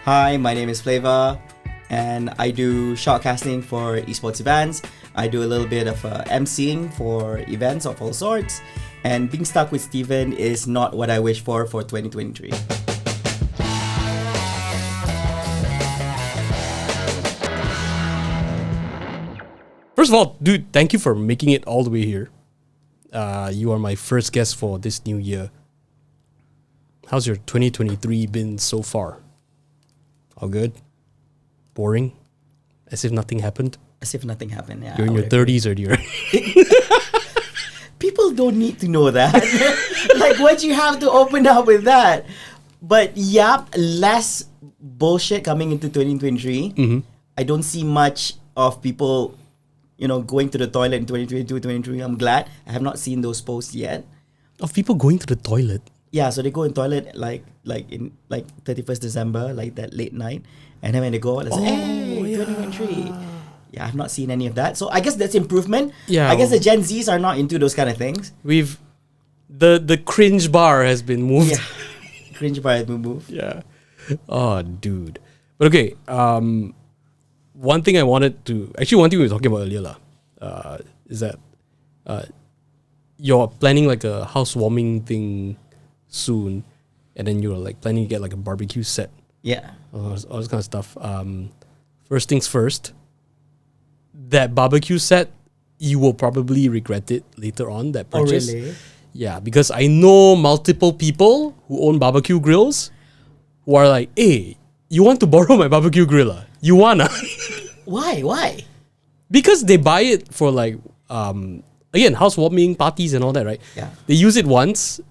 Hi, my name is Flava, and I do shoutcasting for esports events. I do a little bit of emceeing for events of all sorts, and being stuck with Steven is not what I wish for 2023. First of all, dude, thank you for making it all the way here. You are my first guest for this new year. How's your 2023 been so far? All good? Boring? As if nothing happened? As if nothing happened, yeah. You're in your 30s already, right? People don't need to know that. Like, why'd you have to open up with that? But yeah, less bullshit coming into 2023. Mm-hmm. I don't see much of people, going to the toilet in 2022, 2023. I'm glad. I have not seen those posts yet. Of people going to the toilet? Yeah, so they go in toilet like in 31st December, like that late night. And then when they go, it's hey, 2023. Yeah, I've not seen any of that. So I guess that's improvement. Yeah. I guess the Gen Zs are not into those kind of things. The cringe bar has been moved. Yeah. Cringe bar has been moved. Yeah. Oh, dude. But okay, one thing we were talking about earlier is that you're planning like a housewarming thing soon, and then you're like planning to get like a barbecue set. Yeah. All this kind of stuff. First things first, that barbecue set, you will probably regret it later on, that purchase. Oh, really? Yeah, because I know multiple people who own barbecue grills who are like, hey, you want to borrow my barbecue griller? You wanna? Why? Because they buy it for like, again, housewarming parties and all that, right? Yeah. They use it once,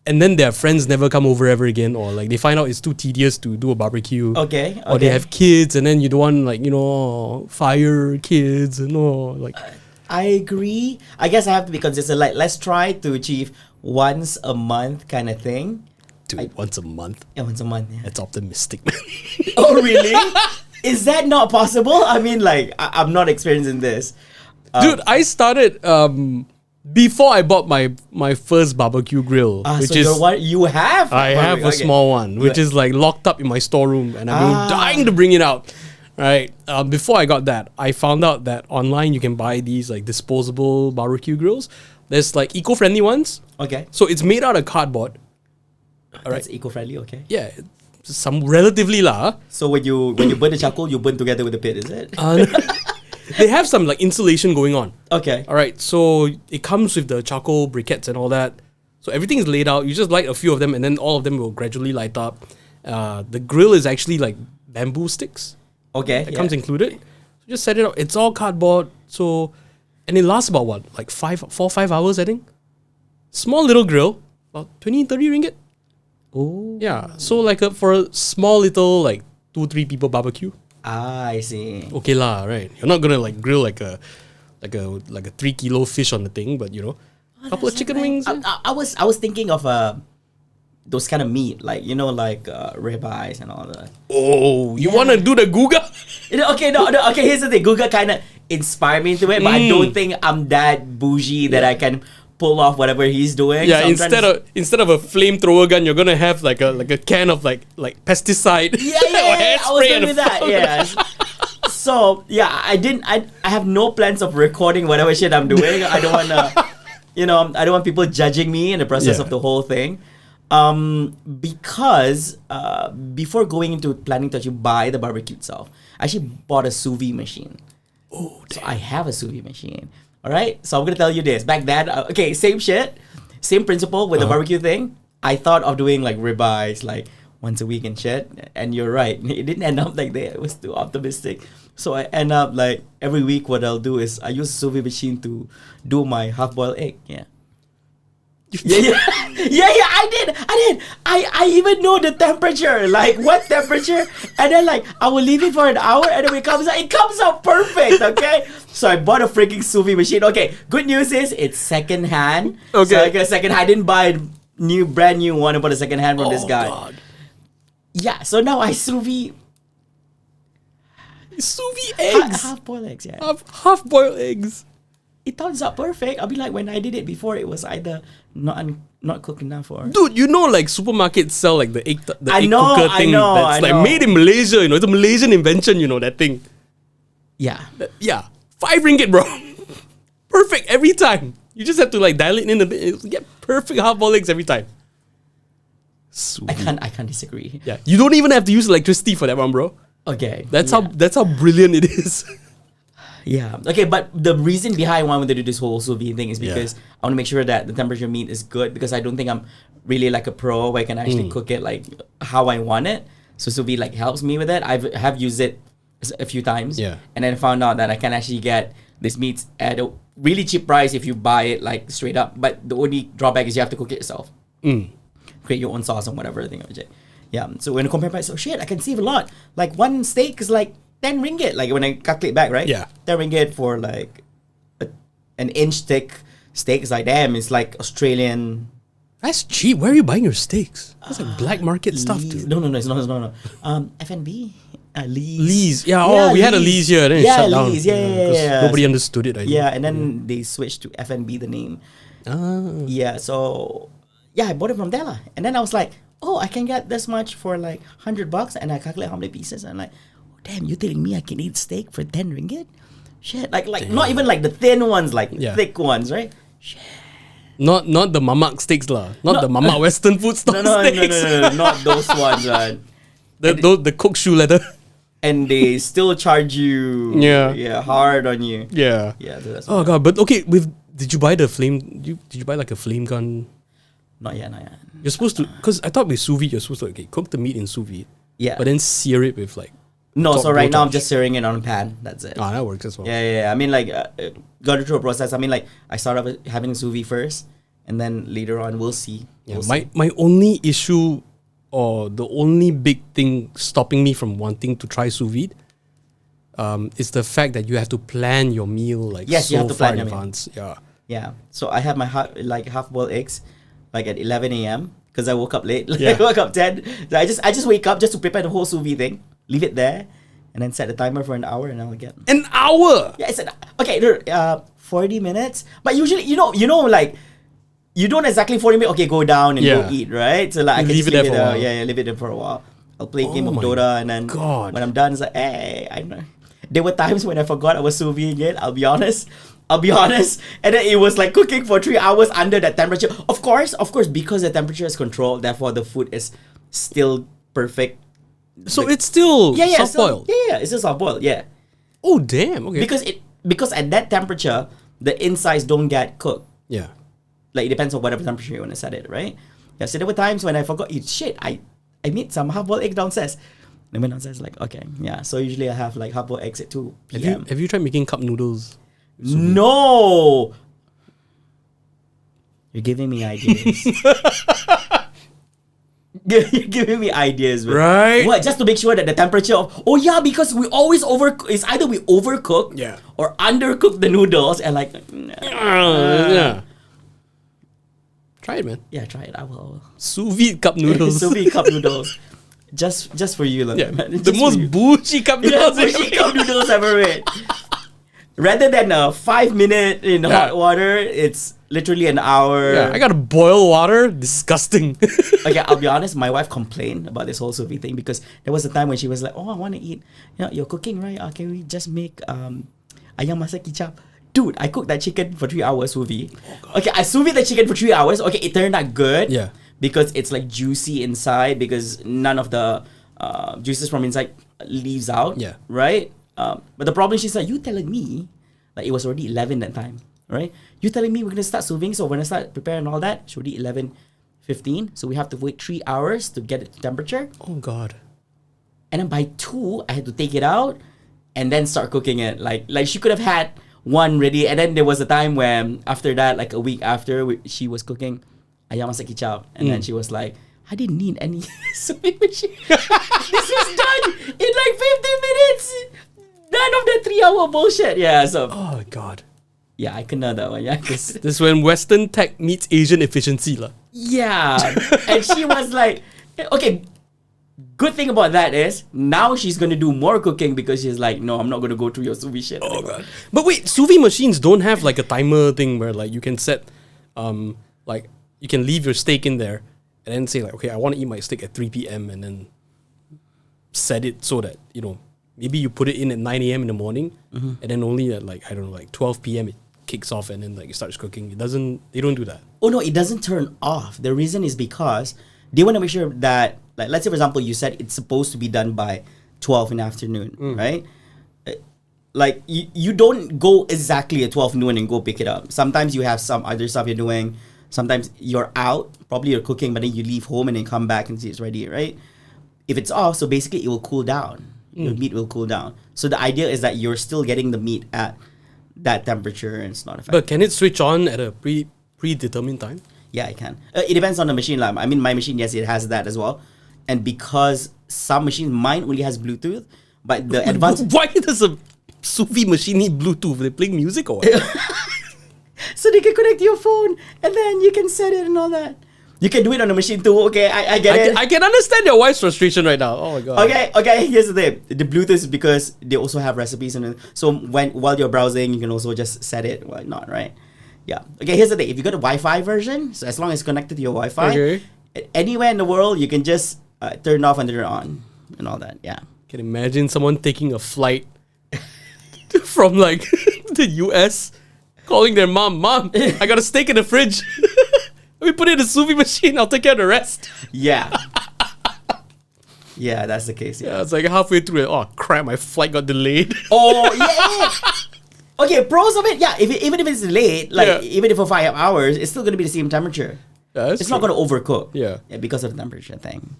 and then their friends never come over ever again, or like they find out it's too tedious to do a barbecue. Okay. Or they have kids, and then you don't want fire kids and all like. I agree. I guess I have to be consistent. Like, let's try to achieve once a month kind of thing. Dude, once a month? Yeah, once a month. Yeah. That's optimistic, man. Oh, really? Is that not possible? I mean, like, I'm not experiencing this. Dude, I started before I bought my first barbecue grill, which so is you have? I have a small one, which is like locked up in my storeroom, and I've been dying to bring it out. Right. Before I got that, I found out that online you can buy these like disposable barbecue grills. There's like eco-friendly ones. Okay. So it's made out of cardboard. All right. That's eco-friendly. Okay. Yeah, some relatively lah. So when you burn the charcoal, you burn together with the pit, is it? They have some like insulation going on. Okay. All right. So it comes with the charcoal briquettes and all that. So everything is laid out. You just light a few of them, and then all of them will gradually light up. The grill is actually like bamboo sticks. Okay. That comes included. So just set it up. It's all cardboard. So, and it lasts about what? Like 4 or 5 hours, I think. Small little grill, about 20, 30 ringgit. Oh. Yeah. So like for a small little like 2-3 people barbecue. I see. Okay lah, right? You're not gonna like grill like a 3 kilo fish on the thing, but a couple of chicken wings. I was thinking of those kind of meat, like ribeyes and all that. Oh, you want to do the guga? Okay, no. Okay, here's the thing. Guga kind of inspired me into it, but I don't think I'm that bougie that I can pull off whatever he's doing. Yeah, so instead of a flamethrower gun, you're gonna have like a can of like pesticide. Yeah. I was doing that. Yeah. So yeah, I have no plans of recording whatever shit I'm doing. I don't want to, I don't want people judging me in the process of the whole thing. Because before going into planning to actually buy the barbecue itself, I actually bought a sous vide machine. Oh, damn. So I have a sous vide machine. All right. So I'm gonna tell you this. Back then, same shit, same principle with the barbecue thing. I thought of doing like ribeyes like once a week and shit. And you're right, it didn't end up like that. It was too optimistic. So I end up like every week. What I'll do is I use a sous vide machine to do my half-boiled egg. Yeah. Yeah, I did. I even know the temperature, like what temperature, and then like I will leave it for an hour, and then it comes out perfect. Okay, so I bought a freaking sous vide machine. Okay, good news is it's second hand. Okay, so I got second hand. I didn't buy a brand new one. I bought a second hand from this guy. God. Yeah, so now I sous vide eggs, half boiled eggs. Yeah, half boiled eggs. it turns out perfect. I'll be like, when I did it before, it was either not cooked enough or. Dude, you know, like supermarkets sell like the egg cooker thing I that's like know. made in Malaysia. You know, it's a Malaysian invention. You know that thing. Yeah. Yeah, ringgit, bro. Perfect every time. You just have to like dial it in a bit. You get perfect half-boiled eggs every time. Sweet. I can't disagree. Yeah, you don't even have to use electricity for that one, bro. Okay. That's how brilliant it is. Yeah. Okay, but the reason behind why I wanted to do this whole sous vide thing is because I want to make sure that the temperature of meat is good, because I don't think I'm really like a pro where I can actually cook it like how I want it. So sous vide like helps me with it. I have used it a few times. Yeah. And then found out that I can actually get this meat at a really cheap price if you buy it like straight up. But the only drawback is you have to cook it yourself. Create your own sauce and whatever thing. Yeah. So when you compare price, I can save a lot. Like one steak is like 10 ringgit. Like when I calculate back, right? Yeah. 10 ringgit for like an inch thick steak is like, damn, it's like Australian. That's cheap. Where are you buying your steaks? That's like black market stuff, Lees. dude. No, it's not. F&B. Lees. Lees. Yeah, we had a Lees here. Then it shut down. Lees. Yeah. Nobody understood it. I think. Yeah, and then they switched to F&B, the name. Yeah, so I bought it from there. And then I was like, oh, I can get this much for like $100, and I calculate how many pieces. And I'm like, oh, damn, you telling me I can eat steak for 10 ringgit? Shit, like not even like the thin ones, like thick ones, right? Shit. Not the mamak steaks lah. Not the mamak Western food style steaks. No, not those ones, man. The cooked shoe leather. And they still charge you, hard on you. Yeah. That's Oh god, but okay, did you buy the flame? Did you buy like a flame gun? Not yet. You're supposed to, because I thought with sous vide you're supposed to cook the meat in sous vide. Yeah. But then sear it with like. No, so right now I'm just searing it on a pan. That's it. Ah, that works as well. Yeah. I mean, like, got through a process. I mean, like, I started with having sous vide first, and then later on we'll see. Yeah, my only issue, or the only big thing stopping me from wanting to try sous vide, is the fact that you have to plan your meal like Yes, you so have to far plan in your meal. advance. Yeah. Yeah. So I have my half-boiled eggs, like at 11 a.m. because I woke up late. Yeah. I woke up 10. So I just wake up just to prepare the whole sous vide thing, leave it there, and then set the timer for an hour, and I'll get. An hour. Yeah, it's 40 minutes. But usually, like, you don't exactly 40 minutes. Okay, go down and go eat, right? So like, I can leave just it there for a while. Yeah, leave it there for a while. I'll play a game of my Dota, and then God. when I'm done, it's like, hey, I know. There were times when I forgot I was sous vide it. I'll be honest. And then it was like cooking for 3 hours under that temperature. Of course, because the temperature is controlled, therefore the food is still perfect. So it's still soft boiled. Yeah, it's still soft boiled. Yeah. Oh damn. Okay. Because at that temperature, the insides don't get cooked. Yeah. Like, it depends on whatever temperature you want to set it, right? Yeah, so there were times when I forgot, I made some half-boiled egg downstairs. And went downstairs, like, okay, yeah. So usually I have like half-boiled eggs at 2 p.m. Have you tried making cup noodles? No! You're giving me ideas. You're giving me ideas, man. Right? What? Just to make sure that the temperature of... Oh, yeah, because we always it's either we overcook or undercook the noodles and like... Yeah. Try it, man. Yeah, try it. I will. Sous vide cup noodles. Sous vide cup noodles. Just for you, Yeah. man. The most bougie cup noodles. Bougie cup noodles ever made. Rather than a 5 minute in hot water, it's literally an hour. Yeah, I gotta boil water. Disgusting. Okay, I'll be honest. My wife complained about this whole sous vide thing because there was a time when she was like, "Oh, I want to eat. You're cooking, right? Can we just make ayam masak kicap?" Dude, I cooked that chicken for 3 hours sous vide. Okay, I sous vide the chicken for 3 hours. Okay, it turned out good. Yeah. Because it's like juicy inside because none of the juices from inside leaves out. Yeah. Right? But the problem is like, you telling me, like it was already 11 that time, right? You telling me we're going to start sous vide, so when I start preparing all that, it's already 11:15. So we have to wait 3 hours to get it to temperature. Oh, God. And then by 2, I had to take it out and then start cooking it. Like she could have had one ready. And then there was a time when after that, like a week after, she was cooking ayam masak kicap. And then she was like, I didn't need any sous vide machine. This was done in like 15 minutes. None of that 3-hour bullshit. Yeah, so. Oh, God. Yeah, I can know that one. Yeah, This is when Western tech meets Asian efficiency. Yeah. And she was like, okay, good thing about that is now she's gonna do more cooking because she's like, no, I'm not gonna go through your sous vide shit. Oh god! But wait, sous vide machines don't have like a timer thing where like you can set, like you can leave your steak in there and then say like, okay, I want to eat my steak at 3 p.m. and then set it so that maybe you put it in at 9 a.m. in the morning and then only at like I don't know like 12 p.m. it kicks off and then like it starts cooking. They don't do that. Oh no, it doesn't turn off. The reason is because they want to make sure that, like, let's say for example, you said it's supposed to be done by 12 in the afternoon, right? Like you don't go exactly at 12 noon and go pick it up. Sometimes you have some other stuff you're doing. Sometimes you're out, probably you're cooking, but then you leave home and then come back and see it's ready, right? If it's off, so basically it will cool down. Your meat will cool down. So the idea is that you're still getting the meat at that temperature and it's not affected. But can it switch on at a predetermined time? Yeah, I can. It depends on the machine. Like, I mean, my machine, yes, it has that as well. And because some machines, mine only has Bluetooth, but the advanced... Why does a sous vide machine need Bluetooth? They're playing music or what? So they can connect to your phone and then you can set it and all that. You can do it on the machine too. Okay, I get it. I can understand your wife's frustration right now. Oh my god. Okay. Here's the thing. The Bluetooth is because they also have recipes and so while you're browsing, you can also just set it. Why not, right? Yeah. Okay. Here's the thing. If you got a Wi-Fi version, so as long as it's connected to your Wi-Fi, anywhere in the world, you can just turn it off and turn it on and all that. Yeah. Can imagine someone taking a flight from like the US, calling their mom, I got a steak in the fridge. We put it in a sous vide machine. I'll take care of the rest. Yeah. Yeah, that's the case. Yeah, it's like halfway through. Oh crap! My flight got delayed. Oh yeah. Okay, pros of it. Yeah, even if it's delayed, like even if for 5 hours, it's still gonna be the same temperature. Yeah, it's not gonna overcook. Yeah, because of the temperature thing.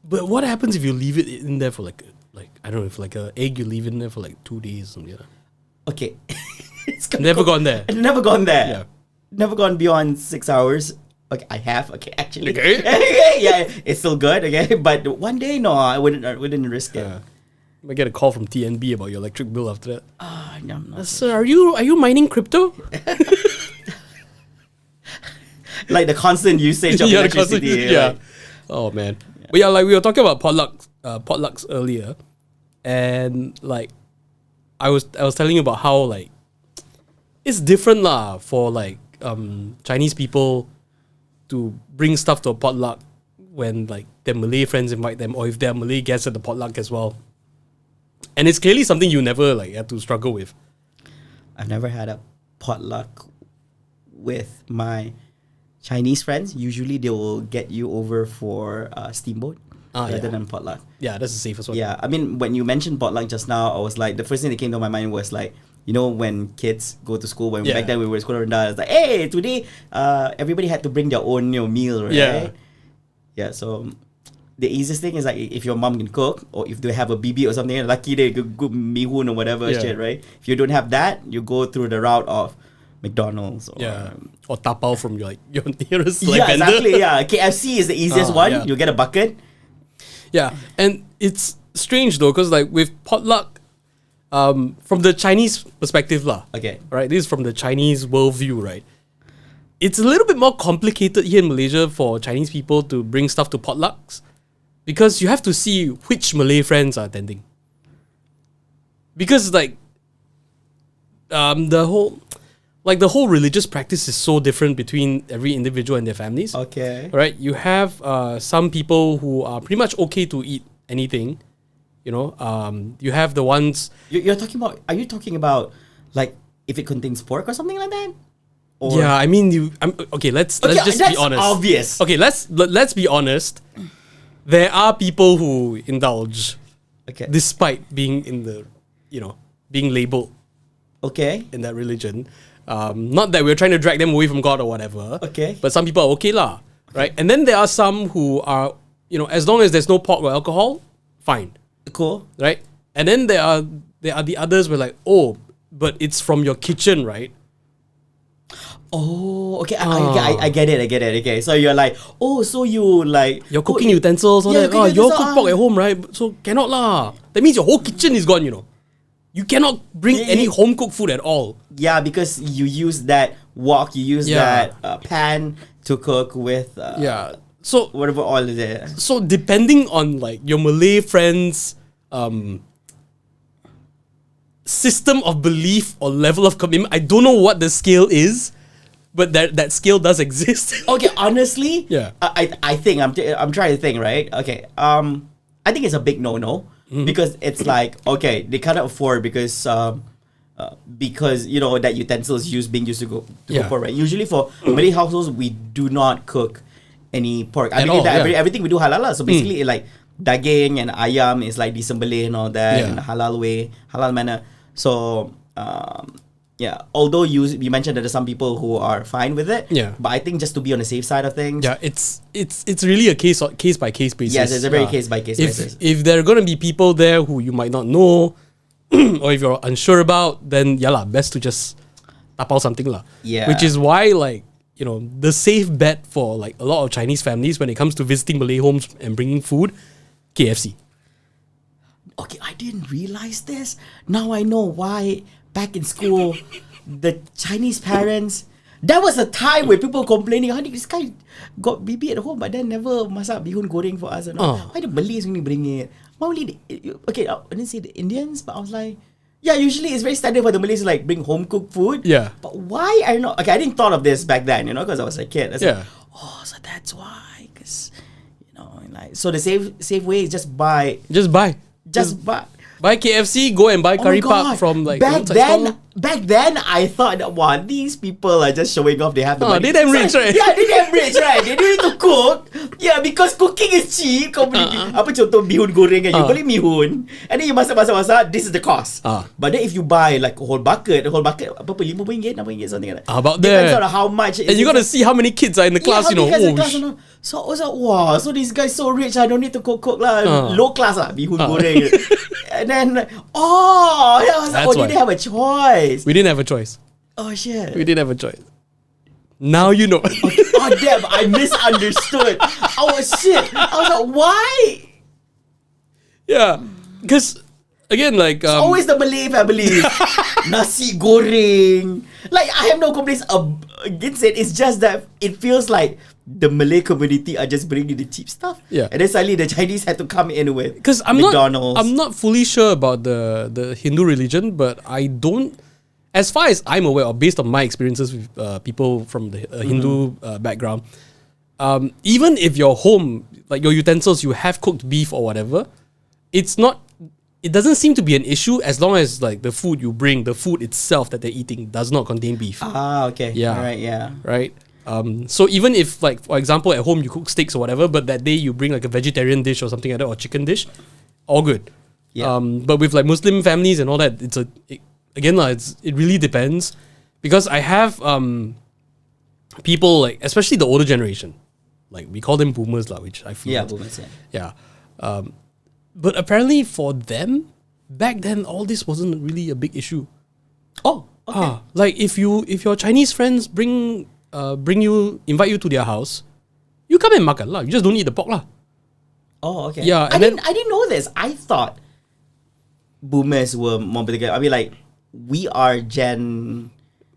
But what happens if you leave it in there for like I don't know, if like an egg you leave it in there for like 2 days or something? Okay. It's never gone there. Never gone there. Yeah. Never gone beyond 6 hours. Okay, I have. Okay, actually. Okay. Yeah, it's still good. Okay, but one day, no, I wouldn't risk it. You might get a call from TNB about your electric bill after that. No, I'm not. Sir, are you mining crypto? Like the constant usage of electricity. Like, oh man. Yeah. But yeah, like we were talking about potlucks earlier, and like I was telling you about how like it's different lah for like Chinese people to bring stuff to a potluck when like their Malay friends invite them, or if they're Malay guests at the potluck as well. And it's clearly something you never like had to struggle with. I've never had a potluck with my Chinese friends. Usually they will get you over for steamboat rather than potluck. Yeah, that's the safest one. Yeah, I mean, when you mentioned potluck just now, I was like, the first thing that came to my mind was like, you know, when kids go to school, when back then we were at school, it's like, hey, today everybody had to bring their own meal, right? Yeah, so the easiest thing is like if your mom can cook, or if they have a BB or something, lucky they good mihun or whatever shit, right? If you don't have that, you go through the route of McDonald's or tapao from your nearest vendor. Yeah, exactly. Yeah, KFC is the easiest one. Yeah. You get a bucket. Yeah, and it's strange though, because like with potluck, from the Chinese perspective lah. Okay. Right, this is from the Chinese worldview, right? It's a little bit more complicated here in Malaysia for Chinese people to bring stuff to potlucks, because you have to see which Malay friends are attending. Because like the whole religious practice is so different between every individual and their families. Okay. Right? You have some people who are pretty much okay to eat anything. You know, you have the ones you're talking about. Are you talking about like if it contains pork or something like that? Or yeah, I mean, okay. Let's just be honest. Obvious. Okay, let's be honest. There are people who indulge, despite being in the, being labeled, in that religion. Not that we're trying to drag them away from God or whatever. Okay. But some people are okay lah, right? And then there are some who are, as long as there's no pork or alcohol, fine. Cool. Right? And then there are the others where like, oh, but it's from your kitchen, right? Oh, okay. I get it. Okay, so you're like, so you like your cooking utensils, all that. You all cook pork at home, right? So cannot lah. That means your whole kitchen is gone, You cannot bring any home cooked food at all. Yeah, because you use that wok, you use that pan to cook with. So whatever oil is there. So depending on like your Malay friends' system of belief or level of commitment, I don't know what the scale is, but that scale does exist. Okay, honestly, Yeah. I think I'm trying to think, right? Okay, I think it's a big no because it's like, okay, they cannot afford because you know that utensils being used to cook pork, right? Usually for Malay households, we do not cook any pork. I mean, everything we do halal lah. So basically, like daging and ayam is like disembelih and all that in a halal way, halal manner. So yeah, although you mentioned that there's some people who are fine with it, but I think just to be on the safe side of things, it's really a case by case basis. Yes, it's a very case by case basis. If there are gonna be people there who you might not know, or if you're unsure about, then best to just tapao something lah. Yeah, which is why like, you know, the safe bet for like a lot of Chinese families when it comes to visiting Malay homes and bringing food, KFC. Okay, I didn't realize this. Now I know why back in school, the Chinese parents, there was a time where people complaining, honey, this guy got baby at home but then never masak bihun goreng for us. Why the Malays only bring it? Why only okay, I didn't say the Indians, but I was like, yeah, usually it's very standard for the Malays to like bring home cooked food. Yeah. But why are not? Okay, I didn't thought of this back then, you know, because I was a kid. I was like, oh, so that's why. Because, you know, like, so the safe way is just buy. Buy KFC, go and buy curry pap from like back then I thought that these people are just showing off they have the money. They damn rich, right? Yeah, they damn rich, right? They don't need to cook. Yeah, because cooking is cheap. Kau beli apa contoh bihun goreng, you beli bihun and then you masak, this is the cost. But then if you buy like a whole bucket apa RM5, RM6, something like that. About depends there. on how much. And you gotta see how many kids are in the class, you know. So I was like, wow, so this guy's so rich, I don't need to cook lah. Low class lah, bihun goreng. And then, we didn't have a choice. We didn't have a choice. Oh shit. We didn't have a choice. Now you know. Oh damn, I misunderstood. I was like, why? Yeah, because again, like it's always the Malay family. Nasi goreng. Like, I have no complaints against it. It's just that it feels like the Malay community are just bringing the cheap stuff. Yeah. And then suddenly the Chinese had to come in with I'm McDonald's. not fully sure about the Hindu religion, but I don't, as far as I'm aware, or based on my experiences with people from the Hindu background, even if your home, like your utensils, you have cooked beef or whatever, it doesn't seem to be an issue as long as like the food you bring, the food itself that they're eating does not contain beef. Okay. Yeah. Right, yeah. Right. So even if, like, for example, at home you cook steaks or whatever, but that day you bring like a vegetarian dish or something like that, or chicken dish, all good. Yeah. But with like Muslim families and all that, it really depends, because I have people like, especially the older generation, like we call them boomers lah, which I feel. Yeah, boomers. Yeah. But apparently for them back then, all this wasn't really a big issue. Oh, okay. Like if your Chinese friends invite you to their house, you come and makan lah. You just don't eat the pork lah. Oh, okay. Yeah, I didn't know this. I thought boomers were more particular. I mean, like, we are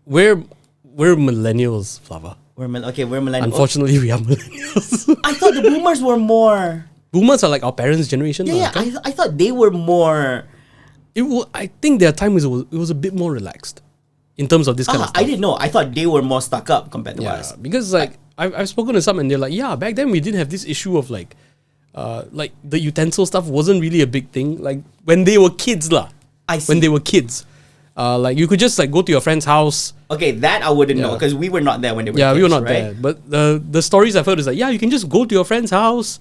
We're millennials, Flava. We're millennials. Unfortunately, we are millennials. I thought the boomers were more. Boomers are like our parents' generation. Yeah, I thought they were more. I think their time it was a bit more relaxed in terms of this kind of stuff. I didn't know. I thought they were more stuck up compared to us. Because like I've spoken to some and they're like, yeah, back then we didn't have this issue of like the utensil stuff wasn't really a big thing. Like when they were kids lah. I see. When they were kids. Like you could just like go to your friend's house. Okay, that I wouldn't know because we were not there when they were kids. Yeah, we were not right? there. But the stories I've heard is like, yeah, you can just go to your friend's house,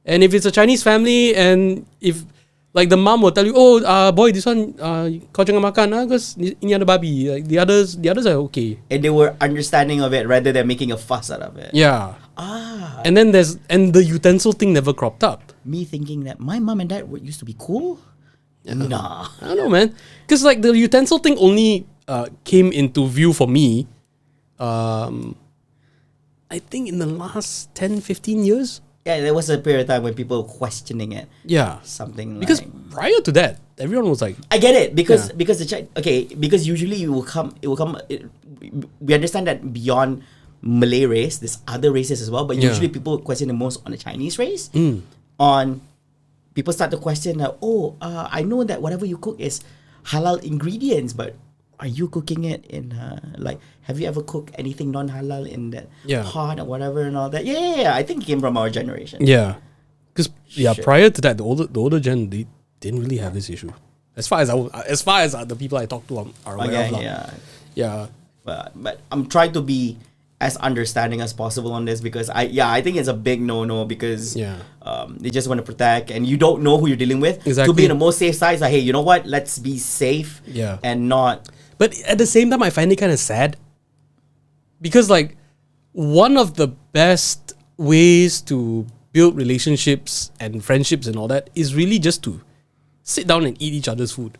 and if it's a Chinese family, and if like the mom will tell you, oh, boy, this one, kau jangan makan because ini ada babi. Like the others are okay. And they were understanding of it rather than making a fuss out of it. Yeah. And then the utensil thing never cropped up. Me thinking that my mom and dad used to be cool. Nah. I don't know, man. Because like the utensil thing only came into view for me, I think in the last 10, 15 years. Yeah, there was a period of time when people were questioning it. Yeah. Something because prior to that, everyone was like, I get it because because usually it will come we understand that beyond Malay race. There's other races as well, but Yeah. usually people question the most on the Chinese race. On people start to question that, I know that whatever you cook is halal ingredients, but are you cooking it in like, have you ever cooked anything non-halal in that pot or whatever and all that? Yeah. I think it came from our generation. Yeah, because Shit. prior to that, the older gen, they didn't really have this issue. As far as the people I talk to are aware of. Yeah. But I'm trying to be as understanding as possible on this, because I think it's a big no because they just want to protect, and you don't know who you're dealing with. Exactly. To be in the most safe side, it's like, hey, you know what? Let's be safe. And not. But at the same time, I find it kind of sad because like one of the best ways to build relationships and friendships and all that is really just to sit down and eat each other's food.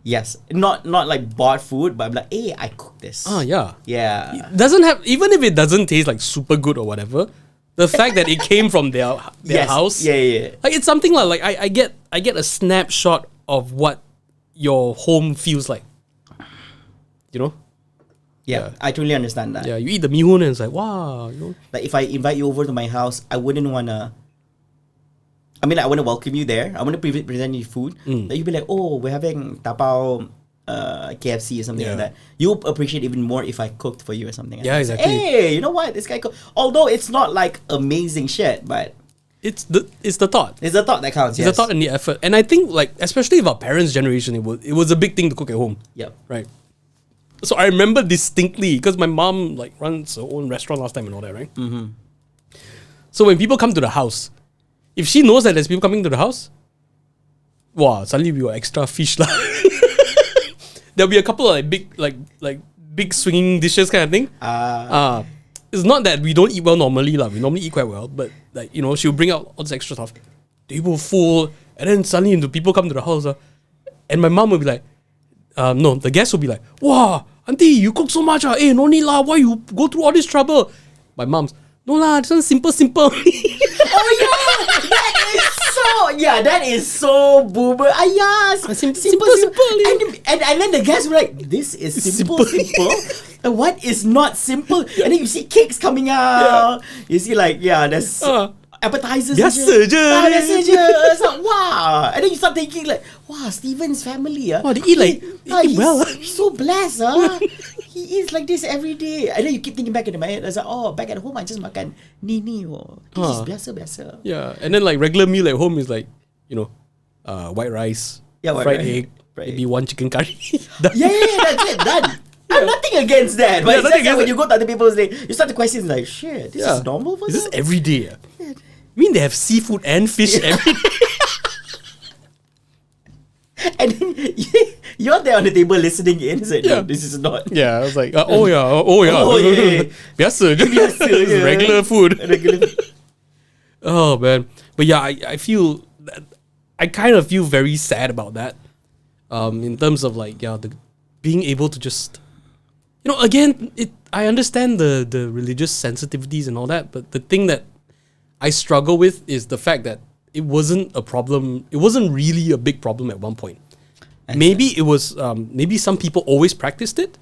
Yes, not like bought food, but I'm like, hey, I cooked this. Yeah. Yeah. It doesn't have, even if it doesn't taste like super good or whatever, the fact that it came from their house. Yeah. Like it's something like I get a snapshot of what your home feels like. You know? Yeah, I totally understand that. Yeah, you eat the mihun and it's like, wow, you know. Like if I invite you over to my house, I wouldn't wanna. I mean, I want to welcome you there. I want to present you food. That you'd be like, oh, we're having tapao KFC or something like that. You appreciate even more if I cooked for you or something. Yeah, like exactly. Hey, you know what? This guy cooked. Although it's not like amazing shit, but it's the thought. It's the thought that counts. It's the thought and the effort. And I think like especially of our parents' generation, it was a big thing to cook at home. Yep. Right. So I remember distinctly because my mom like runs her own restaurant last time and all that, right? So when people come to the house, if she knows that there's people coming to the house, wow, suddenly we were extra fish lah. There'll be a couple of like big swinging dishes kind of thing. It's not that we don't eat well normally lah. We normally eat quite well, but like she'll bring out all this extra stuff. Table full, and then suddenly the people come to the house, and my mom will be like, no, the guests will be like, wow, auntie, you cook so much, no need lah. Why you go through all this trouble? My mom's, no lah, this one's simple. That is so boomer. Simple. And then the guys were like, this is simple. And what is not simple? And then you see cakes coming out. You see there's appetizers. Biasa je. It's like, wow. And then you start thinking like, wow, Steven's family. Wow, they eat well. He's so blessed. He eats like this every day. And then you keep thinking back in my head. I was like, back at home I just makan ni. This is biasa. Yeah, and then like regular meal at home is like, white rice, fried egg, maybe one chicken curry. That's it, done. I'm nothing against that. But it's just that when you go to other people's day, you start to question like, shit, this is normal for them? This is every day. I mean, they have seafood and fish every day. And then you're there on the table listening in. It's like, no, this is not. Yeah, I was like, biasa je. It's regular food. Oh man, but yeah, I feel that I kind of feel very sad about that. In terms of like being able to just again I understand the religious sensitivities and all that, but the thing that I struggle with is the fact that it wasn't a problem. It wasn't really a big problem at one point. Maybe it was. Maybe some people always practiced it,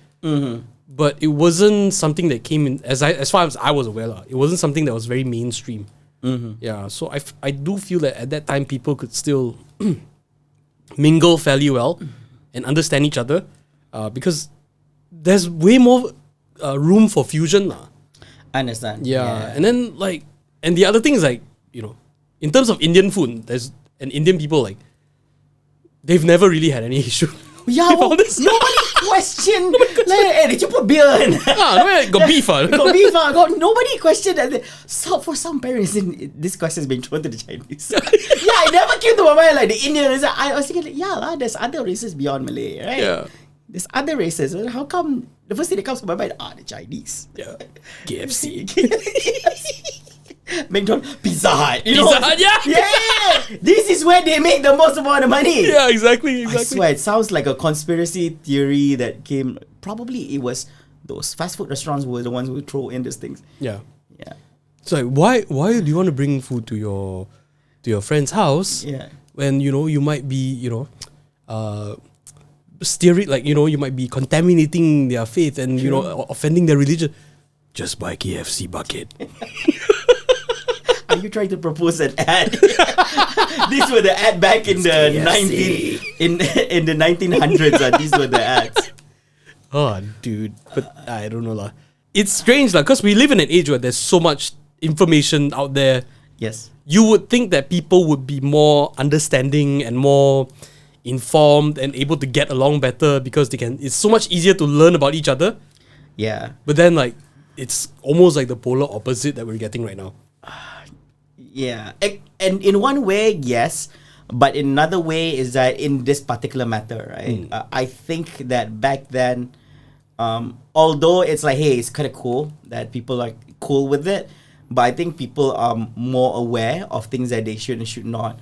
but it wasn't something that came in as far as I was aware. It wasn't something that was very mainstream. Yeah, so I do feel that at that time people could still mingle fairly well and understand each other, because there's way more room for fusion. I understand. Yeah, and then and the other thing is in terms of Indian food, there's Indian people they've never really had any issue. Yeah, nobody questioned. Hey, did you put beer in? Got beef. Nobody questioned that. So for some parents, this question has been thrown to the Chinese. It never came to my mind like the Indian. I was thinking, there's other races beyond Malay, right? Yeah. There's other races. How come the first thing that comes to my mind? The Chinese. Yeah. KFC. McDonald's, Pizza Hut. Pizza Hut, yeah. This is where they make the most amount of money. Yeah, exactly. I swear, it sounds like a conspiracy theory that came. Probably it was those fast food restaurants were the ones who throw in these things. Yeah. So why do you want to bring food to your friend's house? Yeah. When you might be steering you might be contaminating their faith and offending their religion. just buy KFC bucket. Are you trying to propose an ad? These were the ad back in the in the 1900s. These were the ads. Oh, dude, but I don't know lah. It's strange lah, because we live in an age where there's so much information out there. Yes. You would think that people would be more understanding and more informed and able to get along better because they can. It's so much easier to learn about each other. Yeah. But then, like, it's almost like the polar opposite that we're getting right now. Yeah, and in one way, yes, but in another way is that in this particular matter, right? I think that back then, although it's like, hey, it's kind of cool that people are cool with it, but I think people are more aware of things that they should and should not,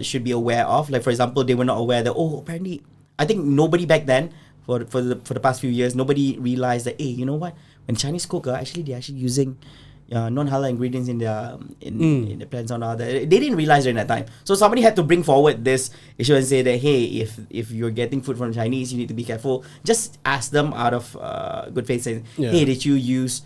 should be aware of. Like, for example, they were not aware that, apparently, I think nobody back then, for the past few years, nobody realized that, hey, you know what? When Chinese cook, they're actually using non-halal ingredients in their in the plants and all that. They didn't realize during that time. So somebody had to bring forward this issue and say that, hey, if you're getting food from Chinese, you need to be careful. Just ask them out of good faith, saying, hey, did you use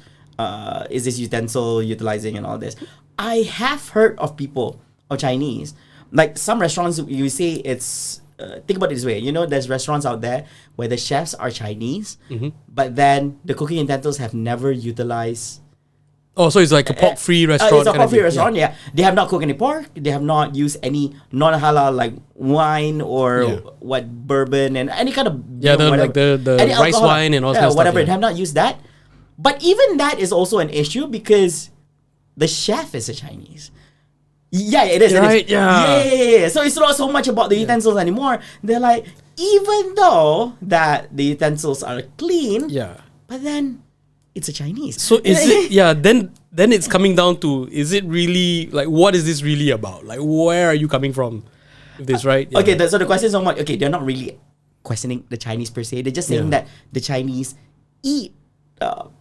is this utensil utilizing and all this? I have heard of people of Chinese, like some restaurants, you say it's think about it this way. There's restaurants out there where the chefs are Chinese, but then the cooking utensils have never utilized. Oh, so it's like a pork-free restaurant. It's a pork-free restaurant, yeah. They have not cooked any pork. They have not used any non-halal like wine or bourbon and any kind of the rice wine and all that stuff. Whatever. Yeah. They have not used that. But even that is also an issue because the chef is a Chinese. Yeah, it is. Right? Yeah. So it's not so much about the utensils anymore. They're like, even though that the utensils are clean, but then it's a Chinese. So is it? Yeah. Then it's coming down to, is it really like, what is this really about? Like, where are you coming from with this, right? Yeah. Okay. So the question is somewhat, okay, they're not really questioning the Chinese per se. They're just saying that the Chinese eat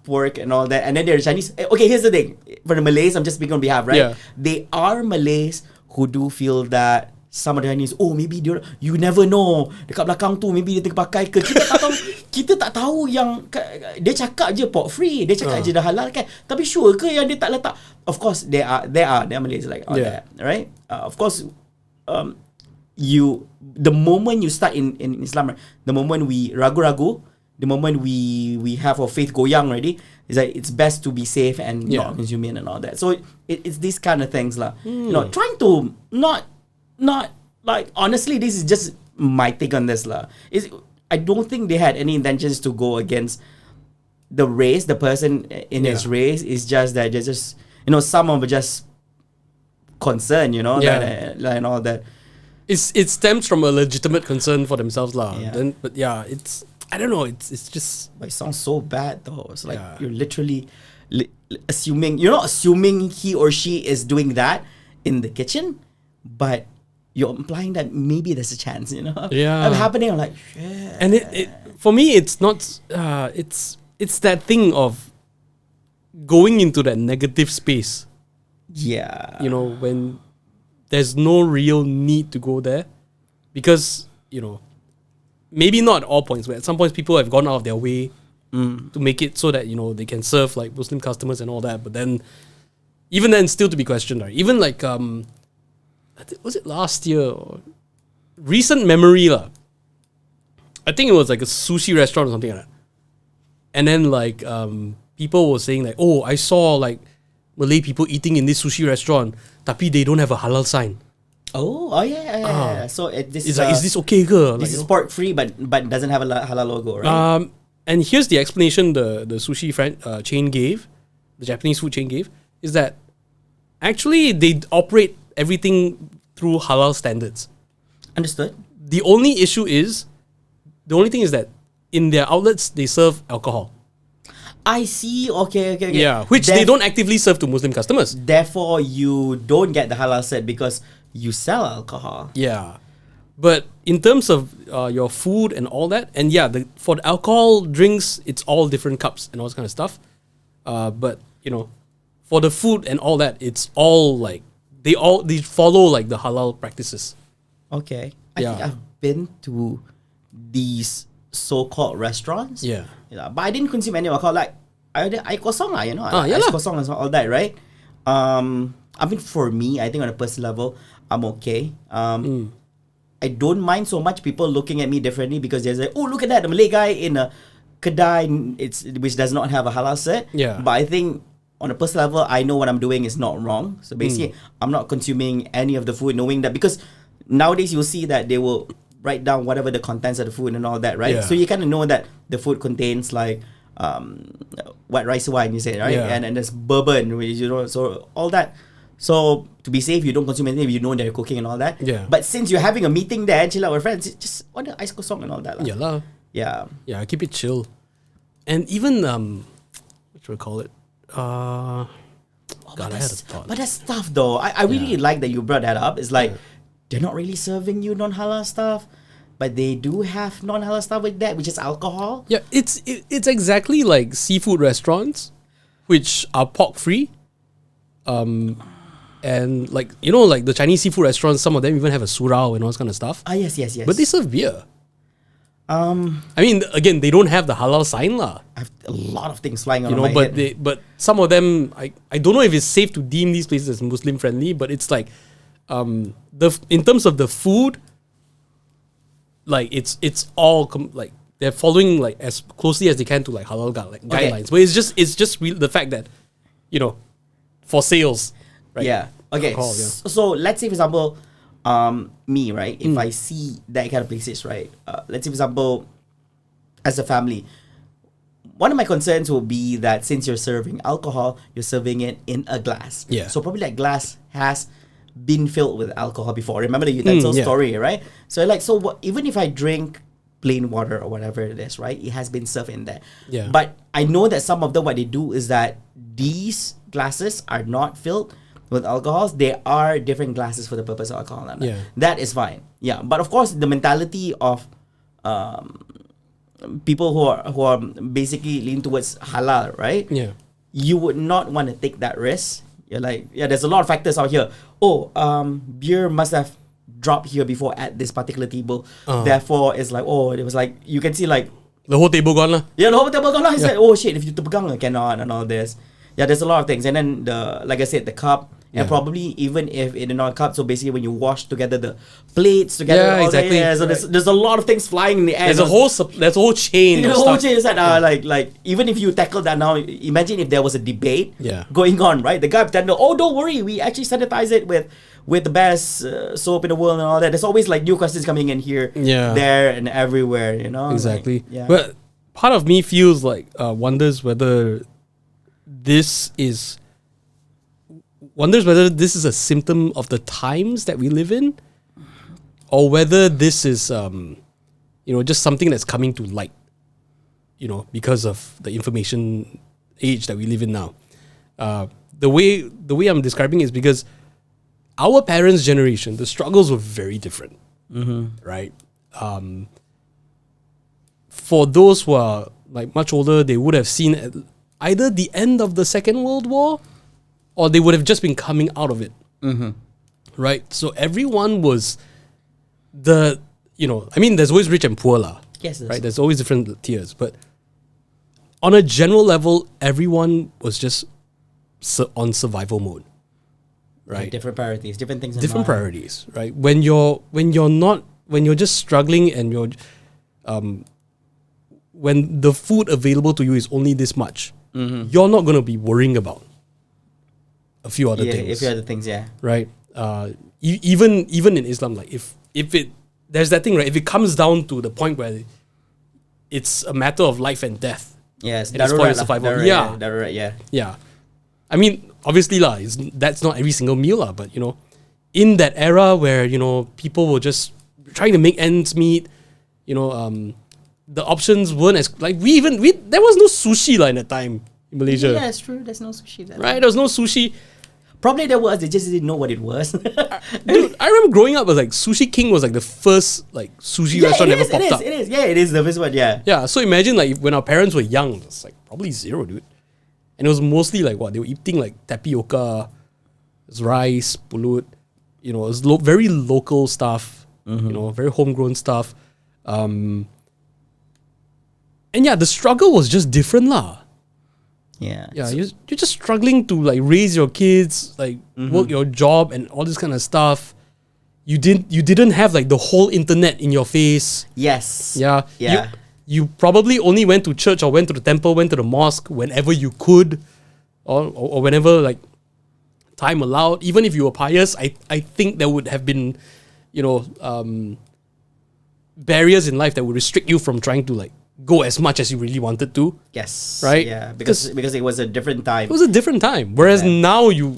pork and all that, and then they're Chinese. Okay, here's the thing. For the Malays, I'm just speaking on behalf, right? Yeah. They are Malays who do feel that some of the Chinese, maybe you never know. Dekat belakang tu, maybe dia tengah pakai ke. Kita tak tahu yang dia cakap je pork free, dia cakap je dah halal kan. Tapi sure ke yang dia tak letak? Of course, there are Malays like all that, right? Of course, the moment you start in Islam, right? The moment we ragu-ragu, the moment we have our faith goyang already, is that it's best to be safe and not consume it and all that. So it's these kind of things lah. Trying to not like, honestly, this is just my take on this lah. I don't think they had any intentions to go against the race, the person in his race. It's just that they're just some of them just concerned, that, and all that. It stems from a legitimate concern for themselves lah. Yeah. But it's, I don't know. It's just. But it sounds so bad though. It's like you're literally assuming. You're not assuming he or she is doing that in the kitchen, but you're implying that maybe there's a chance. Yeah. Of happening. I'm like, shit. And it for me, it's not. It's that thing of going into that negative space. Yeah. When there's no real need to go there, because maybe not at all points, but at some points people have gone out of their way to make it so that they can serve like Muslim customers and all that. But then, even then, still to be questioned, right? Even like was it last year or recent memory lah? I think it was like a sushi restaurant or something like that. And then like people were saying like, I saw like Malay people eating in this sushi restaurant, tapi they don't have a halal sign. Oh yeah. So this is this okay ke? This is pork free, but doesn't have a halal logo, right? And here's the explanation the sushi chain gave, the Japanese food chain gave, is that actually they operate everything through halal standards. Understood. The only thing is that in their outlets they serve alcohol. I see. Okay. Yeah, which they don't actively serve to Muslim customers. Therefore, you don't get the halal set because you sell alcohol. Yeah. But in terms of your food and all that, and for the alcohol drinks, it's all different cups and all this kind of stuff. But for the food and all that, it's all like they follow like the halal practices. Okay. I think I've been to these so-called restaurants. Yeah. But I didn't consume any alcohol. Like I kosong lah, you know. Yeah I lah. kosong and all that, right? I mean, for me, I think on a personal level, I'm okay. I don't mind so much people looking at me differently because there's like, oh, look at that, the Malay guy in a kedai, which does not have a halal set. Yeah. But I think on a personal level, I know what I'm doing is not wrong. So basically, I'm not consuming any of the food, knowing that, because nowadays you'll see that they will write down whatever the contents of the food and all that, right? Yeah. So you kind of know that the food contains like white rice wine, you say, right? Yeah. And there's bourbon, which, you know, so all that. So to be safe, you don't consume anything if you know that you're cooking and all that. Yeah. But since you're having a meeting there and chill out with friends, just order ice kosong and all that. Yeah lah. Yeah. Yeah, keep it chill. And even what should we call it? God, I had a thought. But that's tough though. I really like that you brought that up. It's like they're not really serving you non-halal stuff, but they do have non-halal stuff with that, which is alcohol. Yeah, it's exactly like seafood restaurants, which are pork free. And like, you know, like the Chinese seafood restaurants, some of them even have a surau and all this kind of stuff. Yes. But they serve beer. I mean, again, they don't have the halal sign lah. I have a lot of things flying on You know, my but head. but some of them, I don't know if it's safe to deem these places as Muslim friendly, but it's like, in terms of the food, like it's all like they're following like as closely as they can to like halal guidelines. But it's just the fact that, you know, for sales, right? Yeah. Okay. Alcohol, So let's say, for example, me, right? If I see that kind of places, right? Let's say, for example, as a family, one of my concerns will be that since you're serving alcohol, you're serving it in a glass. Yeah. So probably that glass has been filled with alcohol before. Remember the utensil story, right? So like, even if I drink plain water or whatever it is, right? It has been served in there. Yeah. But I know that some of them, what they do is that these glasses are not filled with alcohols. They are different glasses for the purpose of alcohol. Yeah. That is fine. Yeah. But of course, the mentality of people who are basically lean towards halal, right? Yeah. You would not want to take that risk. You're like, there's a lot of factors out here. Beer must have dropped here before at this particular table. Therefore, it's like, it was like, you can see like, The whole table gone lah. yeah, the whole table gone. It's like, oh shit, if you terpegang, cannot, and all this. Yeah, there's a lot of things. And then like I said, the cup, and probably even if it is not a cup, so basically when you wash together the plates together, Yeah, all that, exactly. so there's a lot of things flying in the air. There's a whole chain. The of whole stuff. chain is that like even if you tackle that now, imagine if there was a debate Yeah. going on, right? The guy pretended, don't worry, we actually sanitize it with the best soap in the world and all that. There's always like new questions coming in here, there, and everywhere. You know, Exactly. Like, yeah. But part of me feels like wonders whether this is a symptom of the times that we live in, or whether this is just something that's coming to light, because of the information age that we live in now. The way I'm describing is because our parents' generation, the struggles were very different, right? For those who are like much older, they would have seen either the end of the Second World War, or they would have just been coming out of it, right? So everyone was there's always rich and poor lah. Yes, right. There's always different tiers, but on a general level, everyone was just on survival mode, right? Different priorities, different things. Different priorities, right? When you're just struggling and you're when the food available to you is only this much, you're not going to be worrying about a few other things. A few other things, yeah. Right? Even in Islam, like if there's that thing, right? If it comes down to the point where it's a matter of life and death. Yes, it's for your survival. Darurat, yeah. Yeah. I mean, obviously that's not every single meal lah, but in that era where, people were just trying to make ends meet, the options weren't as like there was no sushi in that time in Malaysia. Yeah, that's true. There's no sushi there. Right? There was no sushi. Probably there was. They just didn't know what it was. Dude, I remember growing up, it was like Sushi King was like the first like sushi restaurant ever popped up. It is. Yeah, it is the first one. Yeah. Yeah. So imagine like when our parents were young, it was like probably zero, dude. And it was mostly like what they were eating, like tapioca, rice, pulut. It was very local stuff. Very homegrown stuff. And yeah, the struggle was just different lah. Yeah. Yeah, you're just struggling to like raise your kids, like work your job and all this kind of stuff. You didn't have like the whole internet in your face. Yes. Yeah. Yeah. You probably only went to church or went to the temple, went to the mosque whenever you could, or whenever like time allowed. Even if you were pious, I think there would have been, barriers in life that would restrict you from trying to like go as much as you really wanted to. Yes. Right? Yeah. Because it was a different time. It was a different time. Whereas now you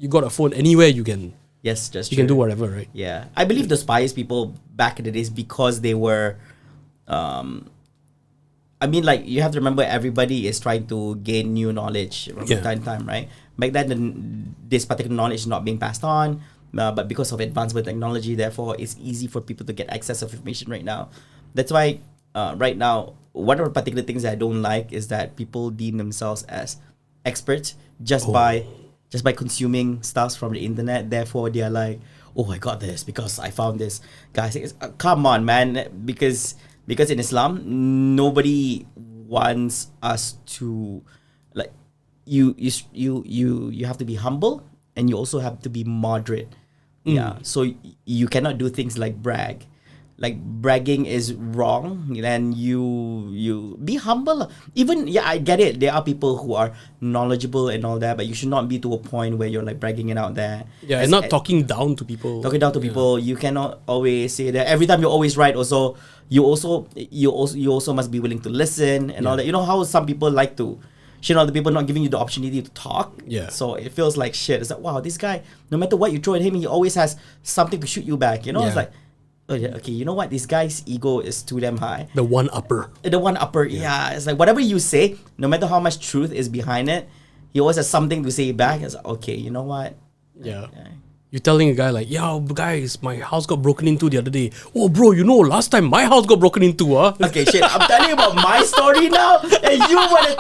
got a phone anywhere you can. Yes, just you can do whatever, right? Yeah, I believe those pious people back in the days because they were, I mean, like you have to remember everybody is trying to gain new knowledge from time to time, right? Back then, this particular knowledge is not being passed on, but because of advancement technology, therefore, it's easy for people to get access of information right now. That's why, right now, one of the particular things that I don't like is that people deem themselves as experts just by consuming stuff from the internet. Therefore, they are like, oh, I got this because I found this. Guys, come on, man. Because in Islam, nobody wants us to like you have to be humble and you also have to be moderate. Yeah. So you cannot do things like brag. Like bragging is wrong, and you be humble. Even I get it. There are people who are knowledgeable and all that, but you should not be to a point where you're like bragging it out there. Yeah, and not talking down to people. Talking down to people, you cannot always say that every time you're always right. Also, you also must be willing to listen and all that. You know how some people like to shit on the people not giving you the opportunity to talk. Yeah. So it feels like shit. It's like, wow, this guy, no matter what you throw at him, he always has something to shoot you back. You know, it's like, oh yeah, okay, you know what? This guy's ego is too damn high. The one upper. Yeah. It's like whatever you say, no matter how much truth is behind it, he always has something to say back. It's like, okay, you know what? Yeah. You're telling a guy like, yo, guys, my house got broken into the other day. Oh, bro, last time my house got broken into, huh? Okay, shit, I'm telling you about my story now, and you want to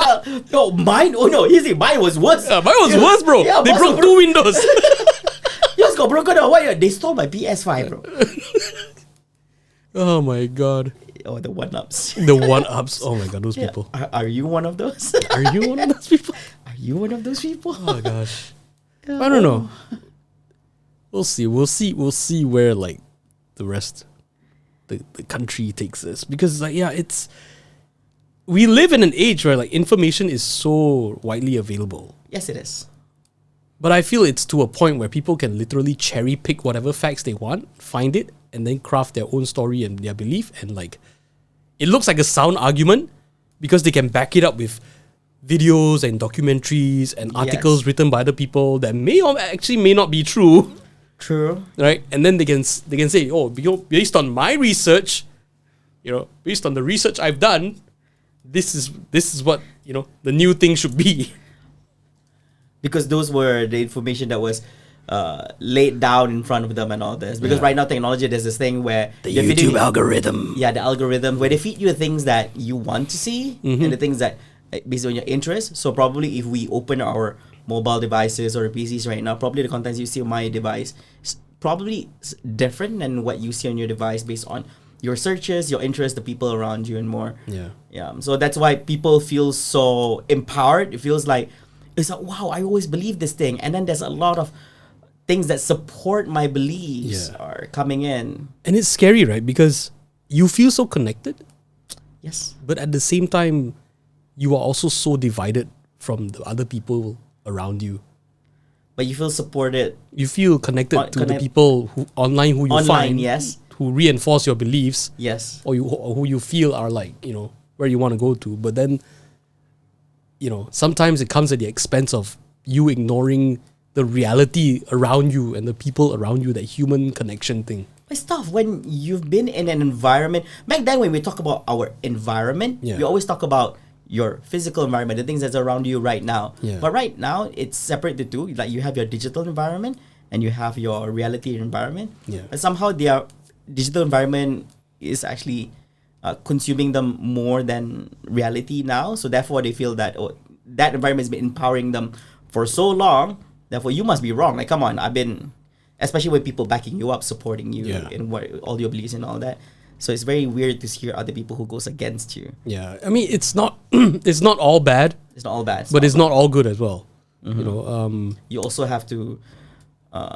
tell, oh, mine? Oh, no, easy, mine was worse. Mine was worse, bro. Yeah, they broke 2 windows. Yours got broken out. Why? They stole my PS5, bro. Oh, my God. Oh, the one-ups. The one-ups. Oh, my God, those people. Are you one of those? Are you one of those people? Are you one of those people? Oh, gosh. I don't know. We'll see where like the rest the country takes us, because like we live in an age where like information is so widely available. Yes, it is. But I feel it's to a point where people can literally cherry pick whatever facts they want, find it, and then craft their own story and their belief, and like it looks like a sound argument because they can back it up with videos and documentaries and articles written by other people that may not be true. True. Right? And then they can say, oh, based on my research, based on the research I've done, this is what, the new thing should be. Because those were the information that was laid down in front of them and all this. Because right now technology, there's this thing where the YouTube algorithm. Yeah, the algorithm where they feed you the things that you want to see and the things that based on your interest. So probably if we open our mobile devices or PCs right now, probably the contents you see on my device is probably different than what you see on your device based on your searches, your interests, the people around you, and more. Yeah. So that's why people feel so empowered. It feels like it's like, wow, I always believe this thing, and then there's a lot of things that support my beliefs are coming in, and it's scary, right? Because you feel so connected. Yes. But at the same time, you are also so divided from the other people around you. But you feel supported. You feel connected to the people who you find, who reinforce your beliefs, or who you feel are like, where you want to go to. But then, sometimes it comes at the expense of you ignoring the reality around you and the people around you, that human connection thing. It's tough when you've been in an environment. Back then, when we talk about our environment, we always talk about your physical environment, the things that's around you right now. But right now, it's separate the two. Like you have your digital environment and you have your reality environment. But somehow their digital environment is actually consuming them more than reality now. So therefore, they feel that that environment has been empowering them for so long. Therefore, you must be wrong. Like, come on, especially with people backing you up, supporting you in what all your beliefs and all that. So it's very weird to hear other people who goes against you. Yeah, I mean, it's not it's not all bad, It's not all bad, but it's not all good as well. You know, you also have to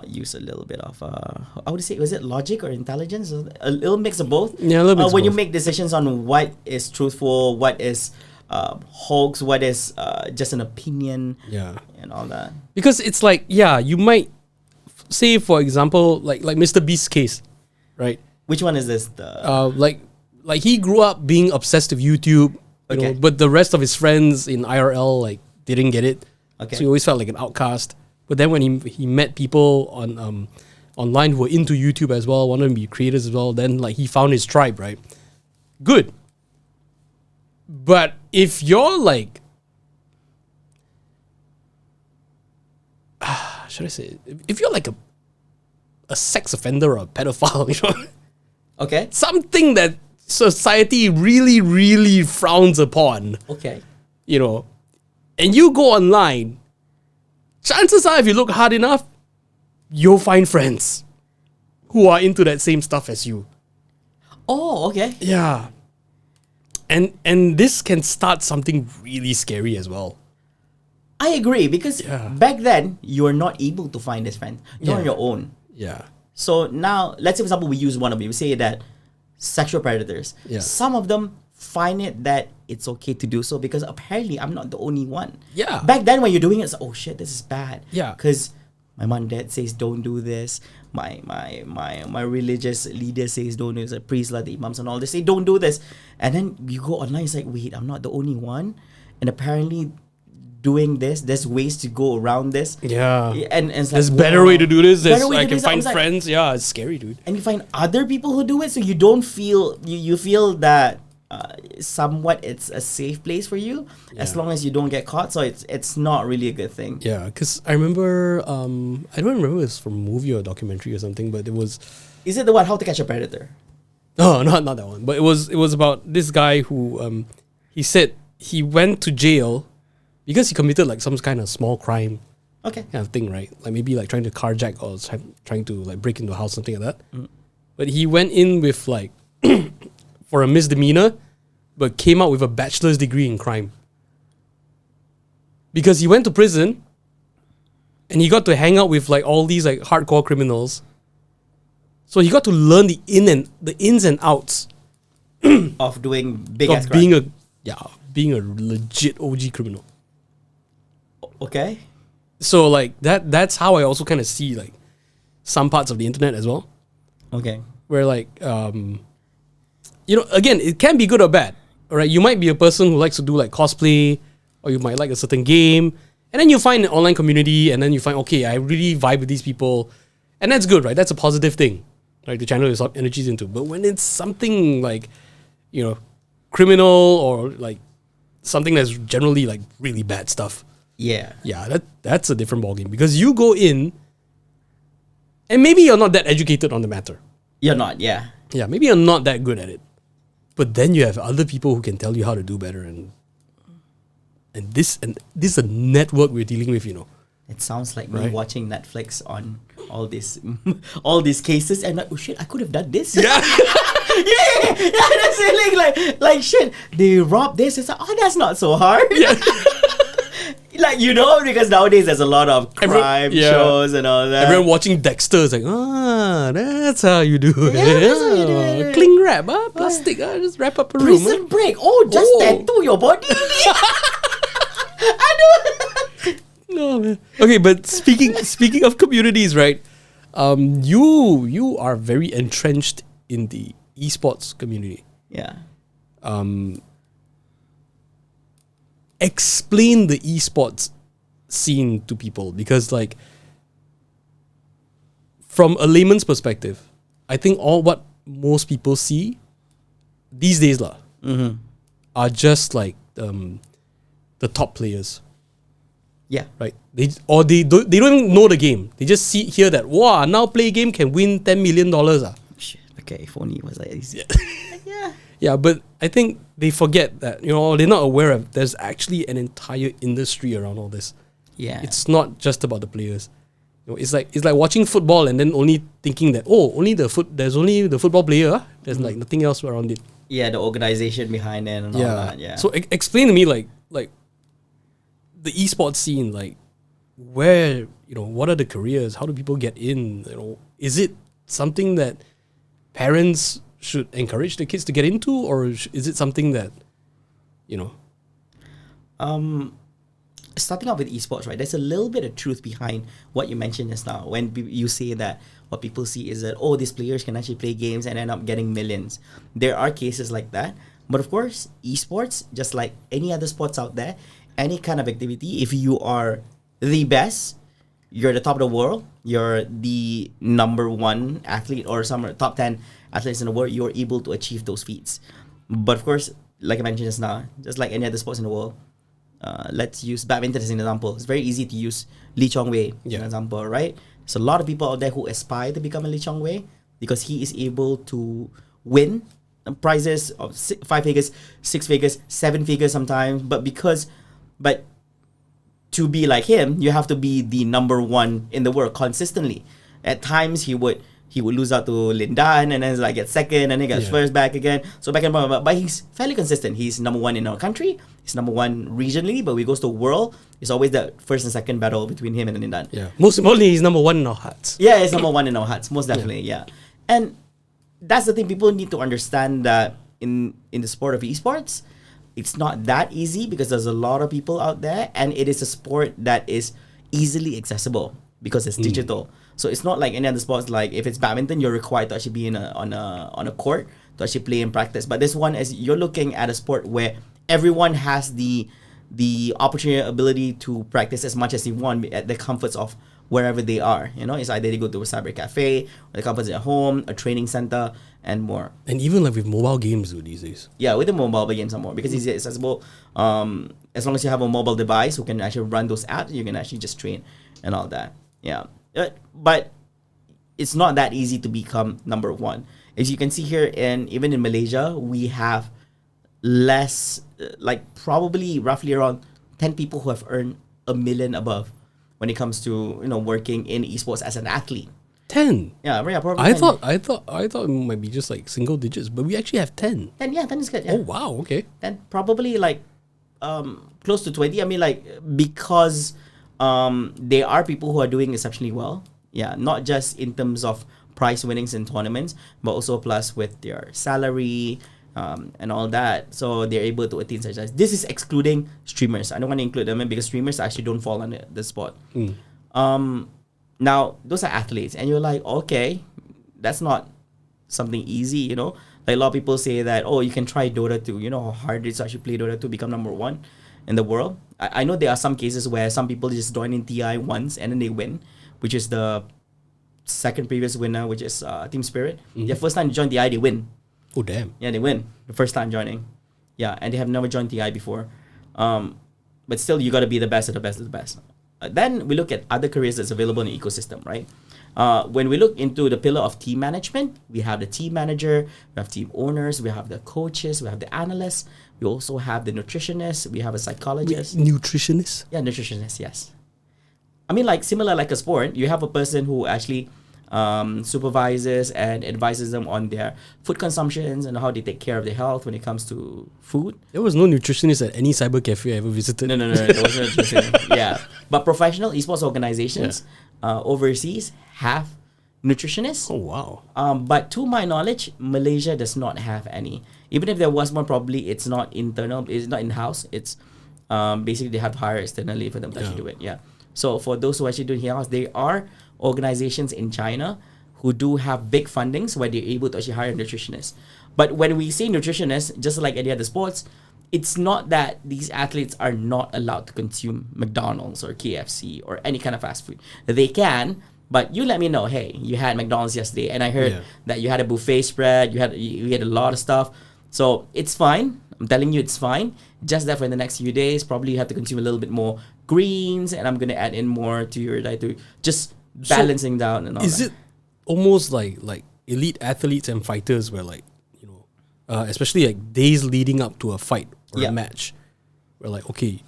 use a little bit of I would say, was it logic or intelligence? A little mix of both. Yeah, a little mix of when you both. make decisions on what is truthful, what is hoax, what is just an opinion, yeah, and all that. because it's like, yeah, you might say, for example, like Mr. Beast's case, right? Which one is this? Like he grew up being obsessed with YouTube, you know, Okay. but the rest of his friends in IRL like didn't get it. Okay. So he always felt like an outcast. But then when he met people on online who were into YouTube as well, wanted to be creators as well, then like he found his tribe, right? Good. But if you're like, should I say it? If you're like a sex offender or a pedophile, you know, Okay. something that society really, really frowns upon, Okay. you know, and you go online, chances are, if you look hard enough, you'll find friends who are into that same stuff as you. Oh, okay. Yeah. And this can start something really scary as well. I agree, because Yeah. back then you were not able to find this friend. You're on Yeah. your own. Yeah. So now, let's say for example, we use one of you. We say that sexual predators. Yeah. Some of them find it that it's okay to do so because apparently I'm not the only one. Yeah. Back then when you're doing it, it's like, oh shit, this is bad. Yeah. Because my mom and dad says don't do this. My religious leader says don't do this. The priest, like the imams and all, they say don't do this. And then you go online, it's like, wait, I'm not the only one. And apparently doing this, there's ways to go around this. Yeah. And it's There's like, better wow. way to do this. Better way I to do can this. I find was like- friends. Yeah, it's scary, dude. and you find other people who do it, so you don't feel you feel that somewhat it's a safe place for you as Yeah. long as you don't get caught. So it's not really a good thing. Yeah, because I remember, I don't remember if it was from a movie or a documentary or something, but it was, Is it the one How to Catch a Predator? no, not that one, but it was about this guy who, he said he went to jail because he committed like some kind of small crime Okay. kind of thing, right? Like maybe like trying to carjack or trying to like break into a house, something like that. But he went in with like for a misdemeanor, but came out with a bachelor's degree in crime because he went to prison and he got to hang out with like all these like hardcore criminals. So he got to learn the ins and outs Of doing big ass of crime. being a legit OG criminal. Okay. So like that's how I also kind of see like some parts of the internet as well, Okay. where like you know, again, it can be good or bad. All right, you might be a person who likes to do like cosplay, or you might like a certain game, and then you find an online community, and then you find, okay, I really vibe with these people, and that's good, right? That's a positive thing, right? To channel your energies into. But when it's something like, you know, criminal or like something that's generally like really bad stuff, Yeah. yeah, that's a different ballgame, because you go in, and maybe you're not that educated on the matter. You're not. Yeah. Yeah, maybe you're not that good at it. But then you have other people who can tell you how to do better, and this is a network we're dealing with, you know. It sounds like me Right. watching Netflix on all these cases and like, oh shit, I could have done this. Yeah. yeah, that's it. Like shit, they robbed this. It's like, oh, that's not so hard. Yeah. Like, you know, because nowadays there's a lot of Everyone- crime yeah. shows and all that. Everyone watching Dexter is like, that's how you do it. that's how you do it. Cling wrap, plastic, just wrap up a room. Prison break. Oh, just Oh. tattoo your body. I do. No, man. Okay, but speaking of communities, right? You are very entrenched in the esports community. Yeah. Explain the esports scene to people, because like from a layman's perspective, I think all what most people see these days are just like the top players, Yeah. right? They don't even know the game. They just hear that, wow, now play game can win $10 million. Shit. Okay, if only it was like easy. Yeah. Yeah, but I think they forget that, you know, they're not aware of there's actually an entire industry around all this. Yeah. It's not just about the players. You know, it's like watching football and then only thinking that, oh, there's only the football player. There's like nothing else around it. Yeah, the organization behind it and all that. Yeah. So explain to me like the esports scene, like where, what are the careers? How do people get in? Is it something that parents should encourage the kids to get into, or is it something that, starting off with esports, right? There's a little bit of truth behind what you mentioned just now. When you say that what people see is that, these players can actually play games and end up getting millions. There are cases like that. But of course, esports, just like any other sports out there, any kind of activity, if you are the best, you're the top of the world, you're the number one athlete or some top 10 athletes in the world, you're able to achieve those feats. But of course, like I mentioned just now, just like any other sports in the world, let's use badminton as an example. It's very easy to use Lee Chong-wei as an example, right? There's a lot of people out there who aspire to become a Lee Chong-wei because he is able to win prizes of 5 figures, 6 figures, 7 figures sometimes. But to be like him, you have to be the number one in the world consistently. At times, he would lose out to Lin Dan and then get second and then get first back again. So back and forth, but he's fairly consistent. He's number one in our country. He's number one regionally, but we goes to world. It's always the first and second battle between him and Lin Dan. Yeah. Most importantly, he's number one in our hearts. Yeah, he's number one in our hearts, most definitely. Yeah. And that's the thing. People need to understand that in the sport of esports, it's not that easy because there's a lot of people out there, and it is a sport that is easily accessible because it's digital. So it's not like any other sports. Like if it's badminton, you're required to actually be on a court to actually play and practice. But this one is you're looking at a sport where everyone has the opportunity, ability to practice as much as they want at the comforts of wherever they are. It's either they go to a cyber cafe, or the comforts at home, a training center, and more. And even like with mobile games these days. Yeah, with the mobile games and more because it's accessible. As long as you have a mobile device who can actually run those apps, you can actually just train and all that. Yeah, but it's not that easy to become number one. As you can see here, even in Malaysia, we have less, probably roughly around 10 people who have earned $1 million above when it comes to working in esports as an athlete. 10. Yeah, probably. I 10. thought it might be just like single digits, but we actually have 10. 10, yeah, 10 is good. Yeah. Oh wow, okay. And probably close to 20. I mean, because there are people who are doing exceptionally well. Yeah, not just in terms of prize winnings in tournaments, but also plus with their salary and all that. So they're able to attain such as. This is excluding streamers. I don't want to include them because streamers actually don't fall under the spot. Now, those are athletes, and you're like, okay, that's not something easy, Like a lot of people say that, you can try Dota 2. You know how hard it is to actually play Dota 2, become number one in the world. I know there are some cases where some people just join in TI once and then they win, which is the second previous winner, which is Team Spirit. Their first time to join TI, they win. Oh, damn. Yeah, they win the first time joining. Yeah, and they have never joined TI before. But still, you got to be the best of the best of the best. Then we look at other careers that's available in the ecosystem, right? When we look into the pillar of team management, we have the team manager, we have team owners, we have the coaches, we have the analysts, we also have the nutritionists, we have a psychologist. Nutritionist? Yeah, nutritionist, yes. I mean, similar like a sport, you have a person who actually supervises and advises them on their food consumptions and how they take care of their health when it comes to food. There was no nutritionist at any cyber cafe I ever visited. No, there was no nutritionist. Yeah, but professional esports organizations overseas have nutritionists. Oh, wow. But to my knowledge, Malaysia does not have any. Even if there was one, probably it's not internal, it's not in-house. It's basically they have to hire externally for them to actually do it. Yeah. So for those who actually do it in-house, there are organizations in China who do have big fundings where they're able to actually hire nutritionists. But when we say nutritionists, just like any other sports, it's not that these athletes are not allowed to consume McDonald's or KFC or any kind of fast food. They can, but you let me know, hey, you had McDonald's yesterday and I heard that you had a buffet spread, you had a lot of stuff. So it's fine. I'm telling you it's fine. Just that for the next few days, probably you have to consume a little bit more greens, and I'm going to add in more to your diet to just balancing down and all that. Is it almost like elite athletes and fighters where especially days leading up to a fight or a match, where okay,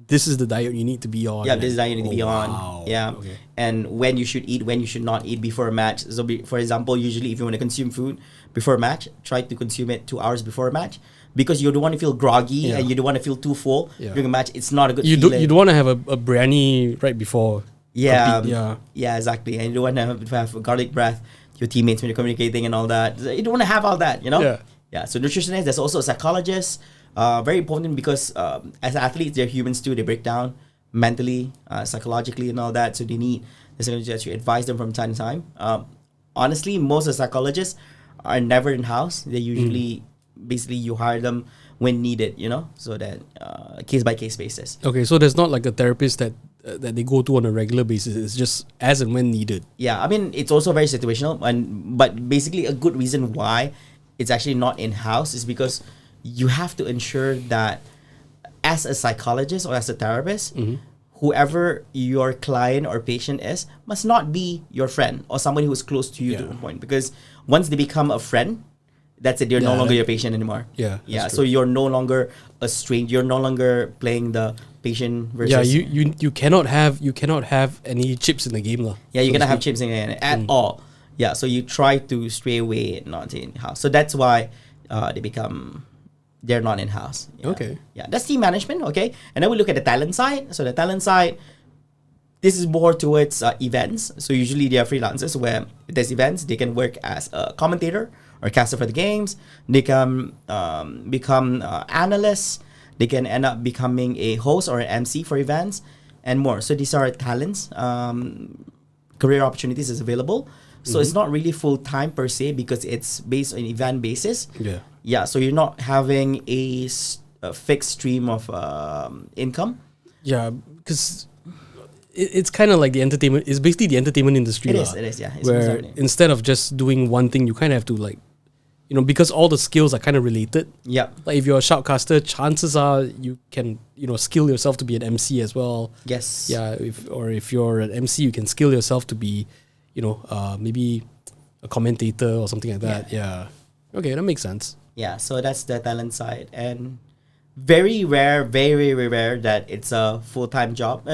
this is the diet you need to be on. Yeah, this is the diet you need to be on. Yeah. Okay. And when you should eat, when you should not eat before a match. So for example, usually if you want to consume food before a match, try to consume it 2 hours before a match, because you don't want to feel groggy and you don't want to feel too full during a match. It's not a good feeling. You don't want to have a biryani right before. Yeah, compete, yeah, exactly. And you don't want to have garlic breath to your teammates when you're communicating and all that. You don't want to have all that, you know? Yeah. So nutritionist, there's also a psychologist. Very important because as athletes, they're humans too. They break down mentally, psychologically, and all that. So they need the psychologist to advise them from time to time. Honestly, most of the psychologists are never in house. They usually basically you hire them when needed, you know, so that case by case basis. Okay, so there's not like a therapist that they go to on a regular basis. It's just as and when needed. Yeah, I mean it's also very situational, but basically a good reason why it's actually not in house is because you have to ensure that as a psychologist or as a therapist, whoever your client or patient is must not be your friend or somebody who's close to you to a point, because once they become a friend, that's it. They're no longer your patient anymore. Yeah. So you're no longer a stranger. You're no longer playing the patient versus. Yeah, you cannot have any chips in the game, lah. Yeah, you cannot have chips in it at all. Yeah, so you try to stray away and not in house. So that's why they're not in house. Yeah. Okay. Yeah, that's team management. Okay, and then we look at the talent side. So the talent side, this is more towards events. So usually they are freelancers where if there's events, they can work as a commentator or caster for the games. They can become analysts. They can end up becoming a host or an MC for events and more. So these are talents. Career opportunities is available. So it's not really full-time per se because it's based on event basis. Yeah. So you're not having a fixed stream of income. Yeah, because it's kind of like the entertainment. It's basically the entertainment industry. It is. Yeah. It's where instead of just doing one thing, you kind of have to because all the skills are kind of related. Yeah. Like if you're a shoutcaster, chances are you can skill yourself to be an MC as well. Yes. Yeah. If you're an MC, you can skill yourself to be, maybe a commentator or something like that. Yeah. Okay, that makes sense. Yeah. So that's the talent side, and very rare that it's a full-time job.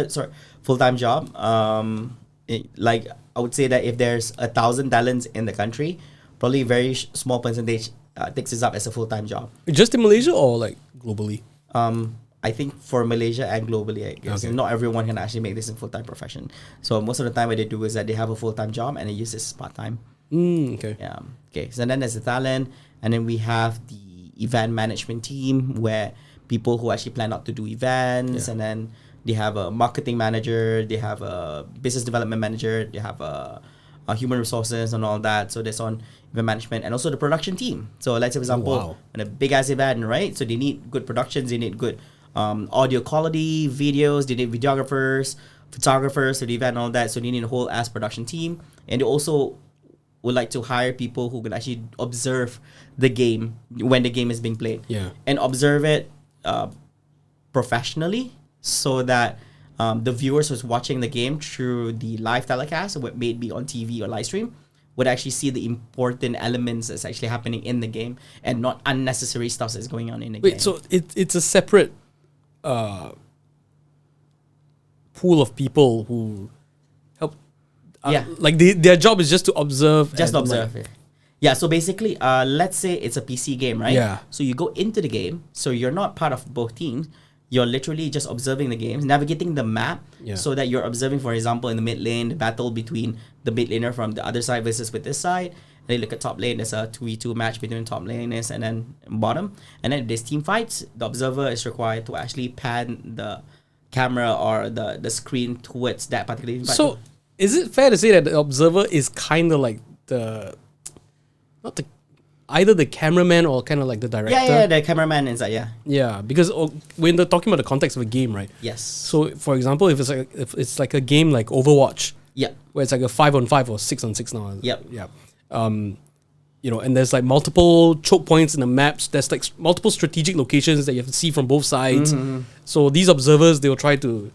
Like I would say that if there's 1,000 talents in the country, probably a very small percentage takes this up as a full-time job. Just in Malaysia or like globally? I think for Malaysia and globally, I guess. Okay. Not everyone can actually make this a full-time profession. So most of the time what they do is that they have a full-time job and they use this as part-time. Okay. Yeah. Okay. So then there's the talent, and then we have the event management team where people who actually plan out to do events, and then they have a marketing manager, they have a business development manager, they have a human resources and all that. So that's on event management, and also the production team. So let's say, for example, in a big ass event, right? So they need good productions, they need good audio quality, videos, they need videographers, photographers for the event and all that. So they need a whole ass production team, and they also would like to hire people who can actually observe the game when the game is being played. Yeah. And observe it professionally, so that the viewers who's watching the game through the live telecast, what may it be on TV or live stream, would actually see the important elements that's actually happening in the game and not unnecessary stuff that's going on in the game. Wait, so it's a separate pool of people who help. Like their job is just to observe. Just observe. Yeah, so basically, let's say it's a PC game, right? Yeah. So you go into the game, so you're not part of both teams. You're literally just observing the games, navigating the map, so that you're observing, for example, in the mid lane, the battle between the mid laner from the other side versus with this side. And then you look at top lane, there's a 2v2 match between top laners and then bottom. And then if there's team fights, the observer is required to actually pan the camera or the screen towards that particular team fight. So is it fair to say that the observer is kind of like either the cameraman or kind of like the director? Yeah, the cameraman inside, Yeah, because when they're talking about the context of a game, right? Yes. So, for example, if it's like a game like Overwatch, where it's like a 5-on-5 or 6-on-6 now. Yeah. And there's like multiple choke points in the maps. There's like multiple strategic locations that you have to see from both sides. So these observers, they will try to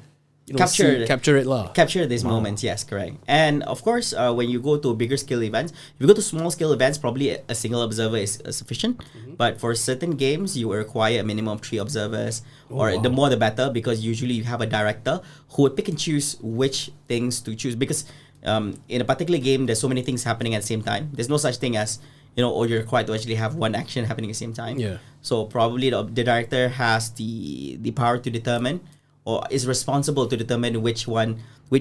capture it lah. Capture these moments, yes, correct. And of course, when you go to bigger scale events, if you go to small scale events, probably a single observer is sufficient. But for certain games, you will require a minimum of 3 observers, the more the better, because usually you have a director who would pick and choose which things to choose. Because in a particular game, there's so many things happening at the same time. There's no such thing as or you're required to actually have one action happening at the same time. Yeah. So probably the director has the power to determine, or is responsible to determine which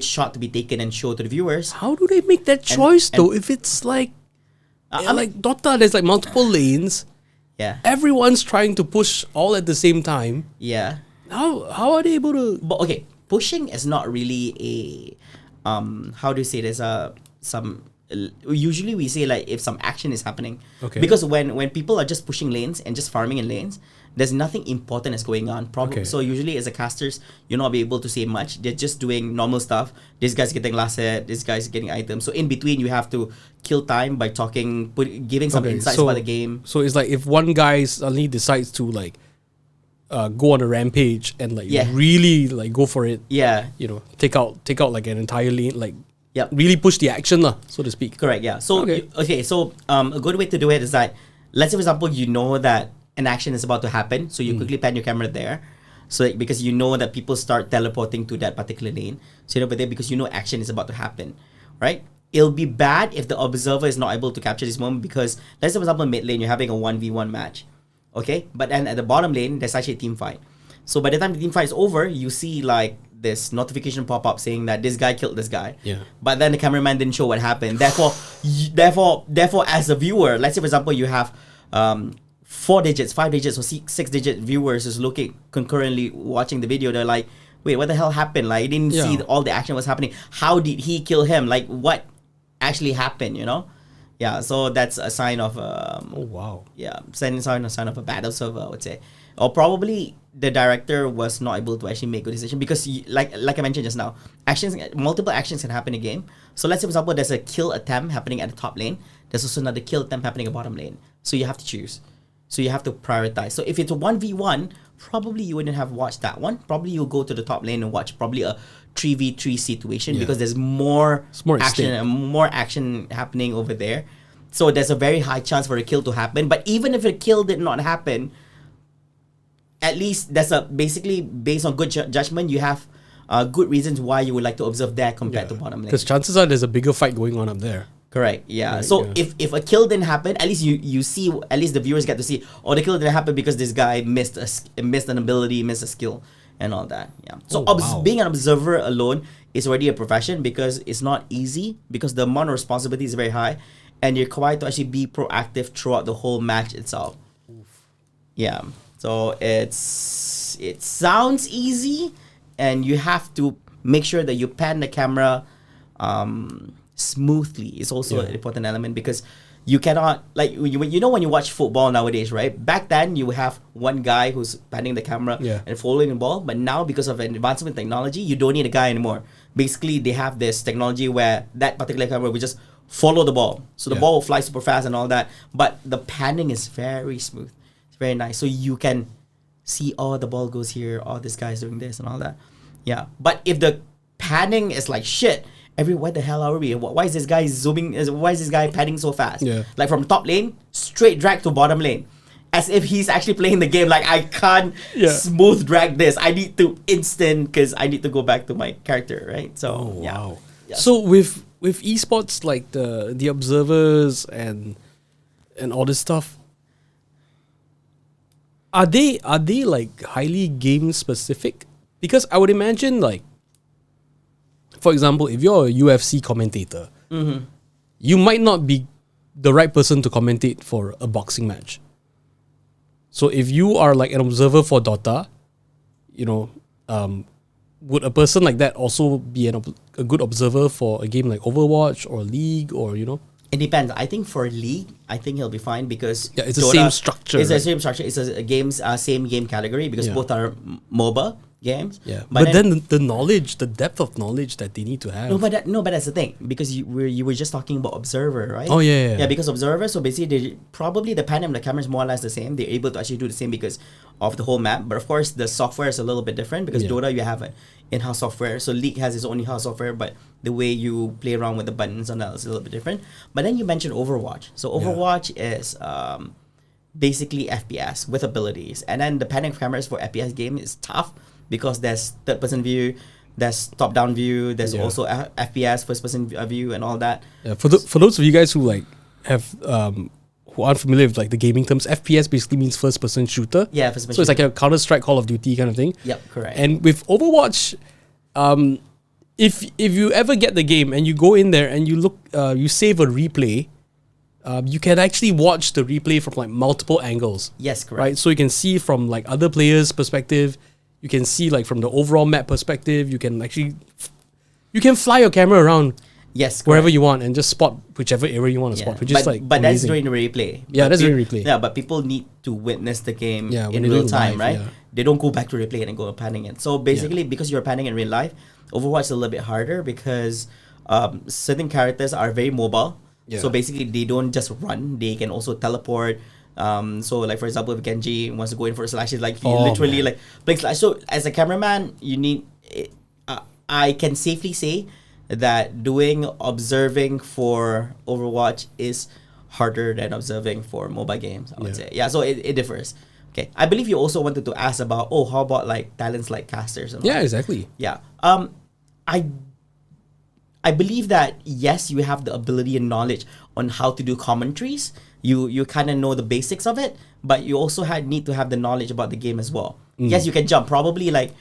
shot to be taken and show to the viewers. How do they make that choice though? If it's like, like Dota, there's like multiple lanes. Yeah. Everyone's trying to push all at the same time. Yeah. How are they able to? But okay, pushing is not really a how do you say this? Usually we say like if some action is happening. Okay. Because when people are just pushing lanes and just farming in lanes, there's nothing important is going on. Okay. So usually as a casters, you're not be able to say much. They're just doing normal stuff. This guy's getting last hit. This guy's getting items. So in between, you have to kill time by talking, giving some insights about the game. So it's like if one guy suddenly decides to like go on a rampage and like really like go for it. Yeah. Take out like an entire lane, like Yep. really push the action lah, so to speak. Correct. Yeah. So Okay. So a good way to do it is that, let's say for example, you know that an action is about to happen, so you quickly pan your camera there. So because you know that people start teleporting to that particular lane, so over there because you know action is about to happen, right? It'll be bad if the observer is not able to capture this moment, because let's say for example mid lane you're having a 1v1 match, okay? But then at the bottom lane there's actually a team fight. So by the time the team fight is over, you see like this notification pop up saying that this guy killed this guy. Yeah. But then the cameraman didn't show what happened. Therefore, as a viewer, let's say for example you have 4 digits, 5 digits, or 6 digit viewers who's looking concurrently watching the video. They're like, wait, what the hell happened? Like, I didn't see all the action was happening. How did he kill him? Like, what actually happened? Yeah. So that's a sign of Oh wow. yeah, sign of a bad observer, I would say. Or probably the director was not able to actually make a decision, because like I mentioned just now, multiple actions can happen in a game. So let's say for example there's a kill attempt happening at the top lane. There's also another kill attempt happening at bottom lane. So you have to choose. So you have to prioritize. So if it's a 1v1, probably you wouldn't have watched that one. Probably you'll go to the top lane and watch probably a 3v3 situation, because there's more action and more action happening over there. So there's a very high chance for a kill to happen. But even if a kill did not happen, at least that's basically based on good judgment. You have good reasons why you would like to observe that compared to bottom lane. Because chances are there's a bigger fight going on up there. Correct. Yeah. So if a kill didn't happen, at least you see, at least the viewers get to see, oh, the kill didn't happen because this guy missed an ability, missed a skill, and all that. Yeah. So being an observer alone is already a profession, because it's not easy, because the amount of responsibility is very high, and you're required to actually be proactive throughout the whole match itself. Yeah. So it sounds easy, and you have to make sure that you pan the camera smoothly. It's also an important element, because you cannot, like, when you watch football nowadays, right? Back then you have one guy who's panning the camera and following the ball, but now because of an advancement in technology, you don't need a guy anymore. Basically, they have this technology where that particular camera will just follow the ball, so the ball will fly super fast and all that, but the panning is very smooth. It's very nice, so you can see, oh, the ball goes here, oh, this guy's doing this and all that. Yeah. But if the panning is like shit, what the hell are we? Why is this guy zooming? Why is this guy panning so fast? Yeah. Like from top lane, straight drag to bottom lane. As if he's actually playing the game. Like, I can't smooth drag this. I need to instant, because I need to go back to my character, right? So, wow. Yeah. So with esports, like the observers and all this stuff, are they like highly game specific? Because I would imagine, like, for example, if you're a UFC commentator, you might not be the right person to commentate for a boxing match. So if you are like an observer for Dota, would a person like that also be a good observer for a game like Overwatch or League, or It depends. I think for League, I think he'll be fine, because it's the same structure. It's the same structure. It's a game's same game category, because both are MOBA games. Yeah, but then the knowledge, the depth of knowledge that they need to have. No, but that's the thing, because you were just talking about observer, right? Oh yeah. Yeah, because observer. So basically, probably the pan and the camera is more or less the same. They're able to actually do the same because of the whole map. But of course, the software is a little bit different, because Dota you have an in-house software. So League has its own in-house software, but the way you play around with the buttons and that is a little bit different. But then you mentioned Overwatch. So Overwatch is basically FPS with abilities, and then the panning cameras for FPS game is tough, because there's third-person view, there's top-down view, there's also FPS first-person view, and all that. Yeah, for those of you guys who like have who aren't familiar with like the gaming terms, FPS basically means first person shooter. Yeah, first person So it's like a Counter-Strike, Call of Duty kind of thing. Yep, correct. And with Overwatch, if you ever get the game and you go in there and you look, you save a replay, you can actually watch the replay from like multiple angles. Yes, correct. Right, so you can see from like other players' perspective. You can see like from the overall map perspective. You can actually, you can fly your camera around. Yes, correct. Wherever you want and just spot whichever area you want to spot, which is like but that's amazing. during the replay. Yeah, But that's during replay. Yeah, but people need to witness the game Yeah, when in they real do it time, live, right? yeah. They don't go back to replay and go panning it. So basically, because you're panning in real life, Overwatch is a little bit harder because certain characters are very mobile. Yeah. So basically, they don't just run; they can also teleport. So like for example, if Genji wants to go in for slashes, like he literally like play slash. So as a cameraman, you need. I can safely say that doing observing for Overwatch is harder than observing for mobile games, I would say. Yeah, so it differs. Okay. I believe you also wanted to ask about, how about like talents like casters and all Yeah, that? exactly. Yeah. I believe that yes, you have the ability and knowledge on how to do commentaries. You kind of know the basics of it, but you also need to have the knowledge about the game as well. Yes, you can jump. Probably like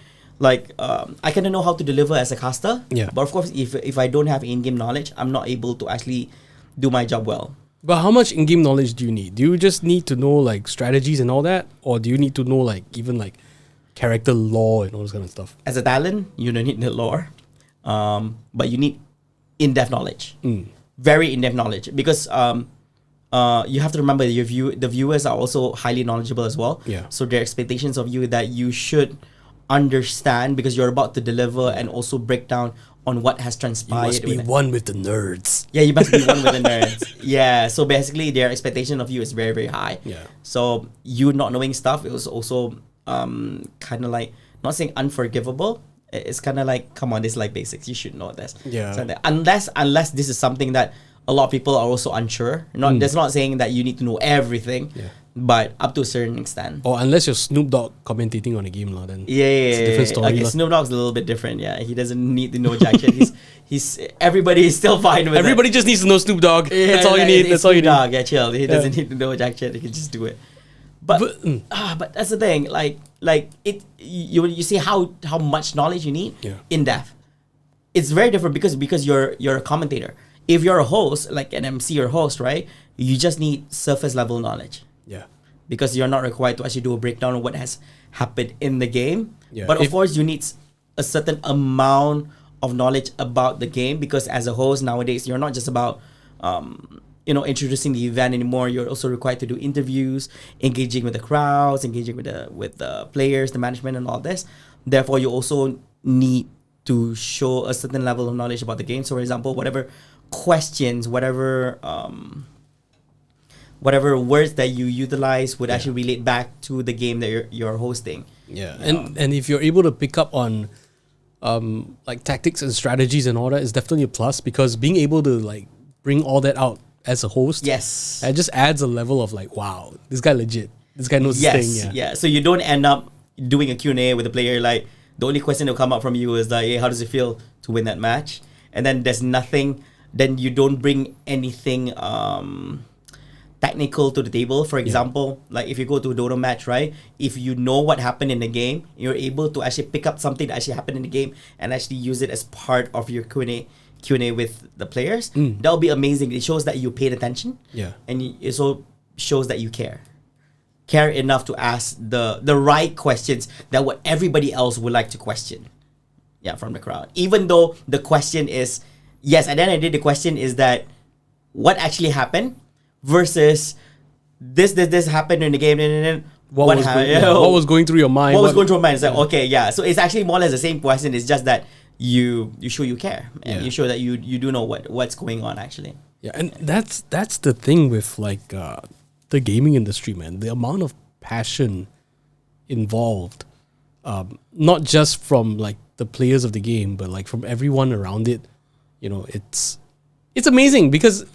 I kind of know how to deliver as a caster. Yeah. But of course, if I don't have in-game knowledge, I'm not able to actually do my job well. But how much in-game knowledge do you need? Do you just need to know like strategies and all that, or do you need to know like even like character lore and all this kind of stuff? As a talent, you don't need the lore, but you need in-depth knowledge, very in-depth knowledge, because you have to remember the viewers are also highly knowledgeable as well. Yeah. So their expectations of you that you should understand because you're about to deliver and also break down on what has You transpired. must be one with the nerds. Yeah, you must be one with the nerds. Yeah, so basically their expectation of you is very, very high. Yeah. So you not knowing stuff, it was also kind of like, not saying unforgivable. It's kind of like, come on, this is like basics. You should know this. Yeah. So unless this is something that a lot of people are also unsure. That's not saying that you need to know everything. Yeah. But up to a certain extent. Or unless you're Snoop Dogg commentating on a game, then Yeah, it's a different story. Okay, Snoop Dogg's a little bit different. Yeah, he doesn't need to know jack shit. He's everybody is still fine with Everybody it. just needs to know Snoop Dogg. Yeah, That's all you need. it's That's all you Snoop need. Dogg. Yeah, chill. He doesn't need to know jack shit. He can just do it. But that's the thing. Like it. You see how much knowledge you need in depth. It's very different because you're a commentator. If you're a host, like an MC or host, right? You just need surface level knowledge. Yeah. Because you're not required to actually do a breakdown of what has happened in the game. Yeah. But of course, you need a certain amount of knowledge about the game, because as a host nowadays, you're not just about introducing the event anymore. You're also required to do interviews, engaging with the crowds, engaging with the players, the management, and all this. Therefore, you also need to show a certain level of knowledge about the game. So, for example, whatever questions, whatever words that you utilize would actually relate back to the game that you're hosting. Yeah, and if you're able to pick up on like tactics and strategies and all that, is definitely a plus, because being able to like bring all that out as a host, Yes. it just adds a level of like, wow, this guy legit. This guy knows his thing. Yeah. So you don't end up doing a Q&A with a player, like the only question that will come up from you is like, hey, how does it feel to win that match? And then there's nothing, then you don't bring anything technical to the table. For example, like if you go to a Dota match, right? If you know what happened in the game, you're able to actually pick up something that actually happened in the game and actually use it as part of your Q&A with the players. That'll be amazing. It shows that you paid attention. Yeah. And it also shows that you care enough to ask the right questions that what everybody else would like to question. Yeah, from the crowd. Even though the question is, yes, at the end of the day, the question is that what actually happened versus this happened in the game, and What was going through your mind? What was going through your mind? It's like, okay, yeah. So it's actually more or less the same question. It's just that you show you care, and you show that you do know what's going on actually. Yeah, and that's the thing with like the gaming industry, man. The amount of passion involved, not just from like the players of the game, but like from everyone around it. You know, it's amazing because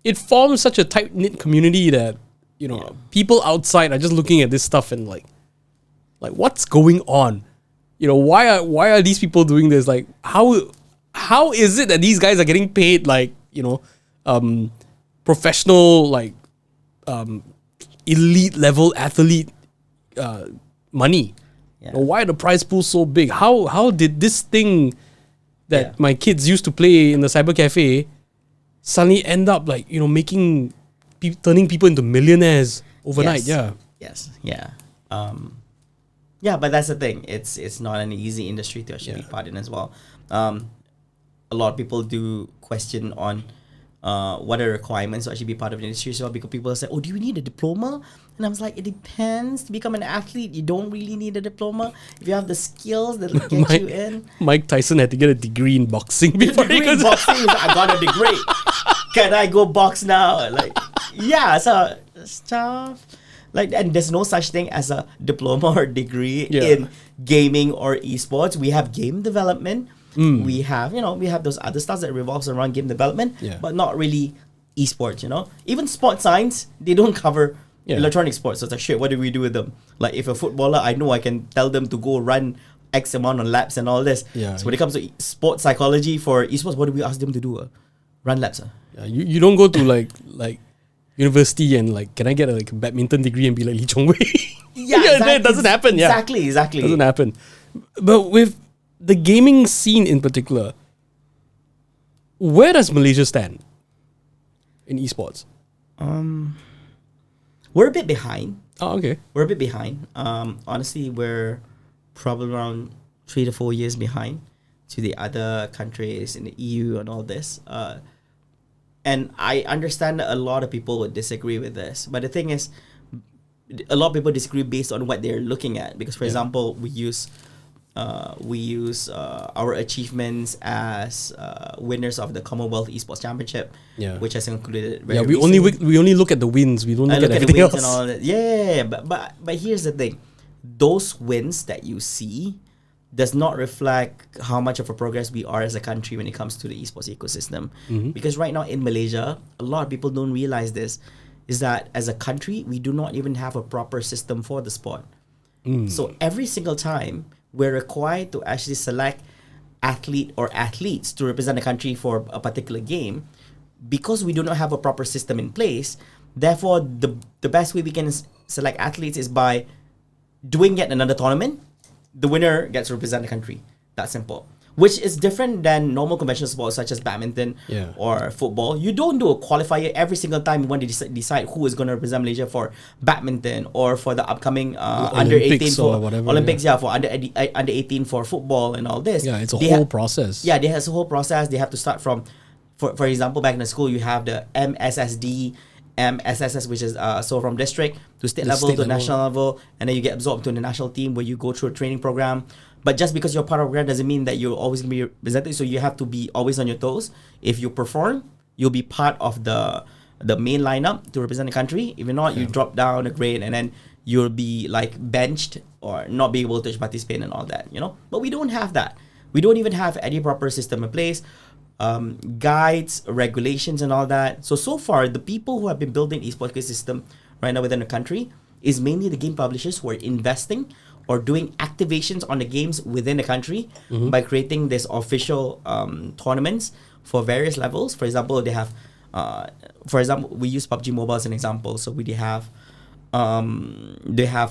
it forms such a tight knit community that people outside are just looking at this stuff and like what's going on? You know, why are these people doing this? Like, how is it that these guys are getting paid like professional like elite level athlete money. Yeah. Why are the prize pool so big? How did this thing that Yeah. my kids used to play in the cyber cafe suddenly end up like making turning people into millionaires overnight? Yes. Yeah. Yes. Yeah. Yeah, but that's the thing. It's not an easy industry to actually be part in as well. A lot of people do question on what are requirements to actually be part of the industry. So because people say, "Oh, do you need a diploma?" And I was like, "It depends. To become an athlete, you don't really need a diploma. If you have the skills that will get you in." Mike Tyson had to get a degree in boxing before he Degree in goes. boxing. I got a degree. Can I go box now? Like, yeah. So stuff. Like, and there's no such thing as a diploma or degree in gaming or esports. We have game development. We have those other stuff that revolves around game development, but not really esports. Even sports science, they don't cover electronic sports. So it's like, shit, what do we do with them? Like, if a footballer, I know I can tell them to go run X amount of laps and all this. Yeah. So when it comes to sports psychology for esports, what do we ask them to do? Run laps. Yeah, you don't go to like university and like, can I get a badminton degree and be like Lee Chong Wei? Yeah, it doesn't happen. Yeah, Exactly. doesn't happen. But with the gaming scene in particular, where does Malaysia stand in esports? We're a bit behind. Oh, okay. We're a bit behind. Honestly, we're probably around 3 to 4 years behind to the other countries in the EU and all this. And I understand that a lot of people would disagree with this. But the thing is, a lot of people disagree based on what they're looking at. Because, for example, we use our achievements as winners of the Commonwealth Esports Championship, which has included. Yeah, we only look at the wins. We don't look at everything else. And all that. Yeah, but here's the thing: those wins that you see does not reflect how much of a progress we are as a country when it comes to the esports ecosystem. Because right now in Malaysia, a lot of people don't realize this, is that as a country, we do not even have a proper system for the sport. So every single time, we're required to actually select athlete or athletes to represent the country for a particular game. Because we do not have a proper system in place, therefore the best way we can select athletes is by doing yet another tournament. The winner gets to represent the country. That's simple. Which is different than normal conventional sports such as badminton or football. You don't do a qualifier every single time you want to decide who is going to represent Malaysia for badminton or for the upcoming under 18 for whatever, Olympics, for under 18 for football and all this. Yeah, it's a whole process. Yeah, there's a whole process. They have to start from, for example, back in the school, you have the MSSD, MSSS, which is so from district to state level to national level, and then you get absorbed to the national team where you go through a training program. But just because you're part of a program doesn't mean that you're always going to be represented. So you have to be always on your toes. If you perform, you'll be part of the main lineup to represent the country. If you're not, you drop down a grade and then you'll be like benched or not be able to participate and all that, But we don't have that. We don't even have any proper system in place. Guides, regulations, and all that. So far, the people who have been building esports ecosystem right now within the country is mainly the game publishers who are investing or doing activations on the games within the country by creating this official tournaments for various levels. For example, they have, we use PUBG Mobile as an example. So they have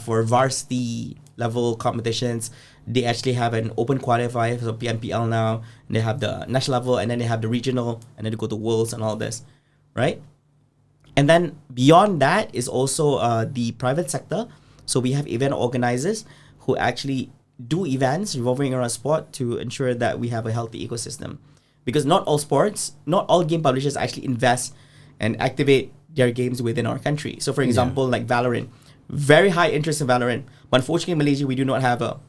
for varsity level competitions, they actually have an open qualifier, so PMPL now, and they have the national level, and then they have the regional, and then they go to Worlds and all this, right? And then beyond that is also the private sector. So we have event organizers who actually do events revolving around sport to ensure that we have a healthy ecosystem. Because not all game publishers actually invest and activate their games within our country. So for example, like Valorant, very high interest in Valorant. But unfortunately in Malaysia, we do not have a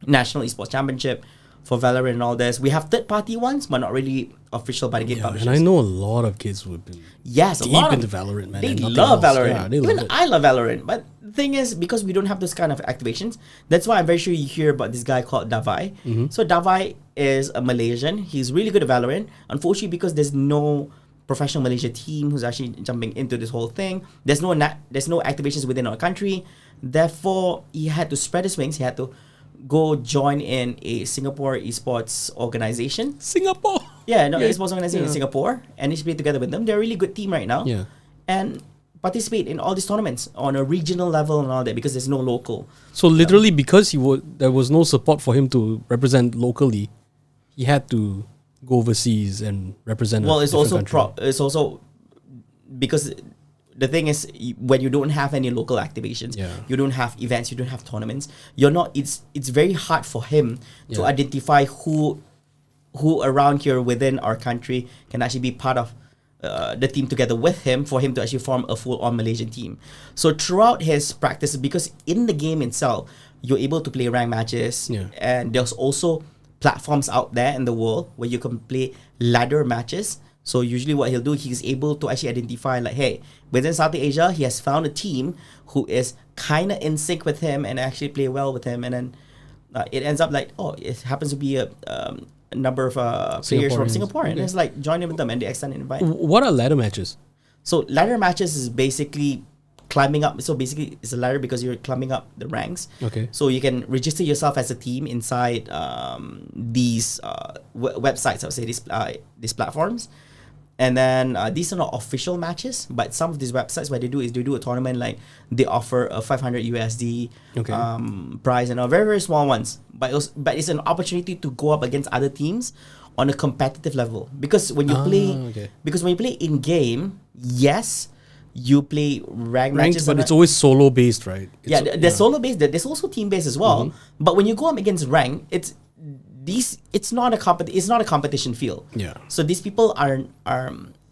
national esports championship for Valorant and all this. We have third-party ones, but not really official by the game publishers. And I know a lot of kids who have been deep into Valorant, man. They love Valorant. Yeah, they love it. I love Valorant. But the thing is, because we don't have those kind of activations, that's why I'm very sure you hear about this guy called Davai. So Davai is a Malaysian. He's really good at Valorant. Unfortunately, because there's no professional Malaysia team who's actually jumping into this whole thing, there's no activations within our country. Therefore, he had to spread his wings. He had to go join in a Singapore esports organization. Singapore? Esports organization in Singapore. And he's played together with them. They're a really good team right now. Yeah. And participate in all these tournaments on a regional level and all that because there's no local. So literally, because there was no support for him to represent locally, he had to go overseas and represent. Well, it's also country. it's also because the thing is, when you don't have any local activations, you don't have events, you don't have tournaments, you're not. It's very hard for him to identify who around here within our country can actually be part of the team together with him for him to actually form a full-on Malaysian team. So throughout his practice, because in the game itself, you're able to play ranked matches, and there's also platforms out there in the world where you can play ladder matches. So usually what he'll do, he's able to actually identify like, hey, within Southeast Asia, he has found a team who is kind of in sync with him and actually play well with him. And then it ends up like, oh, it happens to be a number of players from Singapore. And it's like, join in with them and they extend an invite. What are ladder matches? So ladder matches is basically climbing up. So basically it's a ladder because you're climbing up the ranks. Okay. So you can register yourself as a team inside these websites, I would say, these platforms. And then these are not official matches, but some of these websites, what they do is they do a tournament, like they offer a 500 USD prize and very, very small ones. But it's an opportunity to go up against other teams on a competitive level. Because when you play in game, yes, you play ranked matches, but it's always solo based, right? There's solo based. There's also team based as well. But when you go up against rank, it's not a competition field. Yeah. So these people are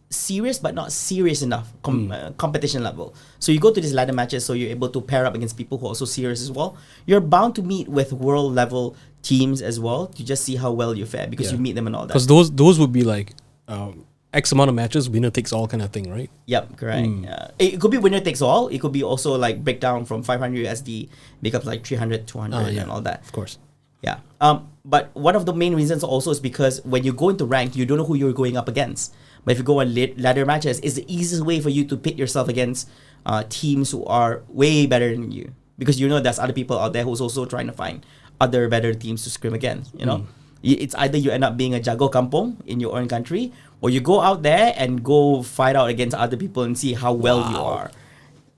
serious but not serious enough competition level. So you go to these ladder matches, so you're able to pair up against people who are also serious as well. You're bound to meet with world level teams as well to just see how well you fare because you meet them and all that. Because those would be like X amount of matches, winner takes all kind of thing, right? Yep, correct. It could be winner takes all. It could be also like breakdown from 500 USD becomes like 300, 200 and all that. Of course. Yeah. But one of the main reasons also is because when you go into rank, you don't know who you're going up against. But if you go on ladder matches, it's the easiest way for you to pit yourself against teams who are way better than you. Because you know there's other people out there who's also trying to find other better teams to scrim against, you know? It's either you end up being a jago kampong in your own country, or you go out there and go fight out against other people and see how well you are.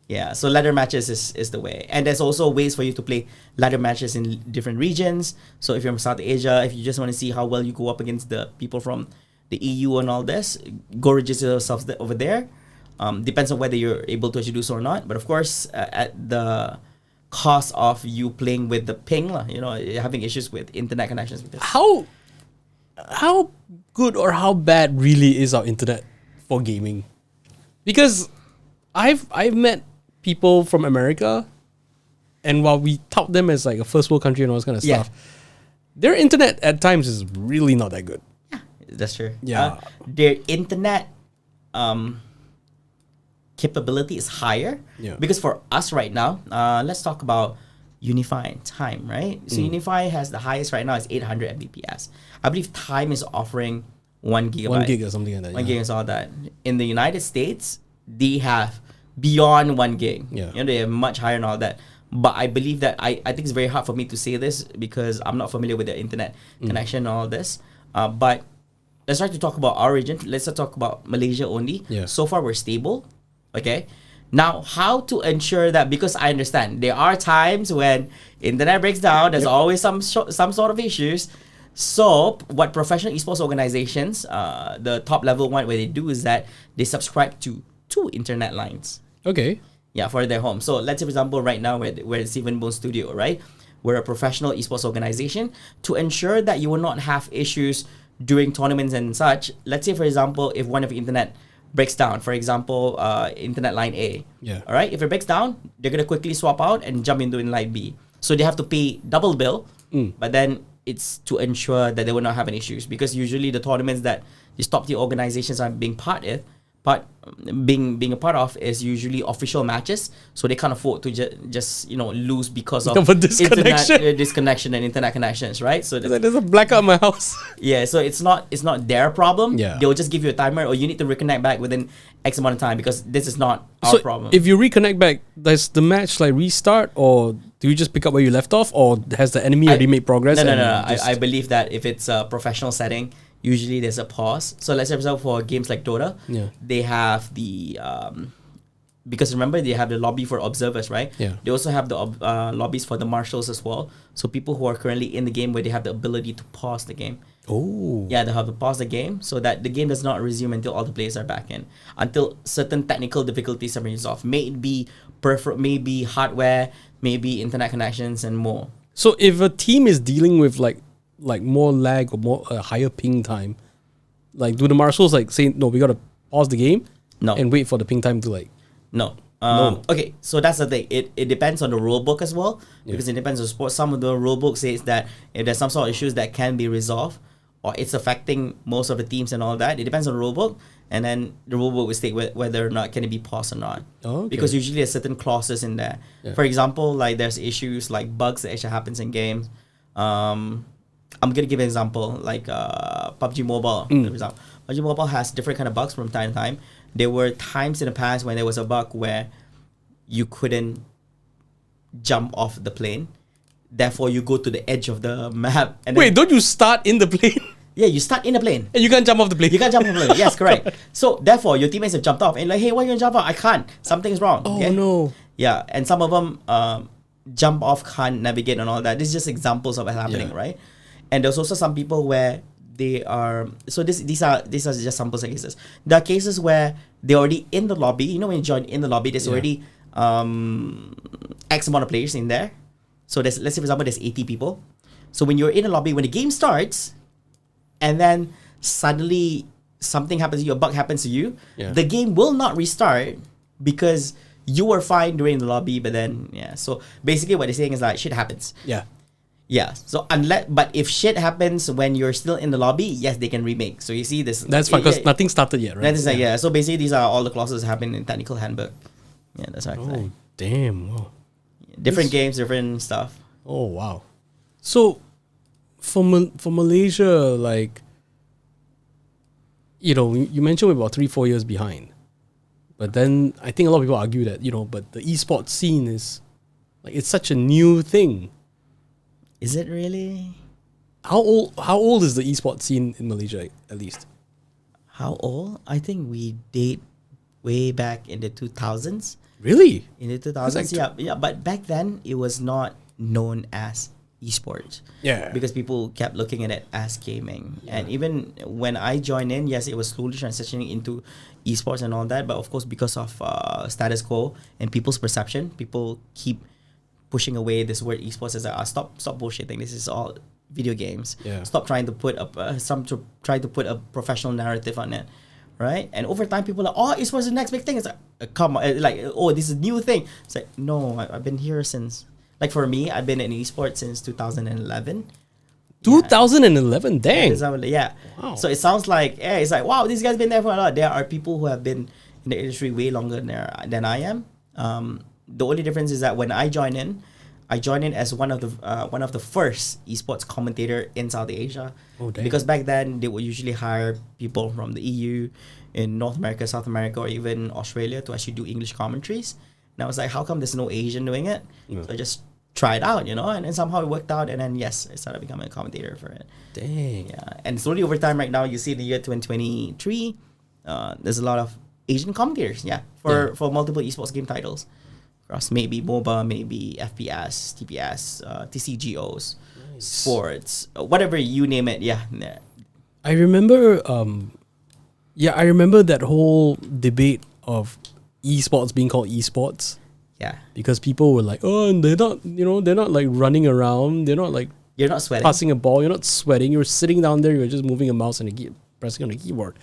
Yeah, so ladder matches is the way. And there's also ways for you to play ladder matches in different regions. So if you're from South Asia, if you just want to see how well you go up against the people from the EU and all this, go register yourself over there. Depends on whether you're able to actually do so or not. But of course, at the cost of you playing with the ping, you know, having issues with internet connections. How good or how bad really is our internet for gaming? Because I've met people from America, and while we tout them as like a first world country and all this kind of stuff, their internet at times is really not that good. Yeah, that's true. Yeah, their internet capability is higher. Yeah. Because for us right now, let's talk about Unify time, right? So Unify has the highest right now is 800 Mbps. I believe Time is offering 1 gigabyte. 1 gig or something like that. 1 gig is all that. In the United States, they have beyond 1 gig. Yeah. You know, they have much higher and all that. But I believe that I think it's very hard for me to say this because I'm not familiar with the internet connection and all this. But let's try to talk about our region. Let's not talk about Malaysia only. Yeah. So far, we're stable. Okay. Now, how to ensure that? Because I understand there are times when internet breaks down. There's always some sort of issues. So, what professional esports organizations, the top level one, what they do is that they subscribe to 2 internet lines. Okay. Yeah, for their home. So, let's say, for example, right now we're at Steven Bone Studio, right? We're a professional esports organization. To ensure that you will not have issues during tournaments and such, let's say, for example, if one of your internet breaks down, for example, internet line A. Yeah. All right. If it breaks down, they're gonna quickly swap out and jump into in line B. So they have to pay double bill, but then it's to ensure that they will not have any issues because usually the tournaments that these top tier organizations are being being a part of is usually official matches, so they can't afford to just lose because of disconnection and internet connections, right? So there's a blackout in my house. Yeah, so it's not their problem. Yeah, they'll just give you a timer, or you need to reconnect back within X amount of time because this is not our problem. If you reconnect back, does the match like restart, or do you just pick up where you left off, or has the enemy already made progress? No. I believe that if it's a professional setting, usually there's a pause. So let's say, for example, for games like Dota, they have the because remember they have the lobby for observers, right? Yeah. They also have the lobbies for the marshals as well. So people who are currently in the game where they have the ability to pause the game. Oh. Yeah, they have to pause the game so that the game does not resume until all the players are back in. Until certain technical difficulties are resolved. May it be maybe hardware, maybe internet connections and more. So if a team is dealing with like more lag or more higher ping time, like do the marshals like say no, we gotta pause the game No. and wait for the ping time to like No. No. Okay, so that's the thing. It depends on the rule book as well, because it depends on sport. Some of the rule book says that if there's some sort of issues that can be resolved, or it's affecting most of the teams and all that, it depends on the rule book, and then the rule book will state whether or not can it be paused or not. Oh, okay. Because usually there's certain clauses in there. Yeah. For example, like there's issues like bugs that actually happens in games. I'm gonna give an example like PUBG Mobile. For example, PUBG Mobile has different kind of bugs from time to time. There were times in the past when there was a bug where you couldn't jump off the plane. Therefore, you go to the edge of the map. And wait, don't you start in the plane? Yeah, you start in the plane. And you can't jump off the plane. You can't jump off the plane. Yes, correct. So, therefore, your teammates have jumped off. And like, hey, why you gonna jump off? I can't. Something's wrong. Oh okay? no. Yeah, and some of them jump off, can't navigate and all that. This is just examples of it happening, Yeah. right? And there's also some people where they are... So these are just samples of cases. There are cases where they're already in the lobby. You know when you join in the lobby, there's already X amount of players in there. So let's say, for example, there's 80 people. So when you're in the lobby, when the game starts, and then suddenly something happens to you, a bug happens to you, the game will not restart because you were fine during the lobby, but then, So basically what they're saying is like, shit happens. Yeah. Yeah. So but if shit happens when you're still in the lobby, yes, they can remake. So you see this. That's fine because nothing started yet, right? That is like, So basically these are all the clauses that happen in technical handbook. Yeah, that's right. Oh, damn. Wow. Different games, different stuff. Oh, wow. So for Malaysia, like, you know, you mentioned we're about 3-4 years behind. But then I think a lot of people argue that, you know, but the esports scene is like, it's such a new thing. Is it really? How old is the esports scene in Malaysia, at least? How old? I think we date way back in the 2000s. Really? In the 2000s, yeah. But back then, it was not known as esports. Yeah. Because people kept looking at it as gaming. Yeah. And even when I joined in, yes, it was slowly transitioning into esports and all that. But of course, because of status quo and people's perception, people keep pushing away this word esports as like, stop bullshitting. This is all video games. Yeah. Stop trying to put try to put a professional narrative on it. Right? And over time, people are like, oh, esports is the next big thing. It's like, come on, like, oh, this is a new thing. It's like, no, I've been here since, like for me, I've been in esports since 2011. 2011, dang. Yeah. Wow. So it sounds like, it's like, wow, these guys been there for a lot. There are people who have been in the industry way longer than I am. The only difference is that when I joined in as one of the first esports commentator in South Asia. Oh, damn. Because back then they would usually hire people from the EU, in North America, South America, or even Australia to actually do English commentaries. And I was like, how come there's no Asian doing it? Yeah. So I just tried out, and then somehow it worked out, and then yes, I started becoming a commentator for it. Dang. Yeah, and slowly over time, right now you see in the year 2023, there's a lot of Asian commentators. For multiple esports game titles. Across maybe MOBA, maybe FPS, TPS, TCGOs, sports, whatever you name it. Yeah. I remember, I remember that whole debate of esports being called esports. Yeah. Because people were like, oh, and they're not like running around. They're not like you're not sweating. Passing a ball. You're not sweating. You're sitting down there. You're just moving a mouse and pressing on a keyboard.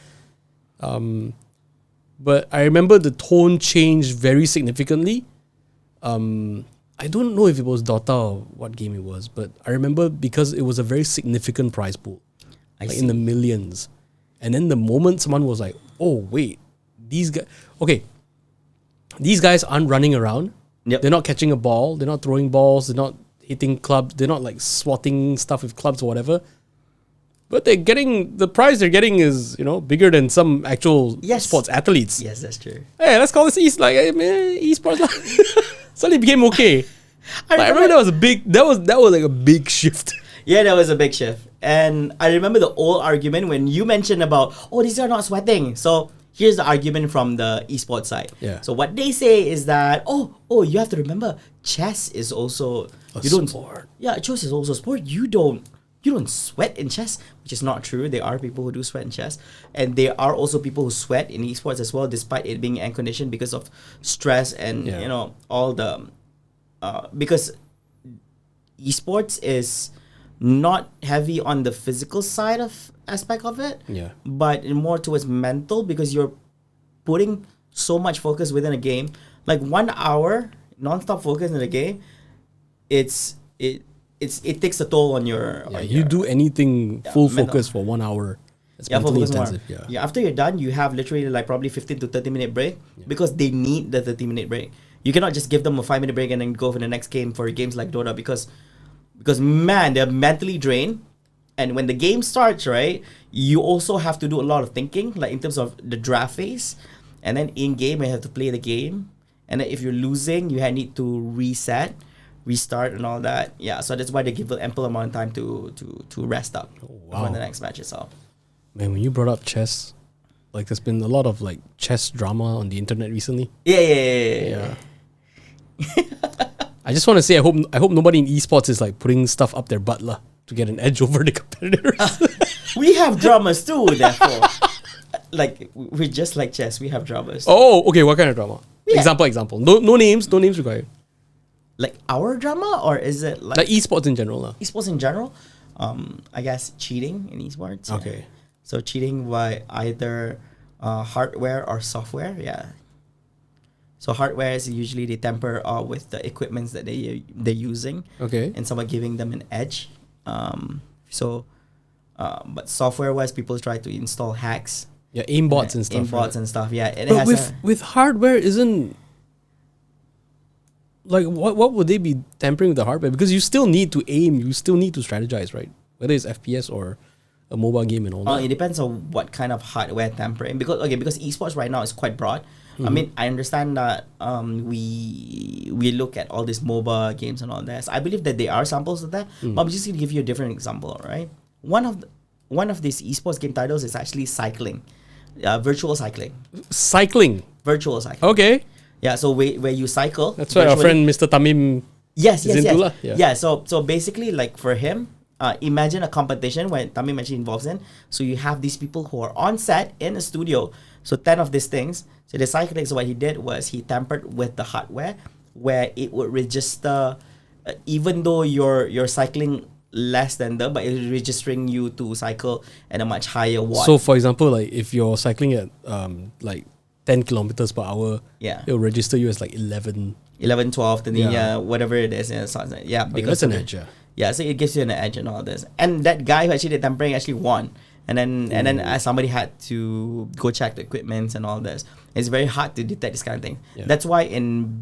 But I remember the tone changed very significantly. I don't know if it was Dota or what game it was, but I remember because it was a very significant prize pool, in the millions. And then the moment someone was like, "Oh wait, these guys aren't running around. Yep. They're not catching a ball. They're not throwing balls. They're not hitting clubs. They're not like swatting stuff with clubs or whatever. But the prize they're getting is bigger than some actual sports athletes. Yes, that's true. Hey, let's call this esports." Suddenly became okay. I remember that was like a big shift. Yeah, that was a big shift. And I remember the old argument when you mentioned about, these are not sweating. So here's the argument from the esports side. Yeah. So what they say is that you have to remember chess is also sport. Yeah, chess is also a sport. You don't sweat in chess, which is not true. There are people who do sweat in chess, and there are also people who sweat in esports as well, despite it being air conditioned because of stress and all the because esports is not heavy on the physical side of aspect of it, but more towards mental, because you're putting so much focus within a game. Like 1 hour non-stop focus in a game, it takes a toll on your. You do anything full focus for 1 hour. It's mentally intensive. Yeah. After you're done, you have literally like probably 15 to 30-minute break because they need the 30-minute break. You cannot just give them a 5-minute break and then go for the next game for games like Dota because man, they're mentally drained. And when the game starts, right, you also have to do a lot of thinking, like in terms of the draft phase. And then in game, you have to play the game. And then if you're losing, you need to restart and all that. Yeah, so that's why they give an ample amount of time to rest up for the next match itself. Man, when you brought up chess, like there's been a lot of like chess drama on the internet recently. Yeah. I just want to say, I hope nobody in esports is like putting stuff up their butt to get an edge over the competitors. We have dramas too, therefore. Like we just like chess, we have dramas. Oh, okay. What kind of drama? Yeah. Example. No names required. Like our drama, or is it like esports in general? Esports in general, I guess cheating in esports. Okay. Yeah. So cheating by either hardware or software. Yeah. So hardware is usually they tamper with the equipments that they're using. Okay. And somewhat giving them an edge. But software-wise, people try to install hacks. Yeah, aimbots and stuff. Aimbots and stuff. Yeah. And but with hardware, isn't like what would they be tampering with the hardware? Because you still need to aim, you still need to strategize, right? Whether it's FPS or a mobile game and all that. It depends on what kind of hardware tampering. Because esports right now is quite broad. I mean, I understand that we look at all these MOBA games and all that. So I believe that there are samples of that. But I'm just gonna give you a different example, right? One of these esports game titles is actually cycling, virtual cycling. Virtual cycling. Okay. Yeah. So where you cycle. That's why our friend Mr. Tamim. Yes. Yeah. So basically, like for him, imagine a competition where Tamim actually involves in. So you have these people who are on set in a studio. So 10 of these things. So the cycling, so what he did was he tampered with the hardware where it would register, even though you're cycling less than but it's registering you to cycle at a much higher watt. So for example, like if you're cycling at like 10 kilometers per hour, it'll register you as like 11, 12, whatever it is. Yeah, because that's an edge. Yeah, so it gives you an edge and all this. And that guy who actually did tampering actually won. And then somebody had to go check the equipment and all this. It's very hard to detect this kind of thing. Yeah. That's why in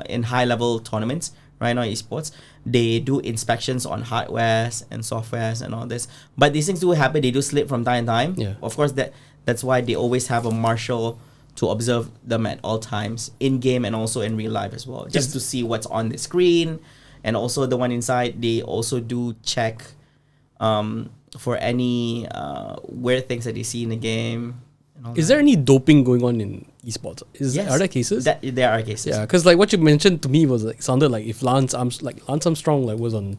in high level tournaments right now, esports, they do inspections on hardwares and softwares and all this. But these things do happen. They do slip from time to time. Yeah. Of course, that's why they always have a marshal to observe them at all times, in game and also in real life as well, just to see what's on the screen. And also the one inside, they also do check for any weird things that they see in the game. Is there any doping going on in esports? Yes. Are there cases? There are cases. Yeah, because like what you mentioned to me was like sounded like if Lance Armstrong was on,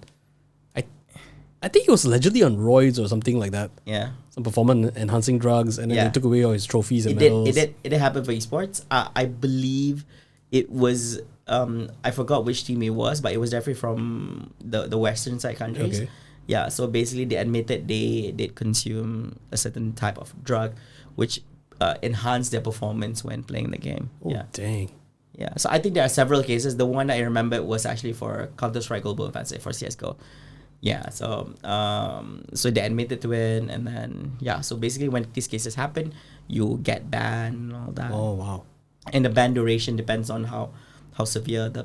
I think he was allegedly on roids or something like that. Yeah, some performance enhancing drugs, and then they took away all his trophies and medals. It did happen for esports. I believe it was I forgot which team it was, but it was definitely from the western side countries. Okay. Yeah, so basically they admitted they did consume a certain type of drug, which enhanced their performance when playing the game. Oh, dang. Yeah, so I think there are several cases. The one I remember was actually for Counter-Strike Global Offensive, for CSGO. Yeah, so they admitted to it, and then so basically when these cases happen, you get banned and all that. Oh wow! And the ban duration depends on how severe the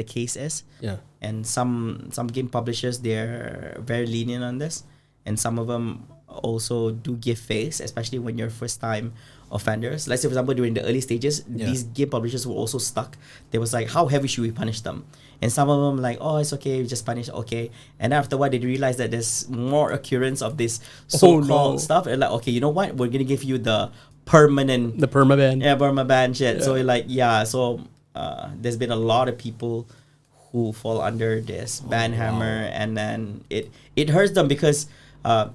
case is. Yeah. And some game publishers, they're very lenient on this, and some of them also do give face, especially when you're first time offenders. Let's say, for example, during the early stages, these game publishers were also stuck. They was like, how heavy should we punish them? And some of them like, oh, it's okay, we just punish, okay. And after a while, they realized that there's more occurrence of this so-called stuff. And like, okay, you know what? We're gonna give you the permanent, permaban. Yeah, permaban shit. So like, yeah, so there's been a lot of people who fall under this ban hammer, and then it hurts them because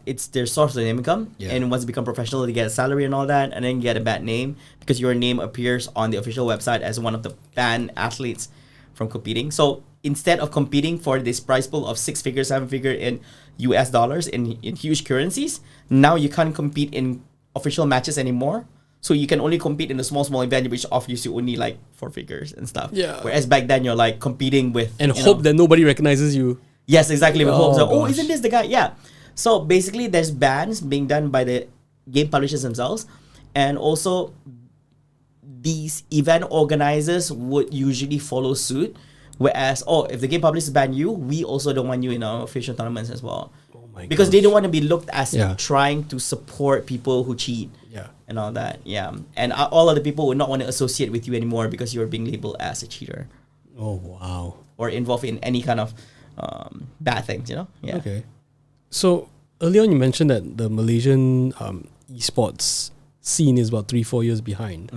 it's their source of income, and once you become professional, they get a salary and all that, and then you get a bad name because your name appears on the official website as one of the banned athletes from competing. So instead of competing for this prize pool of 6-figure, 7-figure in US dollars in huge currencies, now you can't compete in official matches anymore. So you can only compete in a small event which offers you only like 4 figures and stuff. Yeah. Whereas back then you're like competing with and hope that nobody recognizes you. Yes, exactly. With hopes that, gosh. isn't this the guy? Yeah. So basically there's bans being done by the game publishers themselves, and also these event organizers would usually follow suit. Whereas, if the game publishers ban you, we also don't want you in our official tournaments as well. Because they don't want to be looked as trying to support people who cheat and all that. Yeah. And all other people would not want to associate with you anymore because you're being labeled as a cheater. Oh, wow. Or involved in any kind of bad things, you know? Yeah. Okay. So earlier on you mentioned that the Malaysian esports scene is about 3-4 years behind.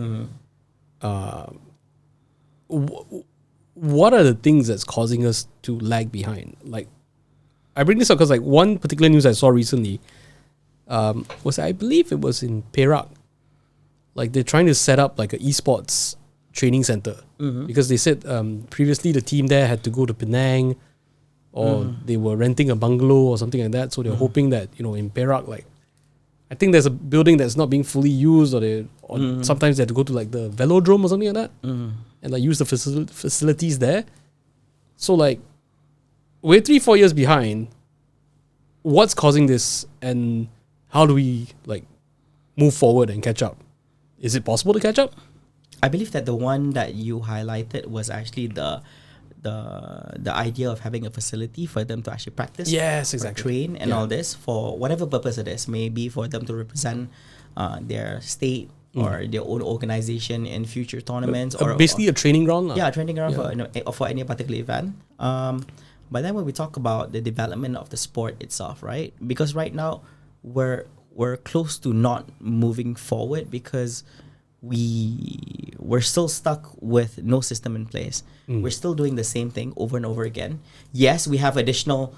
What are the things that's causing us to lag behind? Like, I bring this up because like one particular news I saw recently was, I believe it was in Perak. Like they're trying to set up like an esports training center because they said previously the team there had to go to Penang, or they were renting a bungalow or something like that. So they're hoping that, in Perak, like I think there's a building that's not being fully used, or sometimes they have to go to like the velodrome or something like that and like use the facilities there. So like, we're 3-4 years behind. What's causing this, and how do we like move forward and catch up? Is it possible to catch up? I believe that the one that you highlighted was actually the idea of having a facility for them to actually practice, yes, exactly, train and all this for whatever purpose it is. Maybe for them to represent their state or their own organization in future tournaments, or basically a training ground. Yeah, a training ground for any particular event. But then when we talk about the development of the sport itself, right? Because right now we're close to not moving forward because we're still stuck with no system in place. We're still doing the same thing over and over again. Yes, we have additional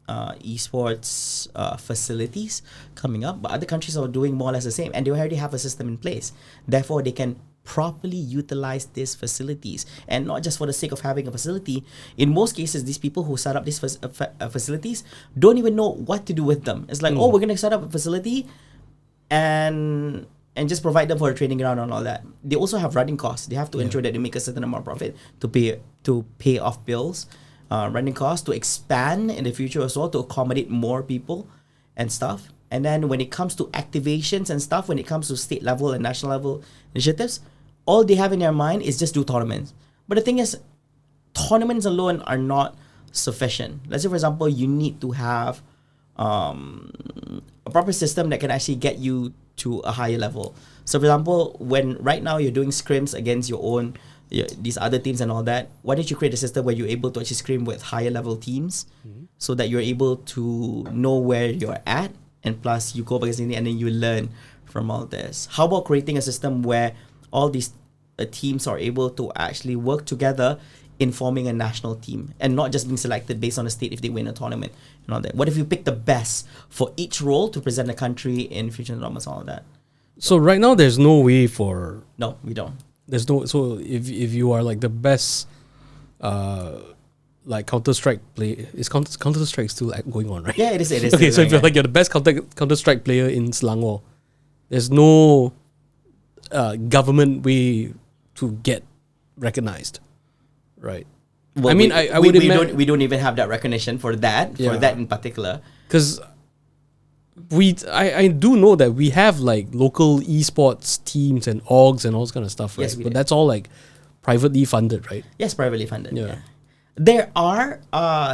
esports facilities coming up, but other countries are doing more or less the same, and they already have a system in place. Therefore, they can properly utilize these facilities, and not just for the sake of having a facility. In most cases, these people who set up these facilities don't even know what to do with them. It's like, we're gonna set up a facility and just provide them for a training ground and all that. They also have running costs. They have to ensure that they make a certain amount of profit to pay off bills, running costs, to expand in the future as well, to accommodate more people and stuff. And then when it comes to activations and stuff, when it comes to state level and national level initiatives, all they have in their mind is just do tournaments. But the thing is, tournaments alone are not sufficient. Let's say, for example, you need to have a proper system that can actually get you to a higher level. So, for example, when right now you're doing scrims against your own these other teams and all that, why don't you create a system where you're able to actually scrim with higher level teams, so that you're able to know where you're at, and plus you go back and then you learn from all this. How about creating a system where all these teams are able to actually work together in forming a national team, and not just being selected based on a state if they win a tournament and all that? What if you pick the best for each role to present the country in future tournaments and all that? So right now there's no way for... No, we don't. There's no... So if you are like the best like Counter-Strike player... Is Counter-Strike still going on, right? Yeah, it is. Okay, so if you're the best Counter-Strike player in Selangor, there's no government way to get recognized, right? Well, I mean, we don't even have that recognition for that in particular. Because I do know that we have like local esports teams and orgs and all this kind of stuff, right? Yes, but that's all like privately funded, right? Yes, privately funded. Yeah. There are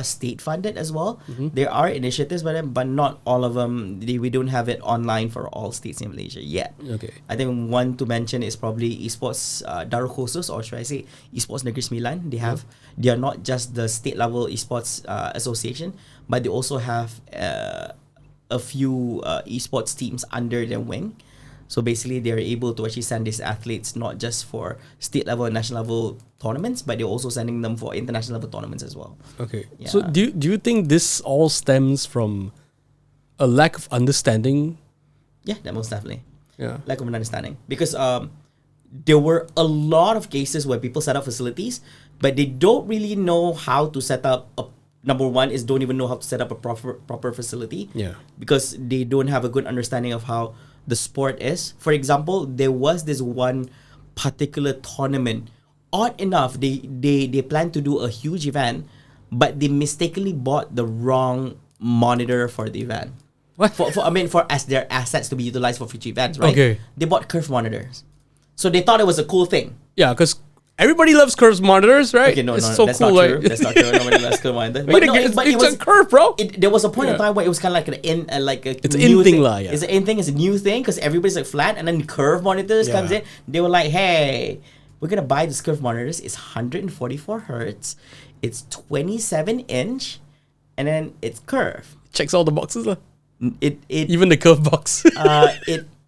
state funded as well. There are initiatives by them, but not all of them. We don't have it online for all states in Malaysia yet. Okay. I think one to mention is probably esports Darul Khusus, or should I say esports Negeri Sembilan. They are not just the state level esports association, but they also have a few esports teams under their wing. So basically, they're able to actually send these athletes not just for state level and national level tournaments, but they're also sending them for international level tournaments as well. Okay. Yeah. So do you think this all stems from a lack of understanding? Yeah, that most definitely. Yeah. Lack of an understanding. Because there were a lot of cases where people set up facilities, but they don't really know how to set up number one is don't even know how to set up a proper facility. Yeah. Because they don't have a good understanding of how the sport is. For example, there was this one particular tournament. Odd enough, they planned to do a huge event, but they mistakenly bought the wrong monitor for the event. What? For as their assets to be utilized for future events, right? Okay. They bought curve monitors, so they thought it was a cool thing. Yeah, because everybody loves curves monitors, right? Okay, no, it's no, so that's cool. not true. Like, That's not true. Nobody loves curve monitors. it's a curve, bro. There was a point in time where it was kind of like It's new in thing lah, yeah. It's an in thing. It's a new thing because everybody's like flat, and then curve monitors comes Yeah. in. They were like, hey, we're gonna buy this curve monitors. It's 144 hertz. It's 27-inch, and then it's curve. Checks all the boxes, lah. It Even the curve box.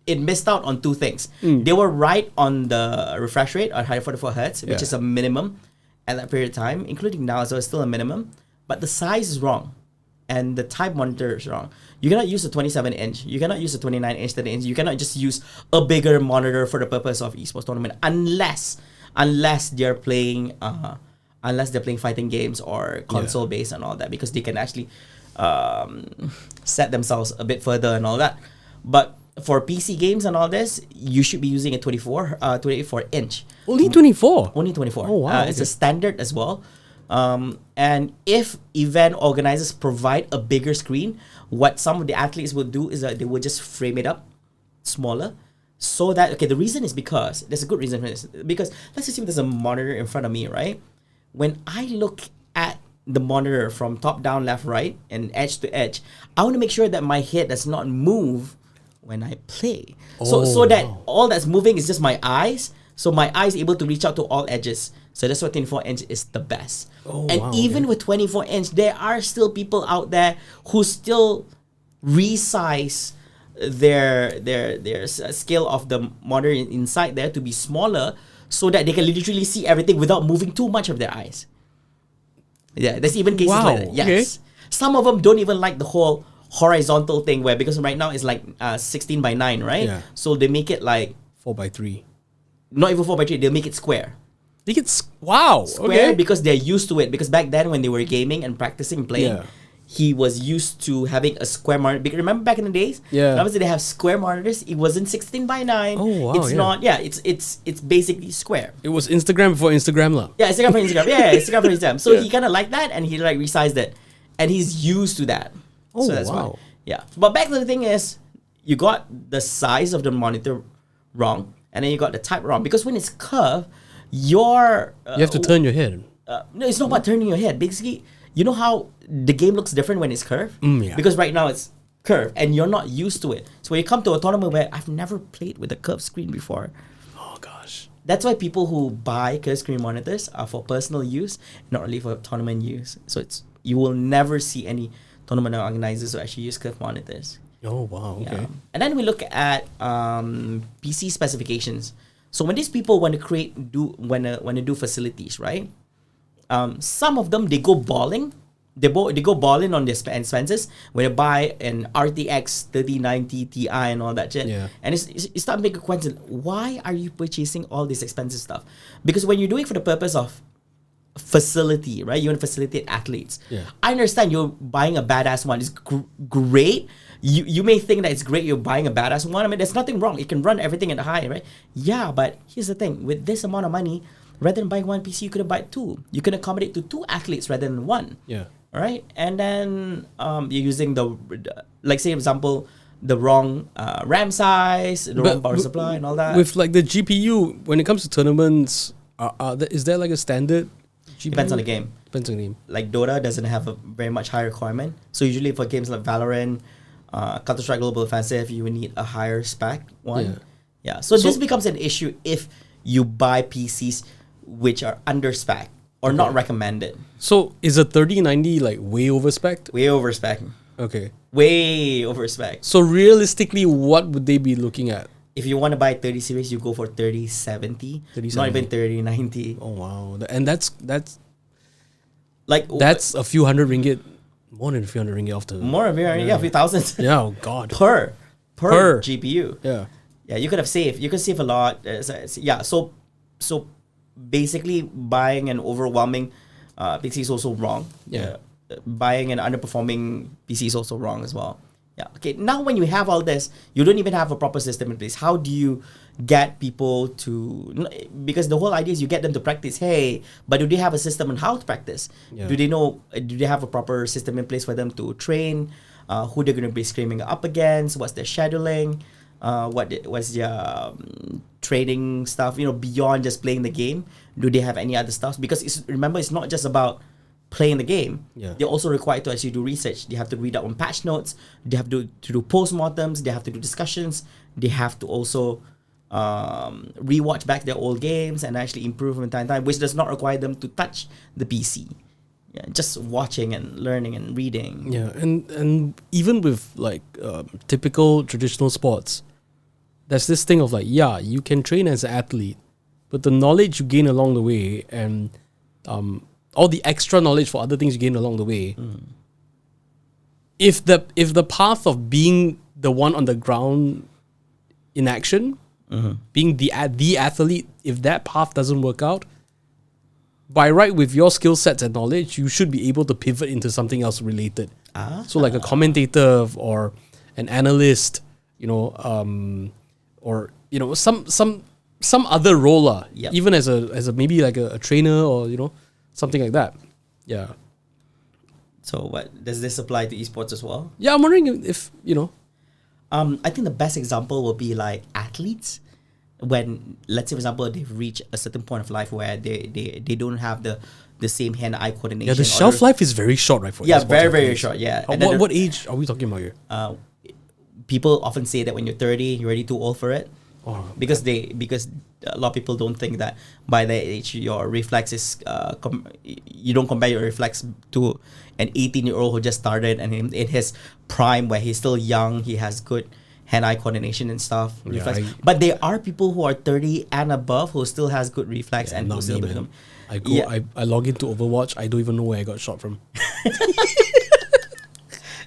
it missed out on two things. They were right on the refresh rate at 144 hertz, which Yeah. is a minimum at that period of time, including now, so it's still a minimum. But the size is wrong, and the type monitor is wrong. You cannot use a 27-inch. You cannot use a 29-inch, 30-inch. You cannot just use a bigger monitor for the purpose of esports tournament, unless they're playing fighting games or console based and all that, because they can actually set themselves a bit further and all that. But for PC games and all this, you should be using a 24 inch. Only 24. Only 24. Oh, wow, It's a okay. standard as well. And if event organizers provide a bigger screen, what some of the athletes will do is that they will just frame it up smaller, so that, the reason is because there's a good reason for this. Because let's assume there's a monitor in front of me, right? When I look at the monitor from top down, left, right, and edge to edge, I want to make sure that my head does not move when I play. So that all that's moving is just my eyes. So my eyes able to reach out to all edges. So that's why 24-inch is the best. Even with 24-inch, there are still people out there who still resize their scale of the monitor inside there to be smaller, so that they can literally see everything without moving too much of their eyes. Yeah, there's even cases like that. Yes. Okay. Some of them don't even like the whole horizontal thing, where, because right now it's like 16 by 9, right? Yeah. So they make it like 4x3. not even 4 by 3. They'll make it square. Think it's wow. Square Okay. because they're used to it. Because back then when they were gaming and practicing playing, Yeah. he was used to having a square monitor. Because remember back in the days? Yeah. Obviously they have square monitors. It wasn't 16 by 9. Oh, wow, It's yeah. not. Yeah. It's basically square. It was Instagram before Instagram, lah. Yeah, Instagram for Instagram. Yeah, Instagram for Instagram. So he kind of liked that, and he like resized it, and he's used to that. Oh, so that's wow. why. Yeah, but back to the thing is, you got the size of the monitor wrong, and then you got the type wrong, because when it's curved, your You have to turn your head. no, it's not about turning your head. Basically, you know how the game looks different when it's curved? Yeah. Because right now it's curved, and you're not used to it. So when you come to a tournament where I've never played with a curved screen before, Oh gosh. that's why people who buy curved screen monitors are for personal use, not really for tournament use. So you will never see any tournament organizers who actually use curved monitors. Oh wow. Okay. Yeah. And then we look at PC specifications. So when these people want to when to do facilities, right? Some of them, they go balling. They go balling on their expenses when they buy an RTX 3090 Ti and all that shit. Yeah. And you start making a question: why are you purchasing all this expensive stuff? Because when you're doing it for the purpose of facility, right? You want to facilitate athletes. Yeah. I understand you're buying a badass one. It's great. You may think that it's great you're buying a badass one. I mean, there's nothing wrong. It can run everything at high, right? Yeah, but here's the thing. With this amount of money, rather than buying one PC, you could have bought two. You can accommodate to two athletes rather than one. Yeah. All right? And then you're using like say, for example, the wrong RAM size, the wrong power supply and all that. With like the GPU, when it comes to tournaments, is there like a standard Depends on the game. Depends on the game. Like Dota doesn't have a very much high requirement. So usually for games like Valorant, Counter-Strike Global Offensive, you would need a higher spec one. Yeah. So this becomes an issue if you buy PCs which are under spec or not recommended. So is a 3090 like way over spec? Way over spec. Okay. Way over spec. So realistically, what would they be looking at? If you want to buy 30 series, you go for 3070. Not even 3090. Oh wow. And that's like that's a few hundred ringgit, more than a few hundred ringgit off the more of a few thousands. Yeah, oh god. per GPU. Yeah. Yeah, you could save a lot. So basically buying an overwhelming PC is also wrong. Yeah. Buying an underperforming PC is also wrong as well. Yeah. Okay. Now, when you have all this, you don't even have a proper system in place. How do you get people to? Because the whole idea is you get them to practice. Hey, but do they have a system on how to practice? Yeah. Do they know? Do they have a proper system in place for them to train? Who they're going to be screaming up against? What's their scheduling? What's their training stuff? Beyond just playing the game, do they have any other stuff? Because remember, it's not just about playing the game. Yeah. They're also required to actually do research. They have to read up on patch notes. They have to do postmortems. They have to do discussions. They have to also rewatch back their old games and actually improve from time to time, which does not require them to touch the PC. Yeah, just watching and learning and reading. Yeah, and even with like typical traditional sports, there's this thing of like, yeah, you can train as an athlete, but the knowledge you gain along the way and all the extra knowledge for other things you gain along the way, if the path of being the one on the ground in action, being the athlete, if that path doesn't work out, by right with your skill sets and knowledge, you should be able to pivot into something else related. So like a commentator or an analyst, or some other role, even as a maybe like a trainer or something like that. Yeah. So what does this apply to esports as well? Yeah, I'm wondering if I think the best example will be like athletes. When, let's say, for example, they've reached a certain point of life where they don't have the same hand-eye coordination. Yeah, the shelf life is very short, right? For very, very short, yeah. What age are we talking about here? People often say that when you're 30, you're already too old for it. Because a lot of people don't think that by that age, your reflex is... you don't compare your reflex to an 18-year-old who just started and in his prime where he's still young, he has good hand-eye coordination and stuff. Yeah, but there are people who are 30 and above who still has good reflex and who still do them. I log into Overwatch. I don't even know where I got shot from.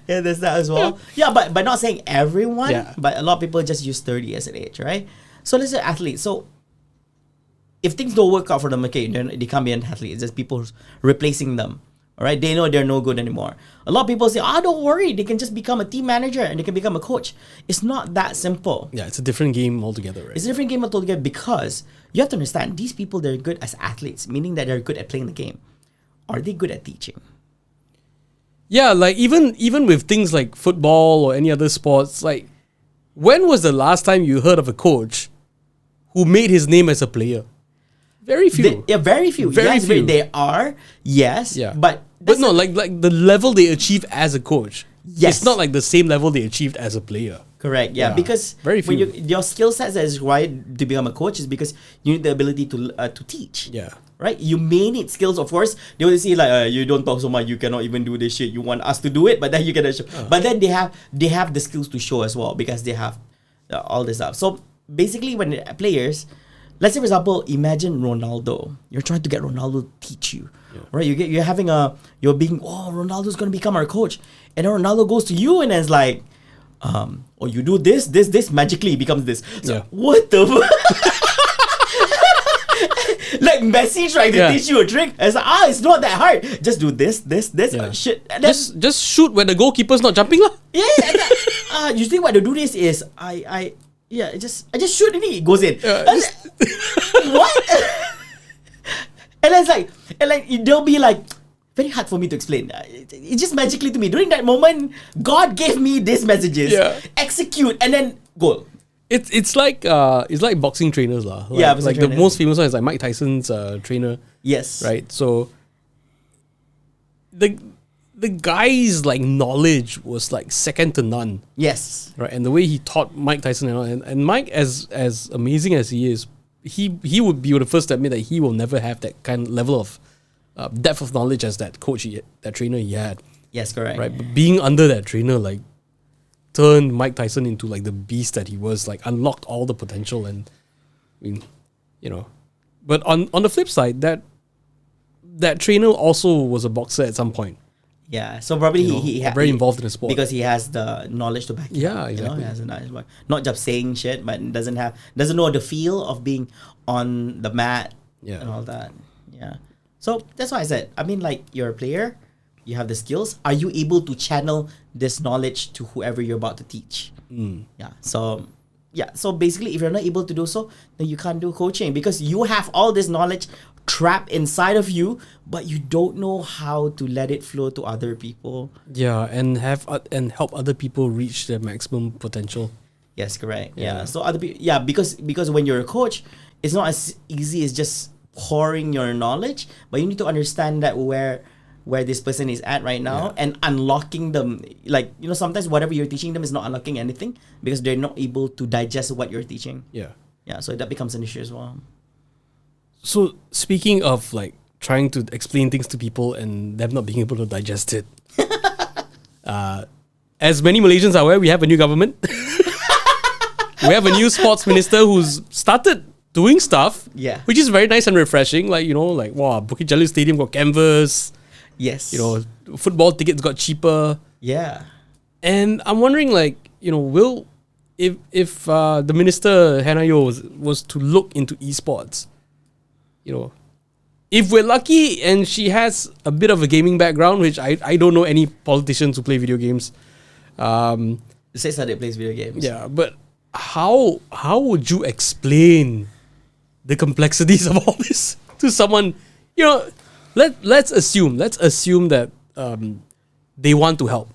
Yeah, there's that as well. Yeah, but not saying everyone, but a lot of people just use 30 as an age, right? So let's say athletes. So if things don't work out for them, okay, they can't be an athlete. It's just people replacing them. All right, they know they're no good anymore. A lot of people say, don't worry, they can just become a team manager and they can become a coach. It's not that simple. Yeah, it's a different game altogether, right? It's a different game altogether because you have to understand, these people, they're good as athletes, meaning that they're good at playing the game. Are they good at teaching? Yeah, like even with things like football or any other sports, like when was the last time you heard of a coach who made his name as a player? Very few. Very few. Very few. They are, yes. Yeah. But no, like the level they achieve as a coach. Yes. It's not like the same level they achieved as a player. Correct. Yeah. Because very few. When your skill sets that is required to become a coach is because you need the ability to teach. Yeah. Right? You may need skills, of course. They will say like, you don't talk so much, you cannot even do this shit. You want us to do it, but then you cannot show. But then they have the skills to show as well because they have all this stuff. So basically, when players, let's say for example, imagine Ronaldo. You're trying to get Ronaldo to teach you, right? Ronaldo's gonna become our coach, and then Ronaldo goes to you and it's like, you do this magically becomes this. So what the? Like Messi trying to teach you a trick. It's like, it's not that hard. Just do this, shit. And just shoot when the goalkeeper's not jumping lah. Yeah. Usually what they do this is I just shoot and it goes in. What? and it's like they'll be like, very hard for me to explain. It's just magically to me. During that moment, God gave me these messages. Execute and then goal. It's like boxing trainers lah. Like trainers. The most famous one is like Mike Tyson's trainer. Yes. Right. So the guy's like knowledge was like second to none, Yes. right? And the way he taught Mike Tyson and all, and Mike, as amazing as he is, he would be the first to admit that he will never have that kind of level of depth of knowledge as that that trainer he had, Yes, correct. right? But being under that trainer, like, turned Mike Tyson into like the beast that he was, like unlocked all the potential. And I mean, you know, but on the flip side, that trainer also was a boxer at some point. Yeah, so probably You know, he very involved in the sport. because he has the knowledge to back it Yeah, up, exactly. he has the knowledge, not just saying shit, but doesn't know the feel of being on the mat, Yeah. and all that. Yeah, so that's why I said, I mean, like, you're a player, you have the skills. Are you able to channel this knowledge to whoever you're about to teach? Yeah. So basically, if you're not able to do so, then you can't do coaching, because you have all this knowledge trapped inside of you, but you don't know how to let it flow to other people. Yeah, and help other people reach their maximum potential. Yes, correct. Yeah. Yeah. So other people, yeah, because when you're a coach, it's not as easy as just pouring your knowledge, but you need to understand that where this person is at right now, and unlocking them. Like, sometimes whatever you're teaching them is not unlocking anything because they're not able to digest what you're teaching. Yeah. Yeah. So that becomes an issue as well. So speaking of like trying to explain things to people and them not being able to digest it, as many Malaysians are aware, we have a new government. We have a new sports minister who's started doing stuff, Yeah. which is very nice and refreshing. Like, wow, Bukit Jalil Stadium got canvas. Yes. Football tickets got cheaper. Yeah. And I'm wondering, like, if the minister Hanayo was to look into esports, if we're lucky and she has a bit of a gaming background, which I don't know any politicians who play video games. It says that it plays video games. Yeah, but how would you explain the complexities of all this to someone? Let's assume that they want to help,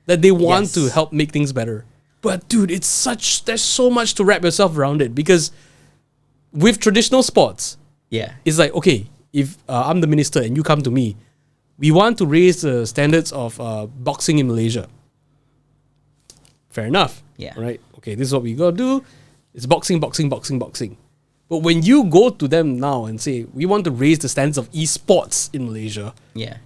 that they want Yes. to help make things better. But dude, there's so much to wrap yourself around it, because with traditional sports, Yeah. it's like, okay, if I'm the minister and you come to me, we want to raise the standards of boxing in Malaysia. Fair enough. Yeah. Right? Okay, this is what we gotta do. It's boxing, boxing, boxing, boxing. But when you go to them now and say, we want to raise the standards of esports in Malaysia, Yeah.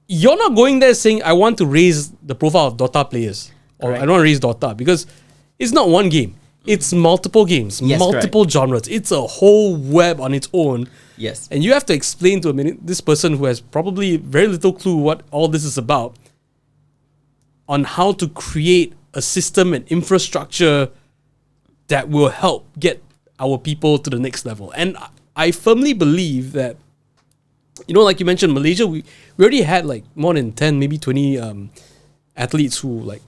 you're not going there saying, I want to raise the profile of Dota players. Or Correct. I don't want to raise Dota, because it's not one game. It's multiple games, Yes, multiple genres. It's a whole web on its own. Yes. And you have to explain to this person who has probably very little clue what all this is about, on how to create a system and infrastructure that will help get our people to the next level. And I firmly believe that, like you mentioned, Malaysia, we already had like more than 10, maybe 20 athletes who like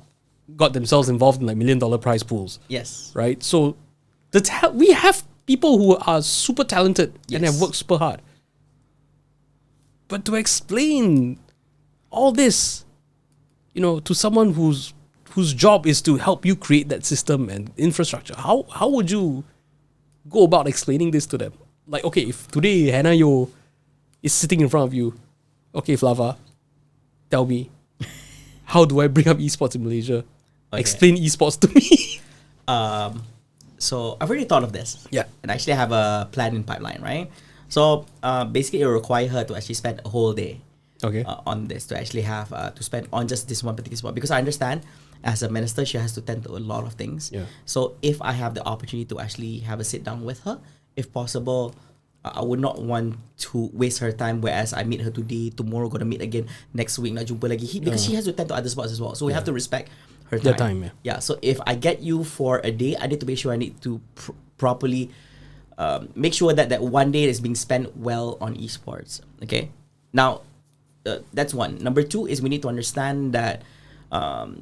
got themselves involved in like $1 million prize pools. Yes. Right? So we have people who are super talented and have Yes. worked super hard. But to explain all this, to someone whose job is to help you create that system and infrastructure, how would you go about explaining this to them? Like, okay, if today Hanayo is sitting in front of you, okay, Flava, tell me, how do I bring up esports in Malaysia? Okay. Explain esports to me. So I've already thought of this. Yeah. And I actually have a plan in pipeline, right? So basically, it will require her to actually spend a whole day Okay. on this, to actually have to spend on just this one particular sport, because I understand as a minister she has to tend to a lot of things. Yeah. So if I have the opportunity to actually have a sit down with her, if possible, I would not want to waste her time. Whereas I meet her today, tomorrow gonna meet again, next week nak jumpa lagi, because she has to tend to other sports as well. So we have to respect her Their time. time, Yeah. So if I get you for a day, I need to make sure I need to properly make sure that one day is being spent well on esports. Okay. Now, that's one. Number two is we need to understand that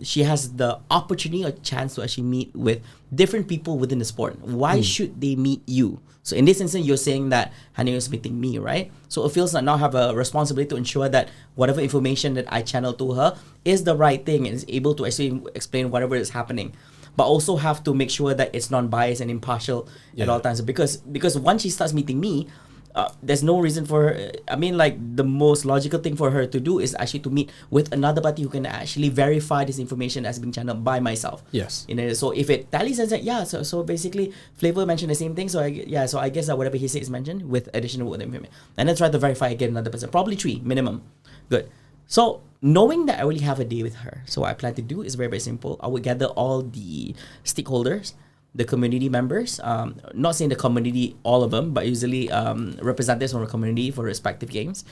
she has the opportunity or chance to actually meet with different people within the sport. Why should they meet you? So in this instance, you're saying that Hanayo is meeting me, right? So it feels like now have a responsibility to ensure that whatever information that I channel to her is the right thing and is able to actually explain whatever is happening. But also have to make sure that it's non-biased and impartial at Yeah. all times. Because once she starts meeting me, there's no reason for her. I mean, like, the most logical thing for her to do is actually to meet with another party who can actually verify this information as being channeled by myself. Yes. You know, so if it tallies and yeah, so basically Flava mentioned the same thing. So I guess that whatever he said is mentioned with additional information, and then try to verify again another person, probably 3 minimum. Good. So knowing that I already have a day with her, so what I plan to do is very, very simple. I would gather all the stakeholders, the community members, not saying the community, all of them, but usually representatives from the community for respective games,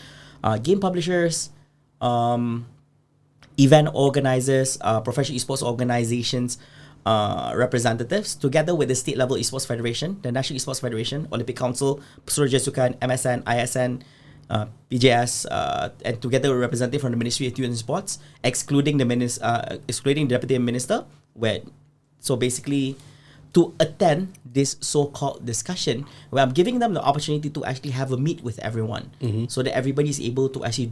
game publishers, event organizers, professional esports organizations, representatives, together with the state level esports federation, the National Esports Federation, Olympic Council, Pesura Jesukan, MSN, ISN, PJS, and together with representative from the Ministry of Youth and Sports, excluding the Deputy Minister, so basically to attend this so-called discussion where I'm giving them the opportunity to actually have a meet with everyone, so that everybody is able to actually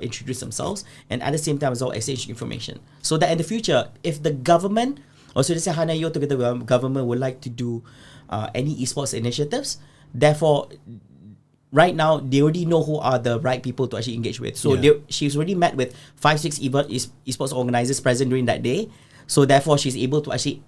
introduce themselves, and at the same time as well exchange information, so that in the future, if the government or Sudirsa Hanayo together with the government would like to do any esports initiatives, therefore right now they already know who are the right people to actually engage with. So she's already met with 5-6 esports organizers present during that day. So therefore, she's able to actually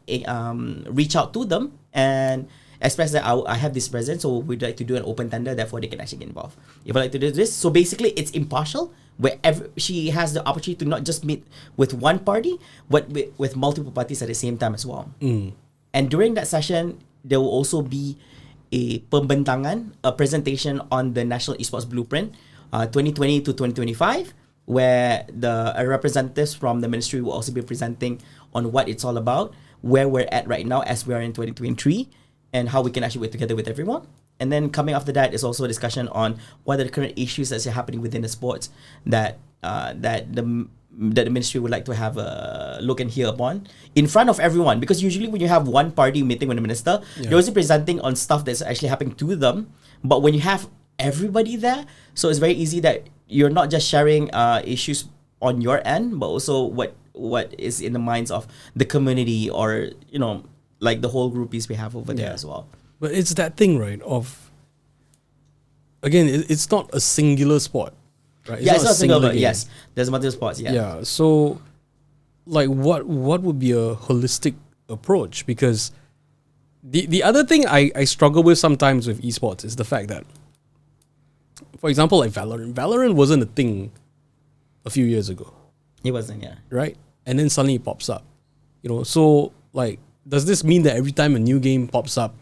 reach out to them and express that I have this present, so we'd like to do an open tender. Therefore, they can actually get involved. If I like to do this, so basically, it's impartial. Where she has the opportunity to not just meet with one party, but with multiple parties at the same time as well. And during that session, there will also be a pembentangan, a presentation on the National Esports Blueprint, 2020 to 2025. Where the representatives from the ministry will also be presenting on what it's all about, where we're at right now as we are in 2023, and how we can actually work together with everyone. And then coming after that is also a discussion on what are the current issues that's happening within the sports that the ministry would like to have a look and hear upon in front of everyone. Because usually when you have one party meeting with the minister, they're also presenting on stuff that's actually happening to them. But when you have everybody there, so it's very easy that you're not just sharing issues on your end, but also what is in the minds of the community, or like the whole groupies we have over there as well. But it's that thing, right? Of again, it's not a singular sport, right? It's not a singular. Yes, there's multiple sports. Yeah. So, like, what would be a holistic approach? Because the other thing I struggle with sometimes with esports is the fact that, for example, like Valorant wasn't a thing a few years ago. It wasn't, yeah. Right? And then suddenly it pops up. So like, does this mean that every time a new game pops up,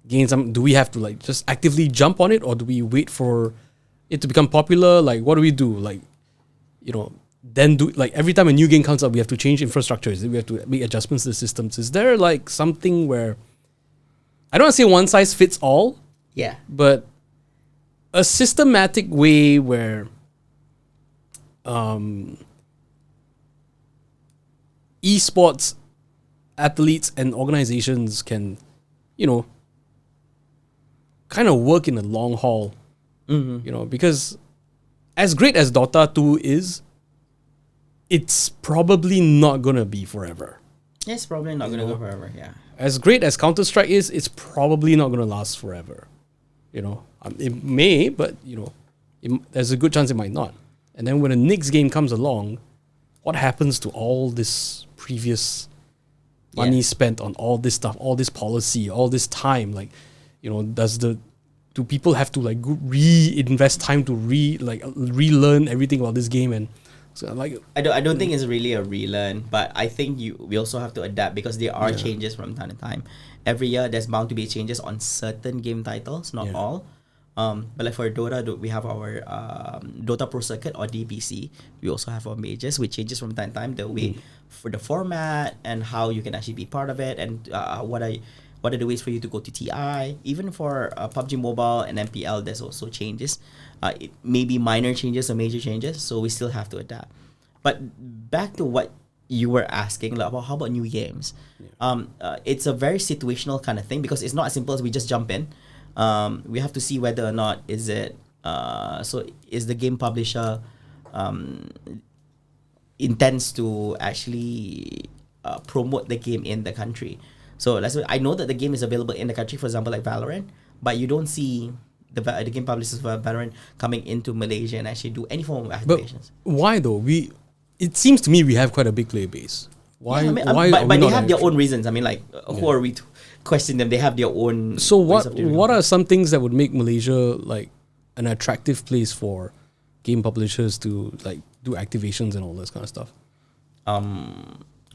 do we have to like just actively jump on it, or do we wait for it to become popular? Like, what do we do? Like, then like every time a new game comes up, we have to change infrastructure. We have to make adjustments to the systems. Is there like something where, I don't want to say one size fits all. Yeah. But a systematic way where esports athletes and organizations can, kind of work in the long haul, because as great as Dota 2 is, it's probably not going to be forever. It's probably not going to go forever, yeah. As great as Counter-Strike is, it's probably not going to last forever. It may, but, there's a good chance it might not. And then when the next game comes along, what happens to all this previous money spent on all this stuff, all this policy, all this time? Like, do people have to like reinvest time to relearn everything about this game? And so, like, I don't think it's really a relearn, but I think we also have to adapt, because there are changes from time to time. Every year there's bound to be changes on certain game titles, not all. But like for Dota, we have our Dota Pro Circuit, or DPC. We also have our majors, which changes from time to time. The way for the format and how you can actually be part of it, and what are the ways for you to go to TI. Even for PUBG Mobile and MPL, there's also changes. It may be minor changes or major changes, so we still have to adapt. But back to what you were asking, like, about how about new games? It's a very situational kind of thing, because it's not as simple as we just jump in. We have to see whether or not is the game publisher intends to actually promote the game in the country. So I know that the game is available in the country, for example, like Valorant, but you don't see the game publishers for Valorant coming into Malaysia and actually do any form of But activations. why though? It seems to me we have quite a big player base. Why? Yeah, I mean, why? but are we they not have their actually- own reasons. I mean, like, who are we to question them? They have their own. So ways of doing what it. are some things that would make Malaysia like an attractive place for game publishers to like do activations and all this kind of stuff?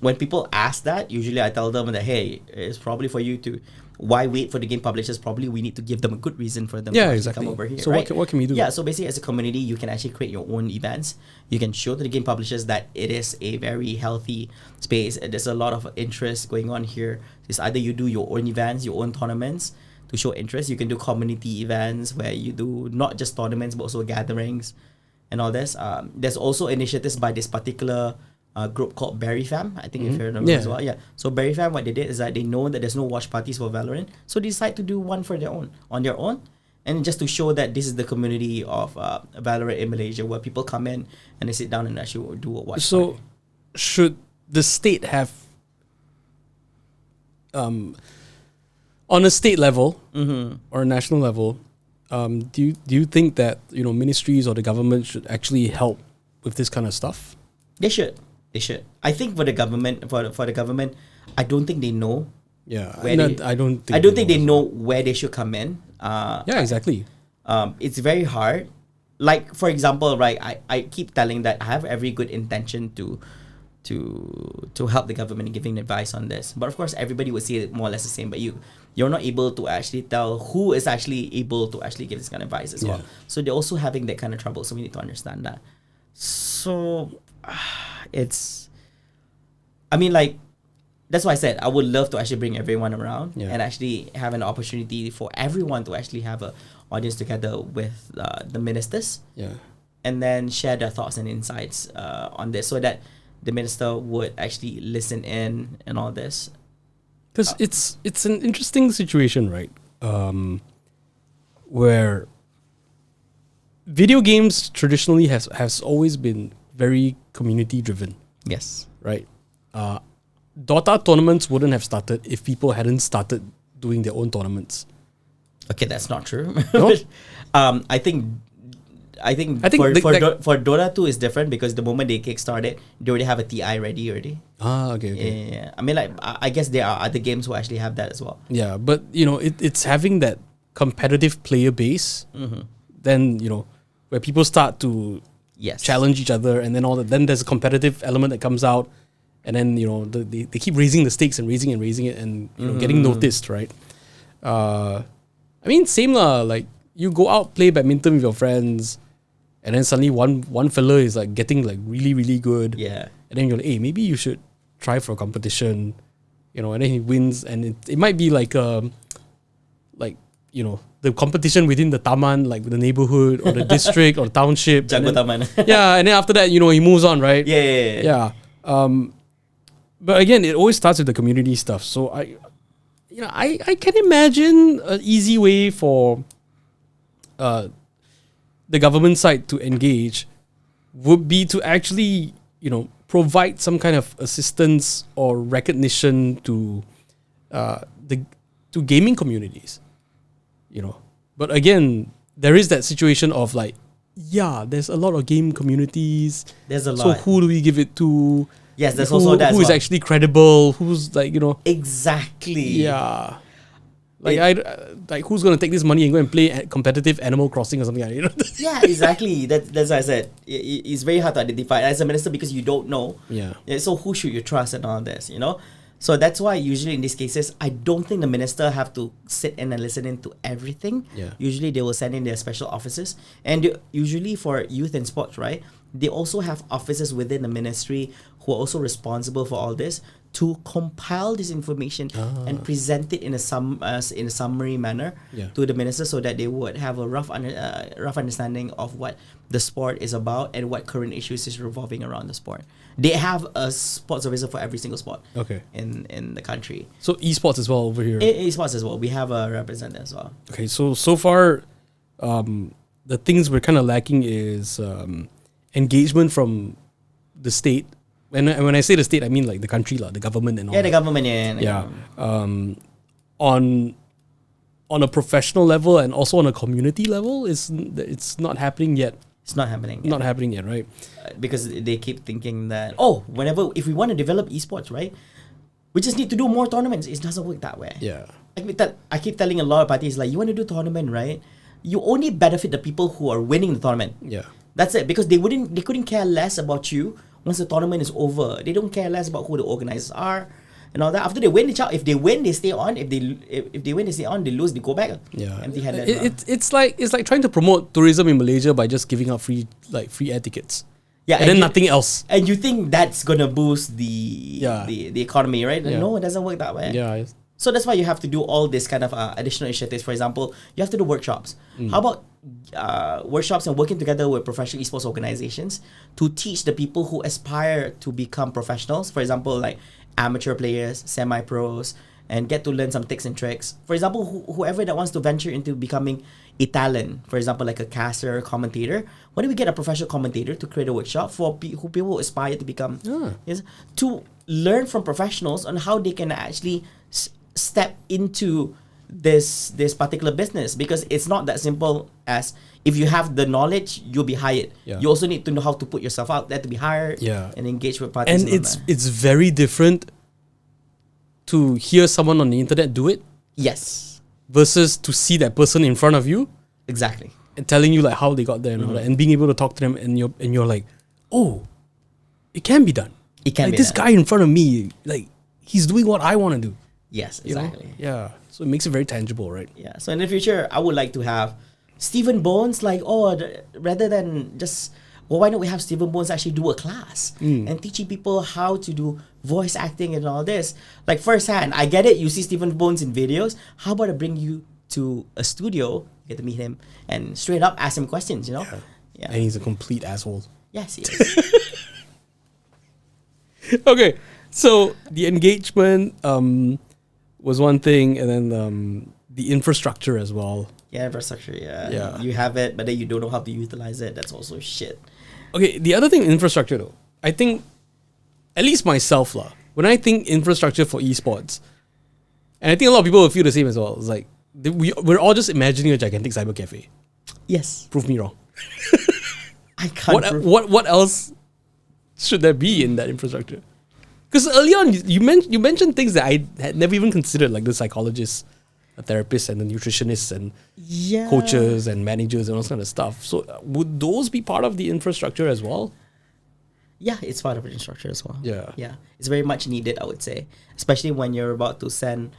When people ask that, usually I tell them that, hey, it's probably for you to. Why wait for the game publishers? Probably we need to give them a good reason for them to actually exactly. come over here. So right? what can we do? Yeah, so basically as a community, you can actually create your own events. You can show to the game publishers that it is a very healthy space. There's a lot of interest going on here. It's either you do your own events, your own tournaments to show interest. You can do community events where you do not just tournaments but also gatherings and all this. There's also initiatives by this particular group called Berry Fam. I think if you remember as well. Yeah. So Berry Fam, what they did is that they know that there's no watch parties for Valorant, so they decide to do one for on their own, and just to show that this is the community of Valorant in Malaysia, where people come in and they sit down and actually do a watch. So party. should the state have on a state level or a national level, do you think that ministries or the government should actually help with this kind of stuff? They should. I think for the government, I don't think they know. Yeah, Where I don't think they know where they should come in. Yeah, exactly. It's very hard. Like, for example, right, I keep telling that I have every good intention to help the government in giving advice on this. But of course, everybody would see it more or less the same. But you're not able to actually tell who is actually able to actually give this kind of advice as well. So they're also having that kind of trouble. So we need to understand that. So I mean, like, that's why I said I would love to actually bring everyone around and actually have an opportunity for everyone to actually have a audience together with the ministers. Yeah. And then share their thoughts and insights on this, so that the minister would actually listen in and all this. Because it's an interesting situation, right? Where video games traditionally has always been very community driven, Yes. right? Dota tournaments wouldn't have started if people hadn't started doing their own tournaments. Okay, that's not true. No? I think for Dota 2 is different because the moment they kickstart it, they already have a TI ready already. Okay. Yeah. I mean, like, I guess there are other games who actually have that as well. Yeah, but it's having that competitive player base. Then where people start to challenge each other, and then then there's a competitive element that comes out, and then they keep raising the stakes and raising it, and getting noticed, right? I mean, same lah. Like, you go out play badminton with your friends, and then suddenly one fella is like getting like really really good, Yeah. and then you're like, hey, maybe you should try for a competition, and then he wins, and it might be like the competition within the taman, like the neighborhood or the district or township. Jago Taman. Yeah, and then after that, he moves on, right? Yeah. But again, it always starts with the community stuff. So I can imagine an easy way for the government side to engage would be to actually, provide some kind of assistance or recognition to to gaming communities. But again, there is that situation of like, there's a lot of game communities. There's a lot. So who do we give it to? Yes, there's also that. Who is actually credible? Who's like, Exactly. Yeah. Like who's gonna take this money and go and play competitive Animal Crossing or something? Yeah, exactly. That's what I said. It's very hard to identify as a minister because you don't know. Yeah. So who should you trust and all this? So that's why usually in these cases, I don't think the minister have to sit in and listen in to everything. Yeah. Usually they will send in their special officers. And usually for youth and sports, right, they also have officers within the ministry who are also responsible for all this to compile this information and present it in a summary manner to the minister, so that they would have a rough understanding of what the sport is about and what current issues is revolving around the sport. They have a sports officer for every single sport. Okay. In the country. So esports as well over here. Esports as well. We have a representative as well. Okay, so far, the things we're kind of lacking is engagement from the state. When I say the state, I mean like the country, the government and all. Yeah, the that. government. Yeah. On on a professional level and also on a community level, it's not happening yet. It's not happening. Not happening yet, right? Because they keep thinking that if we want to develop esports, right, we just need to do more tournaments. It doesn't work that way. Yeah. I keep telling a lot of parties, like, you want to do tournament, right? You only benefit the people who are winning the tournament. Yeah. That's it. Because they couldn't care less about you once the tournament is over. They don't care less about who the organizers are and all that. After they win, if they win, they stay on. If they win, they stay on. They lose, they go back. Yeah. Empty-handed. It's like trying to promote tourism in Malaysia by just giving out free air tickets. Yeah, and then nothing else. And you think that's gonna boost the economy, right? Yeah. No, it doesn't work that way. Yeah. So that's why you have to do all this kind of additional initiatives. For example, you have to do workshops. How about workshops and working together with professional esports organizations to teach the people who aspire to become professionals, for example, like amateur players, semi-pros, and get to learn some tips and tricks. For example, whoever that wants to venture into becoming a talent, for example, like a caster or commentator, why don't we get a professional commentator to create a workshop for people who aspire to become, to learn from professionals on how they can actually step into this particular business, because it's not that simple as if you have the knowledge, you'll be hired. Yeah. You also need to know how to put yourself out there to be hired and engage with parties. And it's very different to hear someone on the internet do it. Yes. Versus to see that person in front of you. Exactly. And telling you like how they got there and all that, and being able to talk to them, and you're like, oh, it can be done. It can like be this done. guy in front of me, like he's doing what I want to do. Yes, You know? exactly. Yeah. So it makes it very tangible, right? Yeah. So in the future, I would like to have Stephen Bones, like, rather than just, why don't we have Stephen Bones actually do a class and teaching people how to do voice acting and all this, like firsthand. I get it. You see Stephen Bones in videos. How about I bring you to a studio, get to meet him, and straight up ask him questions, you know? Yeah. And he's a complete asshole. Yes, he is. Okay. So the engagement was one thing, and then the infrastructure as well. Yeah, infrastructure, Yeah. You have it, but then you don't know how to utilize it. That's also shit. Okay, the other thing, infrastructure though, I think, at least myself when I think infrastructure for esports, and I think a lot of people will feel the same as well. It's like we're all just imagining a gigantic cyber cafe. Yes. Prove me wrong. I can't. What else should there be in that infrastructure? Because early on you mentioned things that I had never even considered, like the psychologists, the therapists, and the nutritionists, and coaches and managers and all that kind of stuff. So would those be part of the infrastructure as well? Yeah, it's part of the infrastructure as well. Yeah. Yeah, it's very much needed, I would say, especially when you're about to send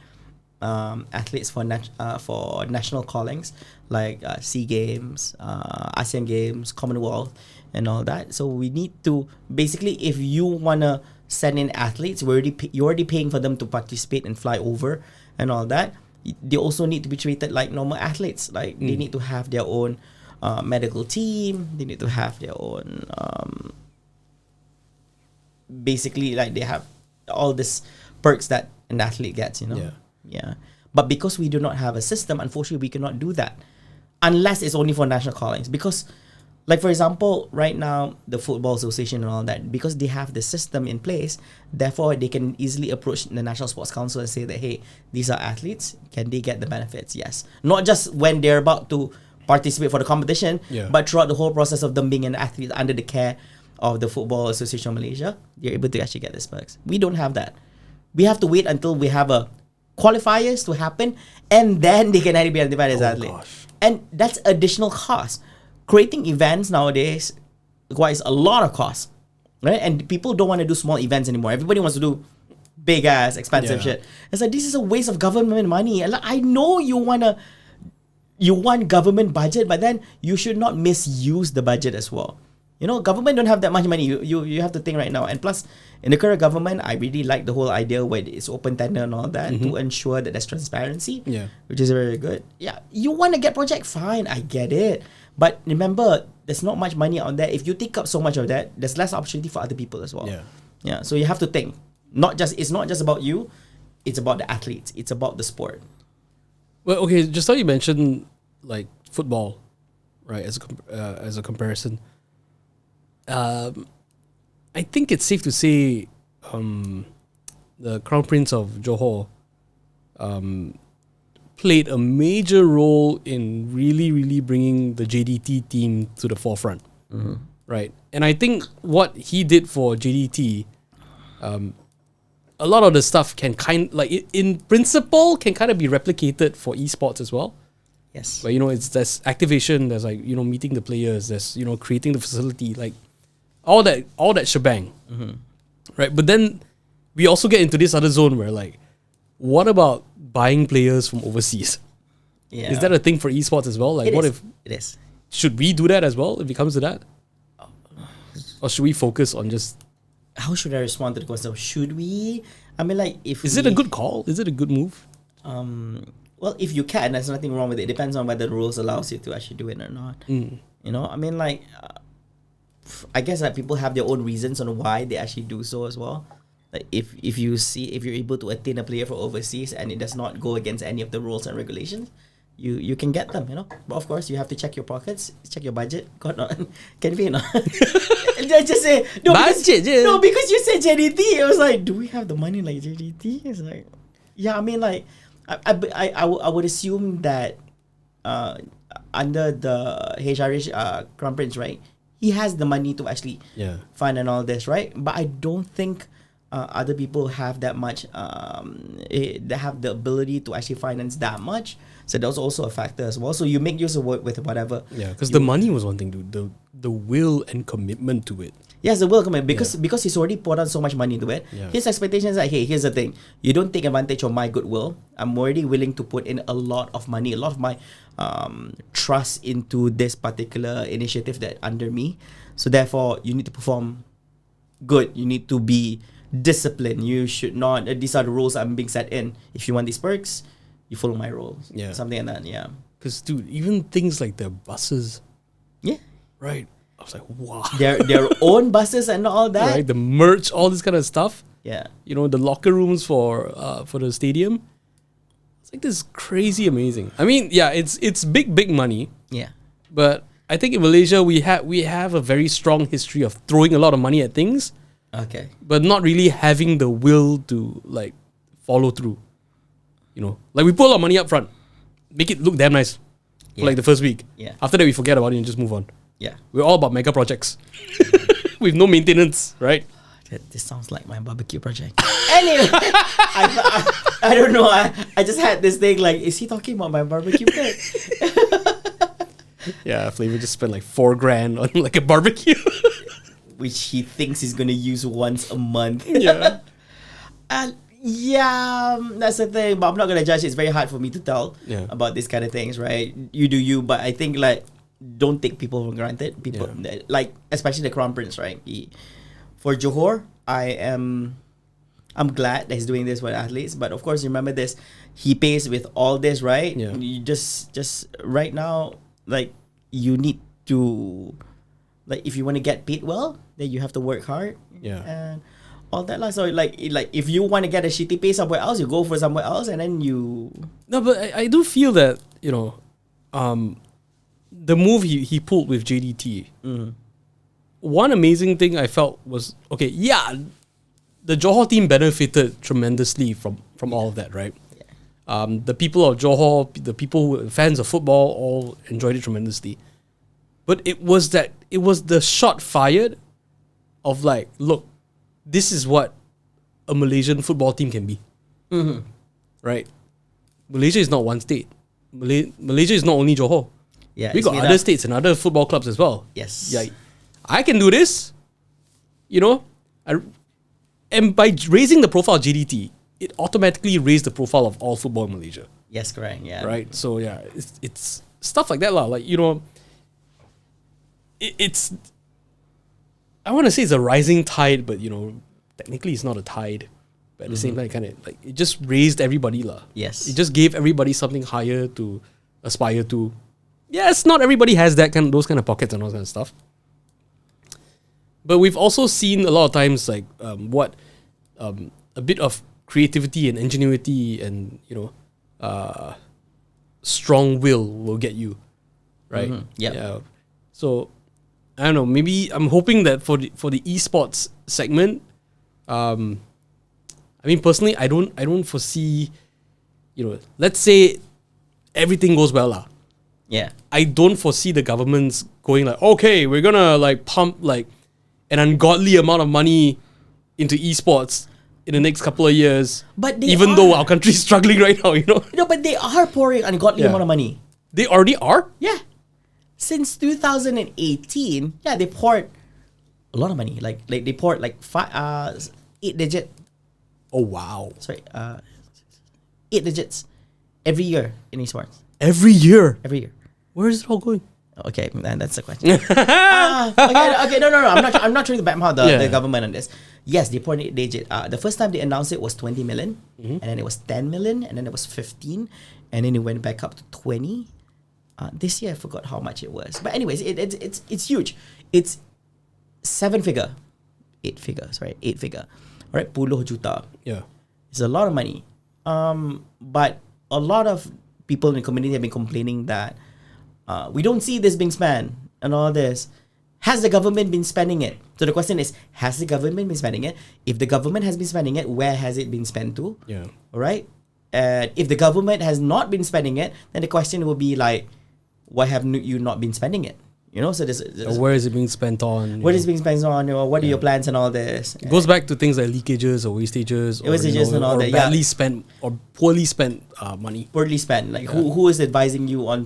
athletes for national callings like SEA Games, ASEAN Games, Commonwealth, and all that. So we need to basically, if you wanna send in athletes, you're already paying for them to participate and fly over and all that. They also need to be treated like normal athletes. Like they need to have their own medical team. They need to have their own basically, like, they have all this perks that an athlete gets, you know. Yeah. But because we do not have a system, unfortunately, we cannot do that unless it's only for national callings. Because, like, for example, right now, the Football Association and all that, because they have the system in place, therefore, they can easily approach the National Sports Council and say that, hey, these are athletes. Can they get the benefits? Yes. Not just when they're about to participate for the competition, but throughout the whole process of them being an athlete under the care of the Football Association of Malaysia, you're able to actually get these perks. We don't have that. We have to wait until we have a qualifiers to happen, and then they can actually be identified as athlete. And that's additional cost. Creating events nowadays requires a lot of cost, right? And people don't want to do small events anymore. Everybody wants to do big ass expensive shit. It's like, this is a waste of government money. And I know you want government budget, but then you should not misuse the budget as well. You know, government don't have that much money. You have to think right now. And plus, in the current government, I really like the whole idea where it's open tender and all that to ensure that there's transparency, which is very good. Yeah, you want to get project, fine, I get it. But remember, there's not much money on there. If you take up so much of that, there's less opportunity for other people as well. Yeah. So you have to think. It's not just about you. It's about the athletes. It's about the sport. Well, okay, just how you mentioned like football, right? As a comparison. I think it's safe to say the Crown Prince of Johor played a major role in really bringing the JDT team to the forefront, right? And I think what he did for JDT, a lot of the stuff can in principle can kind of be replicated for esports as well. Yes. But there's activation, there's meeting the players, there's creating the facility, like all that shebang, right? But then we also get into this other zone where like, what about buying players from overseas? Yeah. Is that a thing for esports as well? Like, it is. Should we do that as well if it comes to that? Or should we focus on just... How should I respond to the question? Should we? I mean, like, Is it a good call? Is it a good move? Well, if you can, there's nothing wrong with it. It depends on whether the rules allows you to actually do it or not. I mean, like, I guess that people have their own reasons on why they actually do so as well. Like, if you're able to attain a player from overseas and it does not go against any of the rules and regulations, you can get them, But of course, you have to check your pockets, check your budget. God, not can we not? Just say because you said JDT. It was like, do we have the money like JDT? It's like, yeah. I mean, like, I would assume that under the HRH Crown Prince, right? He has the money to actually fund and all this, right? But I don't think other people have that much. They have the ability to actually finance that much. So that was also a factor as well. So you make use of it with whatever. Yeah, because the money was one thing, dude. The will and commitment to it. Yes, the will commitment because he's already poured out so much money into it. Yeah. His expectations are, hey, here's the thing. You don't take advantage of my goodwill. I'm already willing to put in a lot of money, a lot of my trust into this particular initiative that under me. So therefore, you need to perform good. You need to be disciplined. You should not. These are the rules I'm being set in. If you want these perks, you follow my rules. Yeah. Something like that. Yeah. Because, dude, even things like the buses. Yeah. Right. I was like, wow. Their own buses and all that. Right. The merch, all this kind of stuff. Yeah. The locker rooms for the stadium. It's like this crazy amazing. I mean, yeah, it's big money. Yeah. But I think in Malaysia we have a very strong history of throwing a lot of money at things. Okay. But not really having the will to like follow through. Like we put a lot of money up front, make it look damn nice for like the first week. Yeah. After that, we forget about it and just move on. Yeah. We're all about mega projects with no maintenance, right? This sounds like my barbecue project. Anyway, I don't know. I just had this thing like, is he talking about my barbecue pit? Yeah, Flava just spent like $4,000 on like a barbecue. Which he thinks he's going to use once a month. Yeah. Yeah, that's the thing. But I'm not going to judge. It's very hard for me to tell about these kind of things, right? You do you. But I think like, don't take people for granted. People like, especially the Crown Prince, right? For Johor, I'm glad that he's doing this with athletes. But of course, remember this. He pays with all this, right? Yeah. You just right now, like, you need to, like, if you want to get paid well, then you have to work hard. Yeah. And all that. So like if you want to get a shitty pay somewhere else, you go for somewhere else, and then you. No, but I do feel that the move he pulled with JDT. One amazing thing I felt was the Johor team benefited tremendously from all of that, right? Yeah. The people of Johor, the people fans of football, all enjoyed it tremendously. But it was the shot fired of like, look, this is what a Malaysian football team can be, right? Malaysia is not one state. Malaysia is not only Johor. Yeah, we got other states and other football clubs as well. Yes. Yeah, I can do this. And by raising the profile of JDT, it automatically raised the profile of all football in Malaysia. Yes, correct. Yeah. Right. So yeah, it's stuff like that, lah. Like it's. I want to say it's a rising tide, but technically it's not a tide. But at the same time, kind of like it just raised everybody, lah. Yes. It just gave everybody something higher to aspire to. Yes, not everybody has those kind of pockets and all that kind of stuff. But we've also seen a lot of times like a bit of creativity and ingenuity and strong will get you, right? Yeah. So I don't know. Maybe I'm hoping that for the esports segment, I mean personally, I don't foresee, let's say everything goes well lah. Yeah. I don't foresee the governments going like, okay, we're gonna like pump like an ungodly amount of money into esports in the next couple of years. But even though our country is struggling right now, you know. No, but they are pouring ungodly amount of money. They already are? Yeah. Since 2018, yeah, they poured a lot of money. Like they poured like 8 digit. Oh wow. Sorry, 8 digits every year in esports. Every year. Every year. Where is it all going? Okay, and that's the question. Okay, no. I'm not trying to badmouth the government on this. Yes, they poured 8 digit. The first time they announced it was 20 million, and then it was 10 million, and then it was 15, and then it went back up to 20. This year I forgot how much it was, but anyways, it's huge. It's 8 figure. All right, 10 juta. Yeah, it's a lot of money. But a lot of people in the community have been complaining that we don't see this being spent and all this. Has the government been spending it? So the question is, has the government been spending it? If the government has been spending it, where has it been spent to? Yeah. All right. And if the government has not been spending it, then the question will be like, why have you not been spending it? You know, so there's where is it being spent on? What is being spent on? You know, what are your plans and all this? It goes back to things like leakages or wastages, and all that. Badly spent or poorly spent money. Poorly spent. Like who is advising you on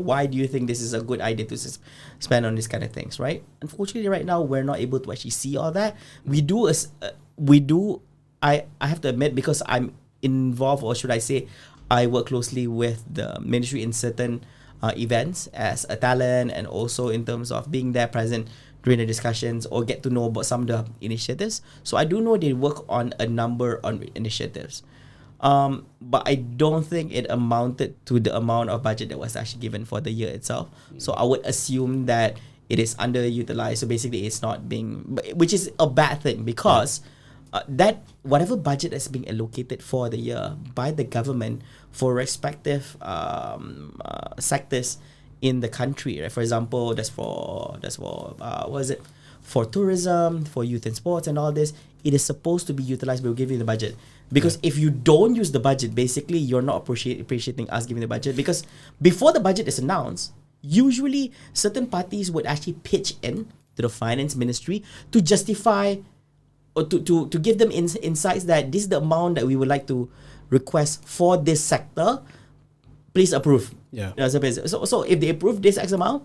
why do you think this is a good idea to spend on these kind of things, right? Unfortunately, right now we're not able to actually see all that. We do. I have to admit, because I'm involved, or should I say, I work closely with the ministry in certain events as a talent, and also in terms of being there present during the discussions or get to know about some of the initiatives. So I do know they work on a number of initiatives, but I don't think it amounted to the amount of budget that was actually given for the year itself. So I would assume that it is underutilized. So basically it's not being, which is a bad thing, because that whatever budget is being allocated for the year by the government for respective sectors in the country, right? For example, that's for what is it, for tourism, for youth and sports and all this. It is supposed to be utilized by giving the budget, because if you don't use the budget, basically you're not appreciating us giving the budget. Because before the budget is announced, usually certain parties would actually pitch in to the finance ministry to justify or to give them insights that this is the amount that we would like to request for this sector. Please approve. Yeah. So if they approve this X amount,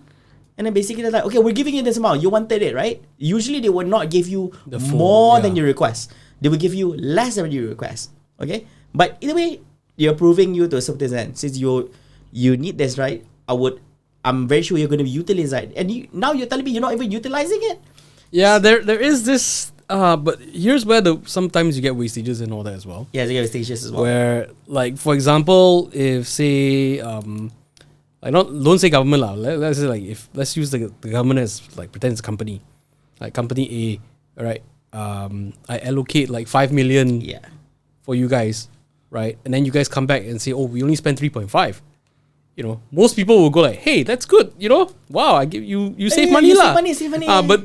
and then basically they're like, okay, we're giving you this amount. You wanted it, right? Usually they would not give you more than your request. They will give you less than your request. Okay? But either way, they're approving you to a certain extent. Since you need this, right? I'm very sure you're going to utilize it. And now you're telling me you're not even utilizing it? Yeah, there is this. But here's where sometimes you get wastages and all that as well. Yeah, you get wastages as well. Where, like, for example, if say, don't say government lah. Let's say let's use the government as like pretend it's a company, like company A, right? I allocate like 5 million for you guys, right? And then you guys come back and say, oh, we only spent 3.5. You know, most people will go like, hey, that's good. You know, wow, I give you save money lah. Save money. But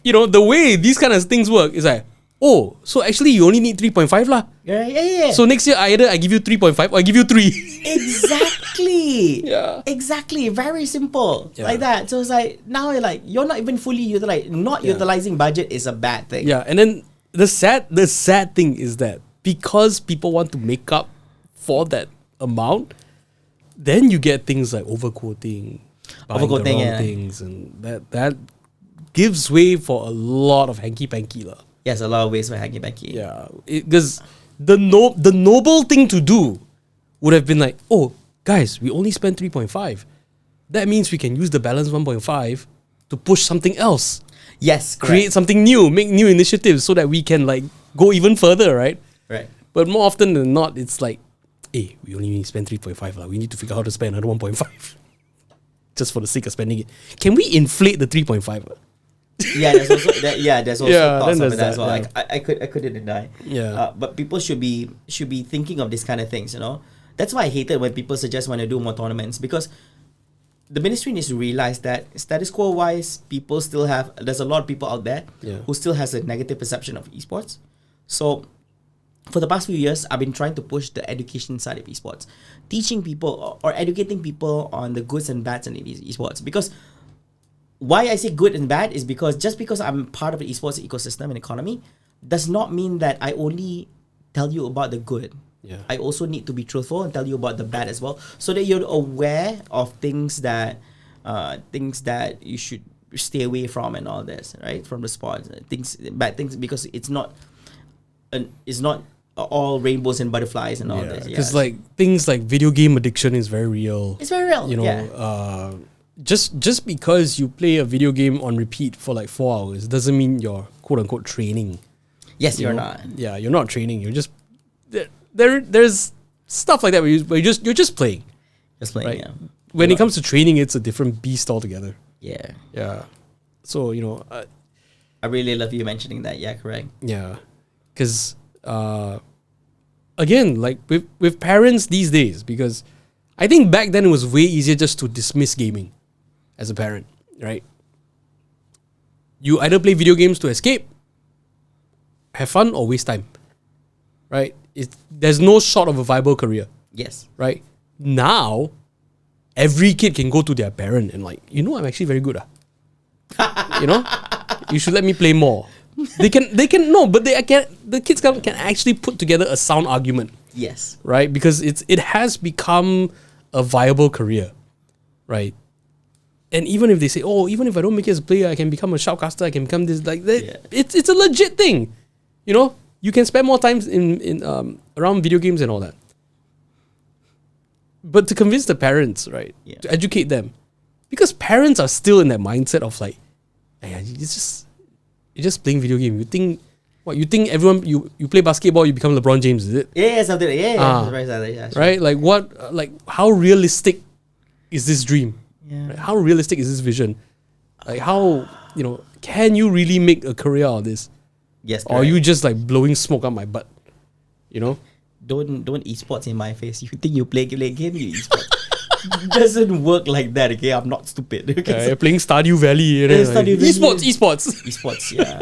you know, the way these kind of things work is like, oh, so actually you only need 3.5 lah. Yeah. So next year either I give you 3.5 or I give you 3. Exactly. Yeah. Exactly. Very simple. Like that. So it's like, now you're not even fully utilized. Not utilizing budget is a bad thing. Yeah. And then the sad thing is that because people want to make up for that amount, then you get things like overquoting things, and that gives way for a lot of hanky-panky lah. Yes, a lot of ways for hanky-panky. Yeah, because the noble thing to do would have been like, oh, guys, we only spent 3.5. That means we can use the balance 1.5 to push something else. Yes, correct. Create something new, make new initiatives so that we can like go even further, right? Right. But more often than not, it's like, hey, we only need to spend 3.5 lah. We need to figure out how to spend another 1.5 just for the sake of spending it. Can we inflate the 3.5? There's also thoughts of it as well. Yeah. I couldn't deny. Yeah. But people should be thinking of these kind of things. You know, that's why I hated when people suggest want to do more tournaments, because the ministry needs to realize that status quo wise, there's a lot of people out there who still has a negative perception of esports. So for the past few years, I've been trying to push the education side of esports, teaching people or educating people on the goods and bads in esports. Because why I say good and bad is because just because I'm part of the esports ecosystem and economy does not mean that I only tell you about the good. Yeah. I also need to be truthful and tell you about the bad as well, so that you're aware of things that you should stay away from and all this, right? From the sports, bad things, because it's not all rainbows and butterflies and all this. Because like things like video game addiction is very real. It's very real. You know, just because you play a video game on repeat for like 4 hours doesn't mean you're quote unquote training. Yes, you're not. Yeah, you're not training. You're just there's stuff like that where you're just playing. Just playing. Right? Yeah. When it comes to training, it's a different beast altogether. Yeah. Yeah. So I really love you mentioning that. Yeah, correct. Yeah, because again, like with parents these days, because I think back then it was way easier just to dismiss gaming as a parent, right? You either play video games to escape, have fun, or waste time, right? There's no short of a viable career, Yes. right? Now, every kid can go to their parent and like, I'm actually very good. You should let me play more. The kids can actually put together a sound argument, Yes. right? Because it has become a viable career, right? And even if they say, even if I don't make it as a player, I can become a shoutcaster, I can become this, like that. Yeah. It's a legit thing, You can spend more time in around video games and all that. But to convince the parents, right, to educate them, because parents are still in that mindset of like, you're just playing video game. You think everyone you play basketball, you become LeBron James, is it? Yeah, something. Yeah. Right? Like what? Like how realistic is this dream? Yeah. Right? How realistic is this vision? Like how can you really make a career out of this? Yes. Or are you just like blowing smoke up my butt? Don't esports in my face. You think you play game, you esports. Doesn't work like that. Okay, I'm not stupid. Okay, you're playing Stardew Valley. Stardew Valley. Esports. Yeah.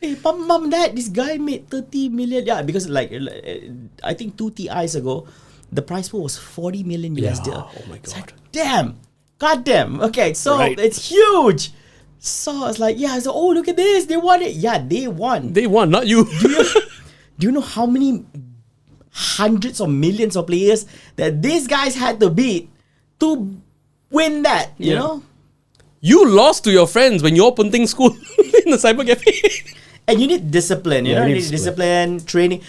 Hey, mom, dad, this guy made 30 million. Yeah, because like I think 2 TIs ago, the prize pool was 40 million USD. Oh my god. It's like, god damn. Okay, so Right. it's huge. So it's like, look at this, they won it. Yeah, they won. They won, not you. Do you know how many hundreds of millions of players that these guys had to beat to win that? You know, you lost to your friends when you're punting school in the cyber cafe. And you need discipline. You need discipline, training.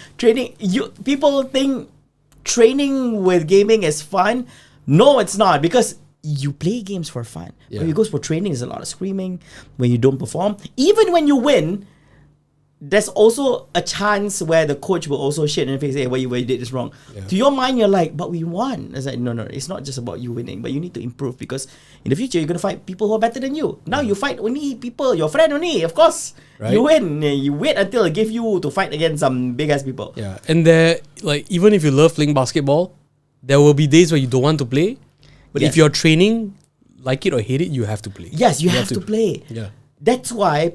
People think training with gaming is fun. No, it's not, because you play games for fun. When you go for training, there's a lot of screaming. When you don't perform, even when you win, there's also a chance where the coach will also shit in the face, hey, why you did this wrong. Yeah. To your mind, you're like, but we won. It's like, no, it's not just about you winning, but you need to improve, because in the future, you're going to fight people who are better than you. Now you fight only people, your friend only, of course. Right. You win. You wait until they give you to fight against some big-ass people. Yeah, and even if you love playing basketball, there will be days where you don't want to play, but if you're training, like it or hate it, you have to play. Yes, you have to play. Yeah. That's why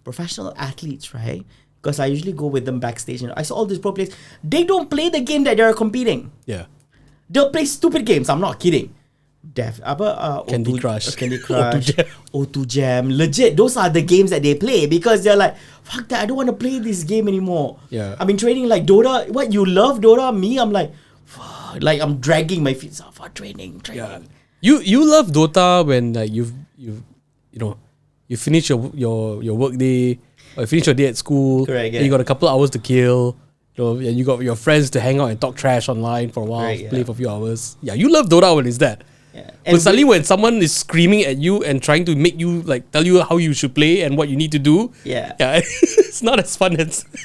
professional athletes, right? Because I usually go with them backstage. I saw all these pro players. They don't play the game that they're competing. Yeah. They'll play stupid games. I'm not kidding. Candy Crush. O2 Jam. Legit, those are the games that they play, because they're like, fuck that, I don't want to play this game anymore. Yeah. I've been training like Dota. What, you love Dota? Me, I'm like, fuck, like I'm dragging my feet off for training. Yeah. You love Dota when like you finish your work day, or you finish your day at school. Correct, yeah. And you got a couple of hours to kill. And you got your friends to hang out and talk trash online for a while, play for a few hours. Yeah, you love Dota when it's that. Yeah. But suddenly when someone is screaming at you and trying to make you like tell you how you should play and what you need to do, it's not as fun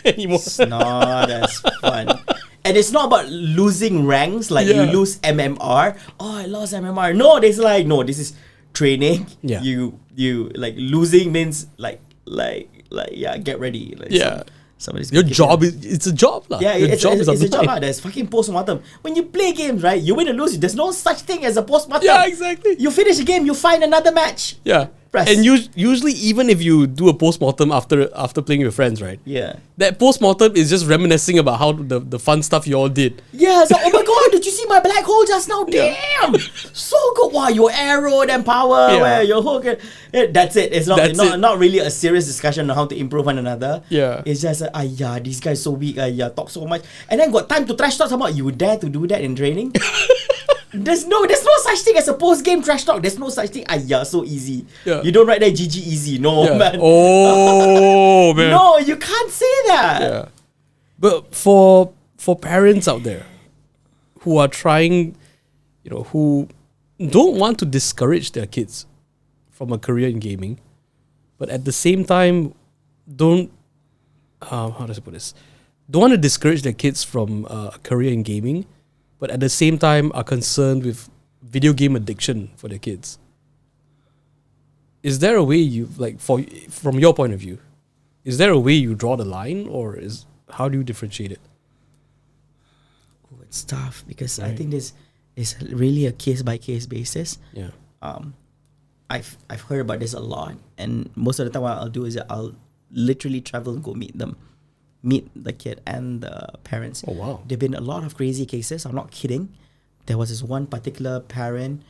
anymore. It's not as fun. And it's not about losing ranks, like you lose MMR. Oh, I lost MMR. No, this is training. Yeah. You like losing means like get ready. Like somebody's your job it's a job lah. Yeah, it's a job lah. There's fucking post-mortem. When you play games, right, you win or lose, there's no such thing as a post-mortem. Yeah, exactly. You finish a game, you find another match. Yeah. Press. And usually, even if you do a post-mortem after playing with friends, right? Yeah. That post-mortem is just reminiscing about how the fun stuff you all did. Yeah, it's like, oh my god, did you see my black hole just now? Damn! So good. Wow, your arrow and power, Yeah. where your hook. That's it. It's not, That's it. not really a serious discussion on how to improve one another. Yeah. It's just, yeah, this guy's so weak, talk so much. And then got time to trash talk about you dare to do that in training? There's no such thing as a post-game trash talk. There's no such thing. So easy. Yeah. You don't write that GG easy. No, Yeah. man. Oh man. No, you can't say that. Yeah. But for parents out there who are trying, who don't want to discourage their kids from a career in gaming, but at the same time don't how does I put this? Don't want to discourage their kids from a career in gaming, but at the same time are concerned with video game addiction for their kids. Is there a way from your point of view, is there a way you draw the line, or how do you differentiate it? Oh, it's tough because I Right. think this is really a case by case basis. Yeah. I've heard about this a lot, and most of the time what I'll do is I'll literally travel and go meet the kid and the parents. Oh wow. There've been a lot of crazy cases. I'm not kidding. There was this one particular parent,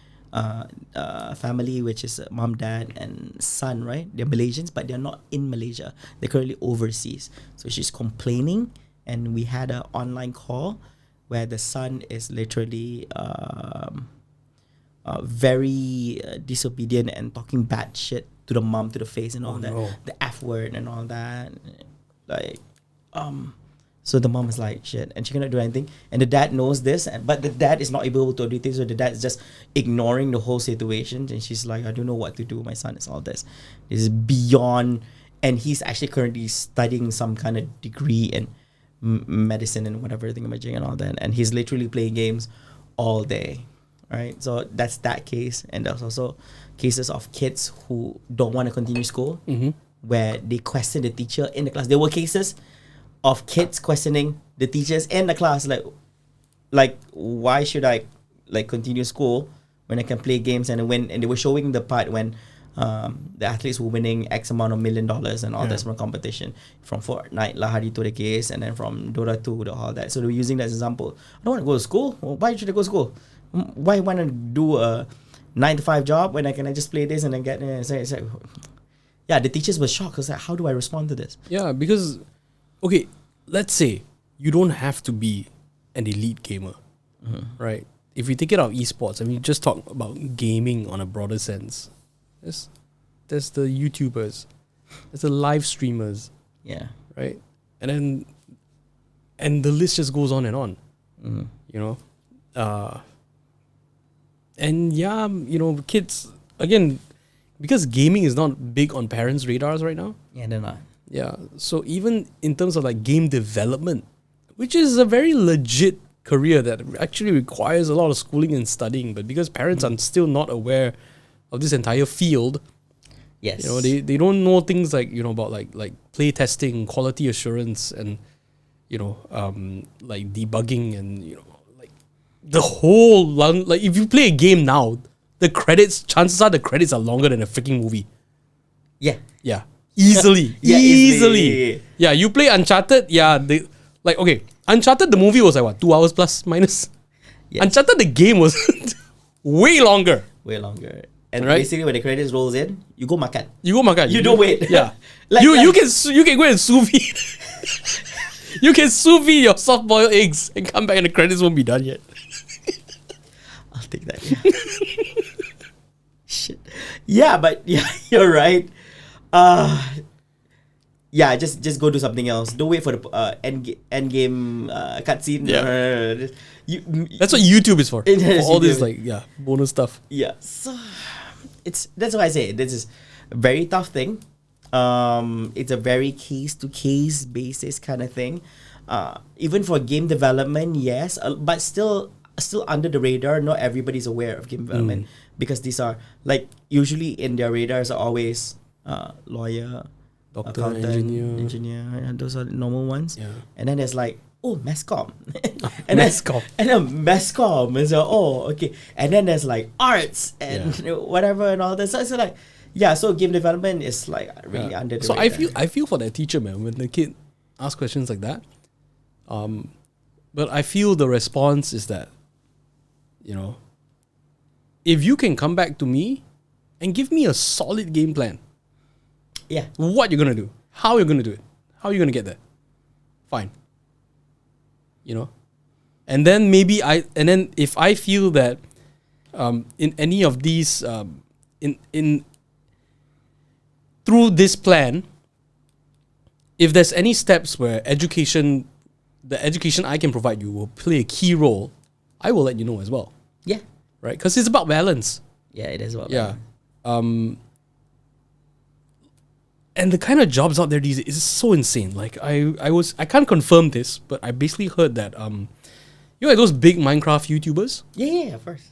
family, which is mom, dad, and son. Right? They're Malaysians, but they're not in Malaysia. They're currently overseas. So she's complaining, and we had an online call where the son is literally very disobedient and talking bad shit to the mom to the face and all that, no. the F word and all that, like, so the mom is like shit, and she cannot do anything, and the dad knows this, but the dad is not able to do things, so the dad is just ignoring the whole situation, and she's like, I don't know what to do. My son is all this. This is beyond, and he's actually currently studying some kind of degree in medicine and whatever thingamajig and all that, and he's literally playing games all day. Right, so that's that case, and there's also cases of kids who don't want to continue school, where they question the teacher in the class. There were cases of kids questioning the teachers in the class, like why should I continue school when I can play games and win? And they were showing the part when the athletes were winning X amount of $1 million and all this from competition, from Fortnite lah hari tu the case, and then from Dota 2 the all that. So they were using that as an example. I don't want to go to school. Well, why should I go to school? Why want to do a 9 to 5 job when I can just play this and then get yeah, the teachers were shocked. I was like, how do I respond to this? Yeah, because okay, let's say you don't have to be an elite gamer, right? If we take it out of esports, I mean, just talk about gaming on a broader sense. There's the YouTubers, there's the live streamers, Yeah. right? And the list just goes on and on. And yeah, kids, again, because gaming is not big on parents' radars right now. Yeah, they're not. Yeah, so even in terms of like game development, which is a very legit career that actually requires a lot of schooling and studying, but because parents are still not aware of this entire field, Yes. they don't know things like, about like play testing, quality assurance, and like debugging, and like the whole like if you play a game now, chances are the credits are longer than a freaking movie. Yeah. Yeah. Easily. Yeah, easily. Yeah, you play Uncharted, okay, Uncharted the movie was like what, 2 hours plus minus? Yeah. Uncharted the game was way longer. Way longer. And Right? basically when the credits rolls in, you go makan. You don't wait. Yeah. Like- you can go and sous vide. You can sous vide your soft boiled eggs and come back and the credits won't be done yet. I'll take that. Yeah. Shit. Yeah, but yeah, you're right. Yeah, just go do something else. Don't wait for the end game cutscene. Yeah. You, That's what YouTube is for. It For is all this YouTube. bonus stuff. Yeah, so that's why I say this is a very tough thing. It's a very case to case basis kind of thing. Even for game development, yes, but still under the radar. Not everybody's aware of game development because these are like usually in their radars are always lawyer, Doctor, accountant, engineer. and those are the normal ones. Yeah. And then there's like, oh, MESCOM. and MESCOM. And then MESCOM is okay. And then there's like arts and whatever and all this. So it's like, Yeah, so game development is like really under the So radar. I feel for that teacher, man, when the kid asks questions like that. But I feel the response is that, you know, if you can come back to me and give me a solid game plan, Yeah. what you're gonna do, how you're gonna do it, how you're gonna get there, fine. You know, and then if I feel that in any of these in through this plan, if there's any steps where the education I can provide you will play a key role, I will let you know as well, Yeah. right? Because it's about balance. Yeah, it is about Yeah. And the kind of jobs out there these days is so insane. Like I can't confirm this, but I basically heard that you know, like those big Minecraft YouTubers. Yeah, of course.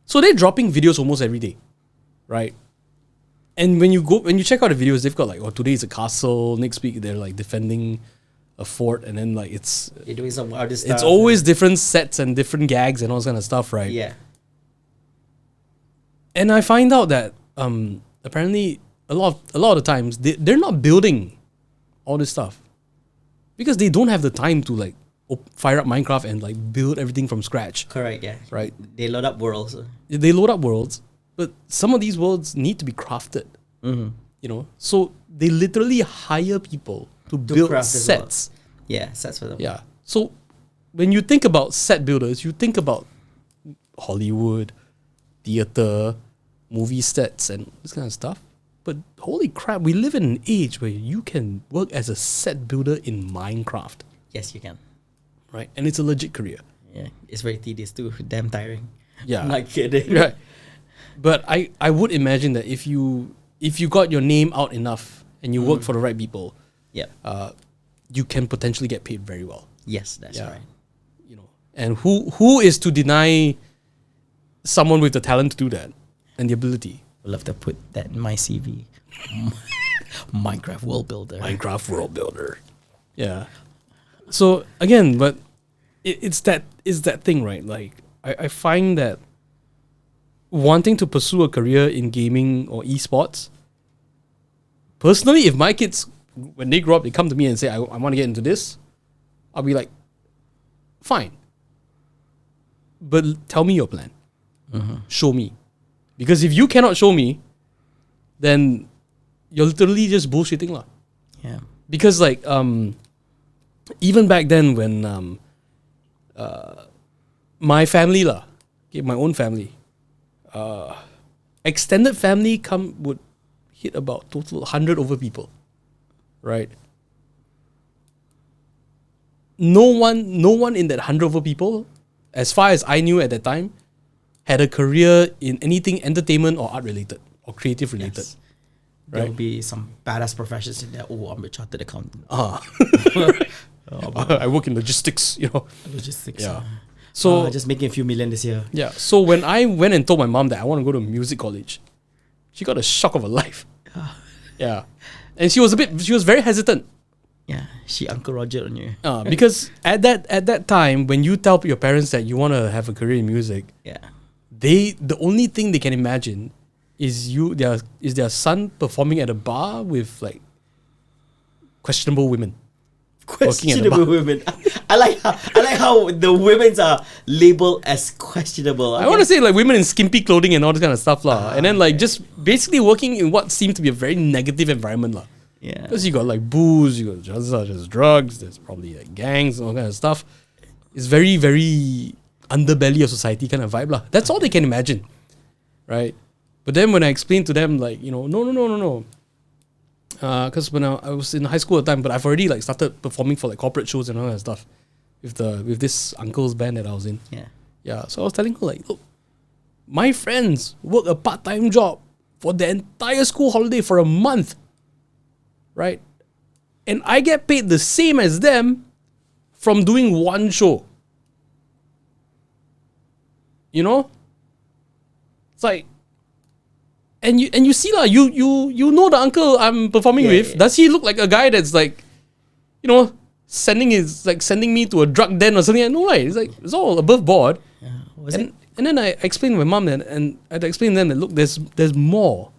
So they're dropping videos almost every day, right? And when you check out the videos, they've got like, oh, today is a castle. Next week they're like defending a fort, and then like You're doing some other stuff. it's always different sets and different gags and all this kind of stuff, right? Yeah. And I find out that apparently a lot of the times they're not building all this stuff because they don't have the time to like fire up Minecraft and like build everything from scratch. Correct, yeah. Right. They load up worlds. They load up worlds, but some of these worlds need to be crafted. Mm-hmm. You know, so they literally hire people to build craft as well. sets. Yeah, sets for them. Yeah. So when you think about set builders, you think about Hollywood, theater, movie sets, and this kind of stuff. But holy crap, we live in an age where you can work as a set builder in Minecraft, Yes, you can. right? And it's a legit career. Yeah, it's very tedious too. Damn tiring. Yeah. I'm not kidding. Right. But I would imagine that if you got your name out enough and you work for the right people, Yeah. you can potentially get paid very well. Yes, that's Yeah. right. You know, and who is to deny someone with the talent to do that and the ability? Would love to put that in my CV. Minecraft world builder. Minecraft world builder. Yeah. So again, but it's that thing, right? Like I find that wanting to pursue a career in gaming or esports, personally, if my kids, when they grow up, they come to me and say, I want to get into this, I'll be like, fine. But tell me your plan. Show me. Because if you cannot show me, then you're literally just bullshitting lah. Yeah. Because like even back then when my family lah, okay, my own family, extended family would hit about total 100 over people, right? No one in that 100 over people, as far as I knew at that time, had a career in anything entertainment or art related or creative related. Yes. There'll be some badass professions in there. Oh, I'm a chartered accountant. I work in logistics, you know. Logistics. Yeah. So just making a few million this year. yeah. So when I went and told my mom that I want to go to music college, she got a shock of her life. Yeah. And she was very hesitant. Yeah, she Uncle Roger on you. Because at that time, when you tell your parents that you want to have a career in music, Yeah. the only thing they can imagine is their son performing at a bar with like questionable women. Questionable women. I like how the women's are labeled as questionable. I want to say like women in skimpy clothing and all this kind of stuff lah. And then like just basically working in what seemed to be a very negative environment lah. Yeah. Because you got like booze, you got just drugs, there's probably like gangs and all kind of stuff. It's very, very underbelly of society kind of vibe lah. That's all they can imagine. Right? But then when I explained to them like, you know, no. Because when I was in high school at the time, but I've already like started performing for like corporate shows and all that stuff with this uncle's band that I was in. Yeah. Yeah. So I was telling her like, look, my friends work a part-time job for the entire school holiday for a month. Right? And I get paid the same as them from doing one show. You know? It's like, and you see lah, you know the uncle I'm performing with. Does he look like a guy that's like, you know, sending me to a drug den or something? No, right? It's like it's all above board. Yeah. And then I explained to my mom and I explained to them that look, there's more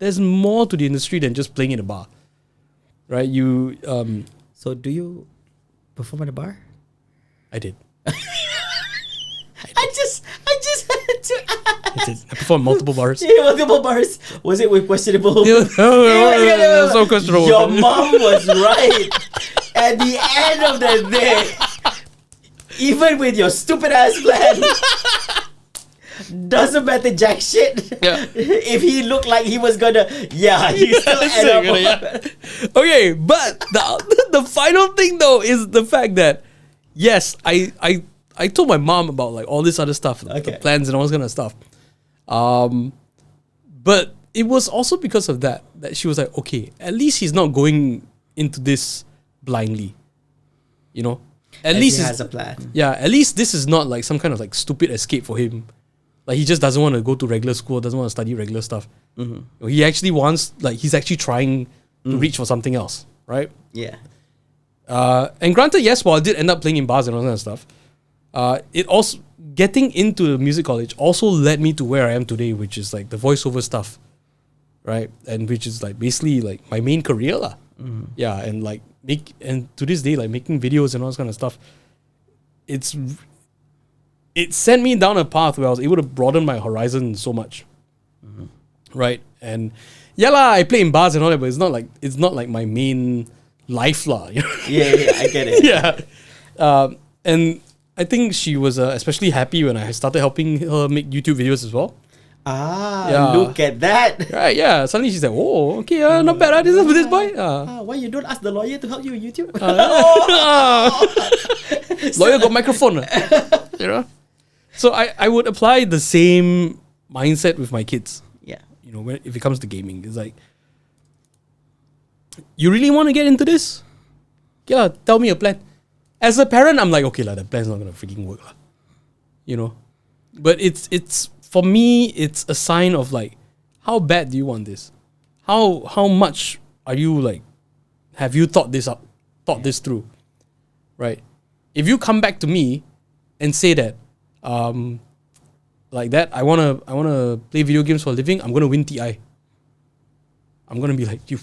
there's more to the industry than just playing in a bar, right? So do you perform at a bar? I did. I just had to ask. I performed multiple bars. Yeah, multiple bars. Was it with questionable? So questionable. Your mom was right. At the end of the day, even with your stupid ass plan, doesn't matter jack shit. Yeah. If he looked like he was gonna, he still end up. Okay, but the final thing though is the fact that yes, I told my mom about like all this other stuff, like the plans and all this kind of stuff. But it was also because of that she was like, okay, at least he's not going into this blindly, you know. At least he has a plan. Yeah, at least this is not like some kind of like stupid escape for him. Like he just doesn't want to go to regular school, doesn't want to study regular stuff. Mm-hmm. He actually wants, like, he's actually trying to reach for something else, right? Yeah. And granted, yes, while I did end up playing in bars and all that kind of stuff, it also, getting into music college also led me to where I am today, which is like the voiceover stuff, right? And which is like basically like my main career lah. Mm-hmm. Yeah, and like to this day, like making videos and all this kind of stuff, it sent me down a path where I was able to broaden my horizon so much, right? And yeah lah, I play in bars and all that, but it's not like my main life lah. You know? Yeah, I get it. Yeah, and I think she was especially happy when I started helping her make YouTube videos as well. Look at that. Right, yeah. Suddenly she's like, oh, okay, not bad. This boy. Why you don't ask the lawyer to help you with YouTube? Lawyer got microphone. You know? So I would apply the same mindset with my kids. Yeah. You know, if it comes to gaming. It's like, you really want to get into this? Yeah, tell me a plan. As a parent, I'm like, okay, the plan's not going to freaking work. You know? But it's for me, it's a sign of like, how bad do you want this? How much are you like, have you thought this through? Right? If you come back to me and say that, like that, I wanna play video games for a living, I'm gonna win TI. I'm gonna be like, you.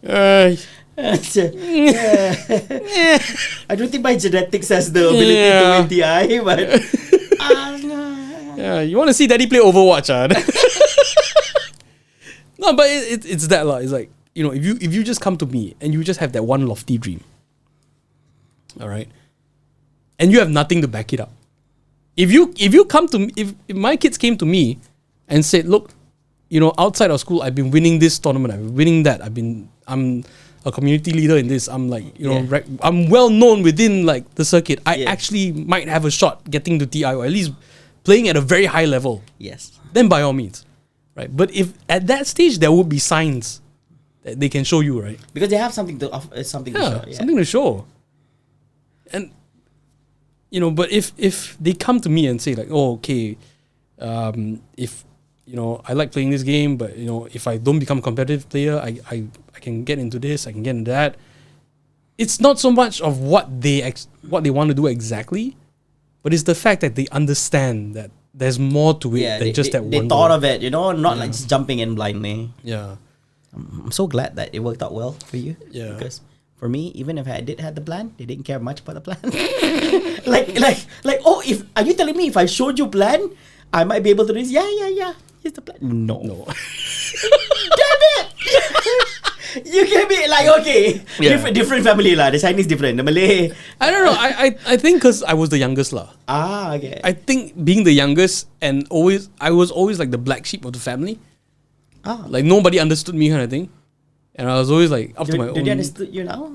I don't think my genetics has the ability to win TI, but yeah, you want to see Daddy play Overwatch, No, but it's that lah. It's like, you know, if you just come to me and you just have that one lofty dream, all right, and you have nothing to back it up. If you come to me, if my kids came to me and said, look, you know, outside of school, I've been winning this tournament, I've been winning that, I'm a community leader in this, I'm like, you know, I'm well known within like the circuit, I actually might have a shot getting to TI, or at least playing at a very high level. Yes. Then by all means, right? But if at that stage there would be signs that they can show you, right? Because they have something to offer, something to show. Yeah. Something to show. And you know, but if they come to me and say like, oh, okay, if you know, I like playing this game, but you know, if I don't become a competitive player, I can get into this, I can get into that. It's not so much of what they want to do exactly, but it's the fact that they understand that there's more to it than just that one. They thought of it, you know, not like just jumping in blindly. Yeah. I'm so glad that it worked out well for you. Yeah. Because for me, even if I did have the plan, they didn't care much about the plan. like, oh, are you telling me if I showed you plan, I might be able to do this? Yeah. Here's the plan. No. Damn it! You gave me like, okay, different family lah. The Chinese different, the Malay. I don't know. I think because I was the youngest lah. Okay. I think being the youngest and I was always like the black sheep of the family. Like nobody understood me kind of thing, and I was always like up to my own. Did they understood you now?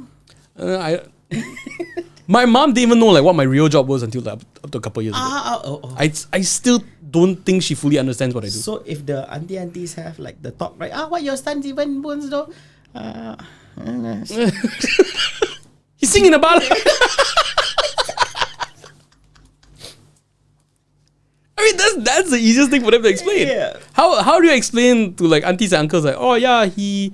My mom didn't even know like what my real job was until like, up to a couple years ago. I still don't think she fully understands what I do. So if the aunties have like the talk, right? What your sons even bones though? He's singing about it. I mean, that's the easiest thing for them to explain. Yeah. How do you explain to like aunties and uncles like, oh yeah, he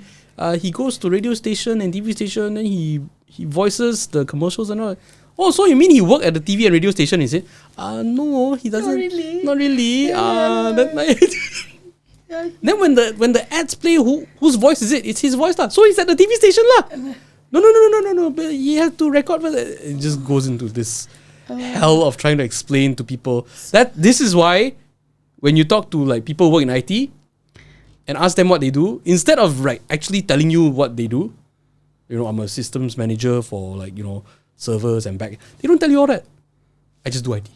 goes to radio station and TV station and he voices the commercials and all. Oh, so you mean he worked at the TV and radio station, is it? No, he doesn't. Not really. Yeah. Then when the ads play, whose voice is it? It's his voice lah. So he's at the TV station lah. No. But he has to record. It just goes into this hell of trying to explain to people that this is why when you talk to like people who work in IT and ask them what they do, instead of actually telling you what they do, I'm a systems manager for servers and back. They don't tell you all that. I just do IT.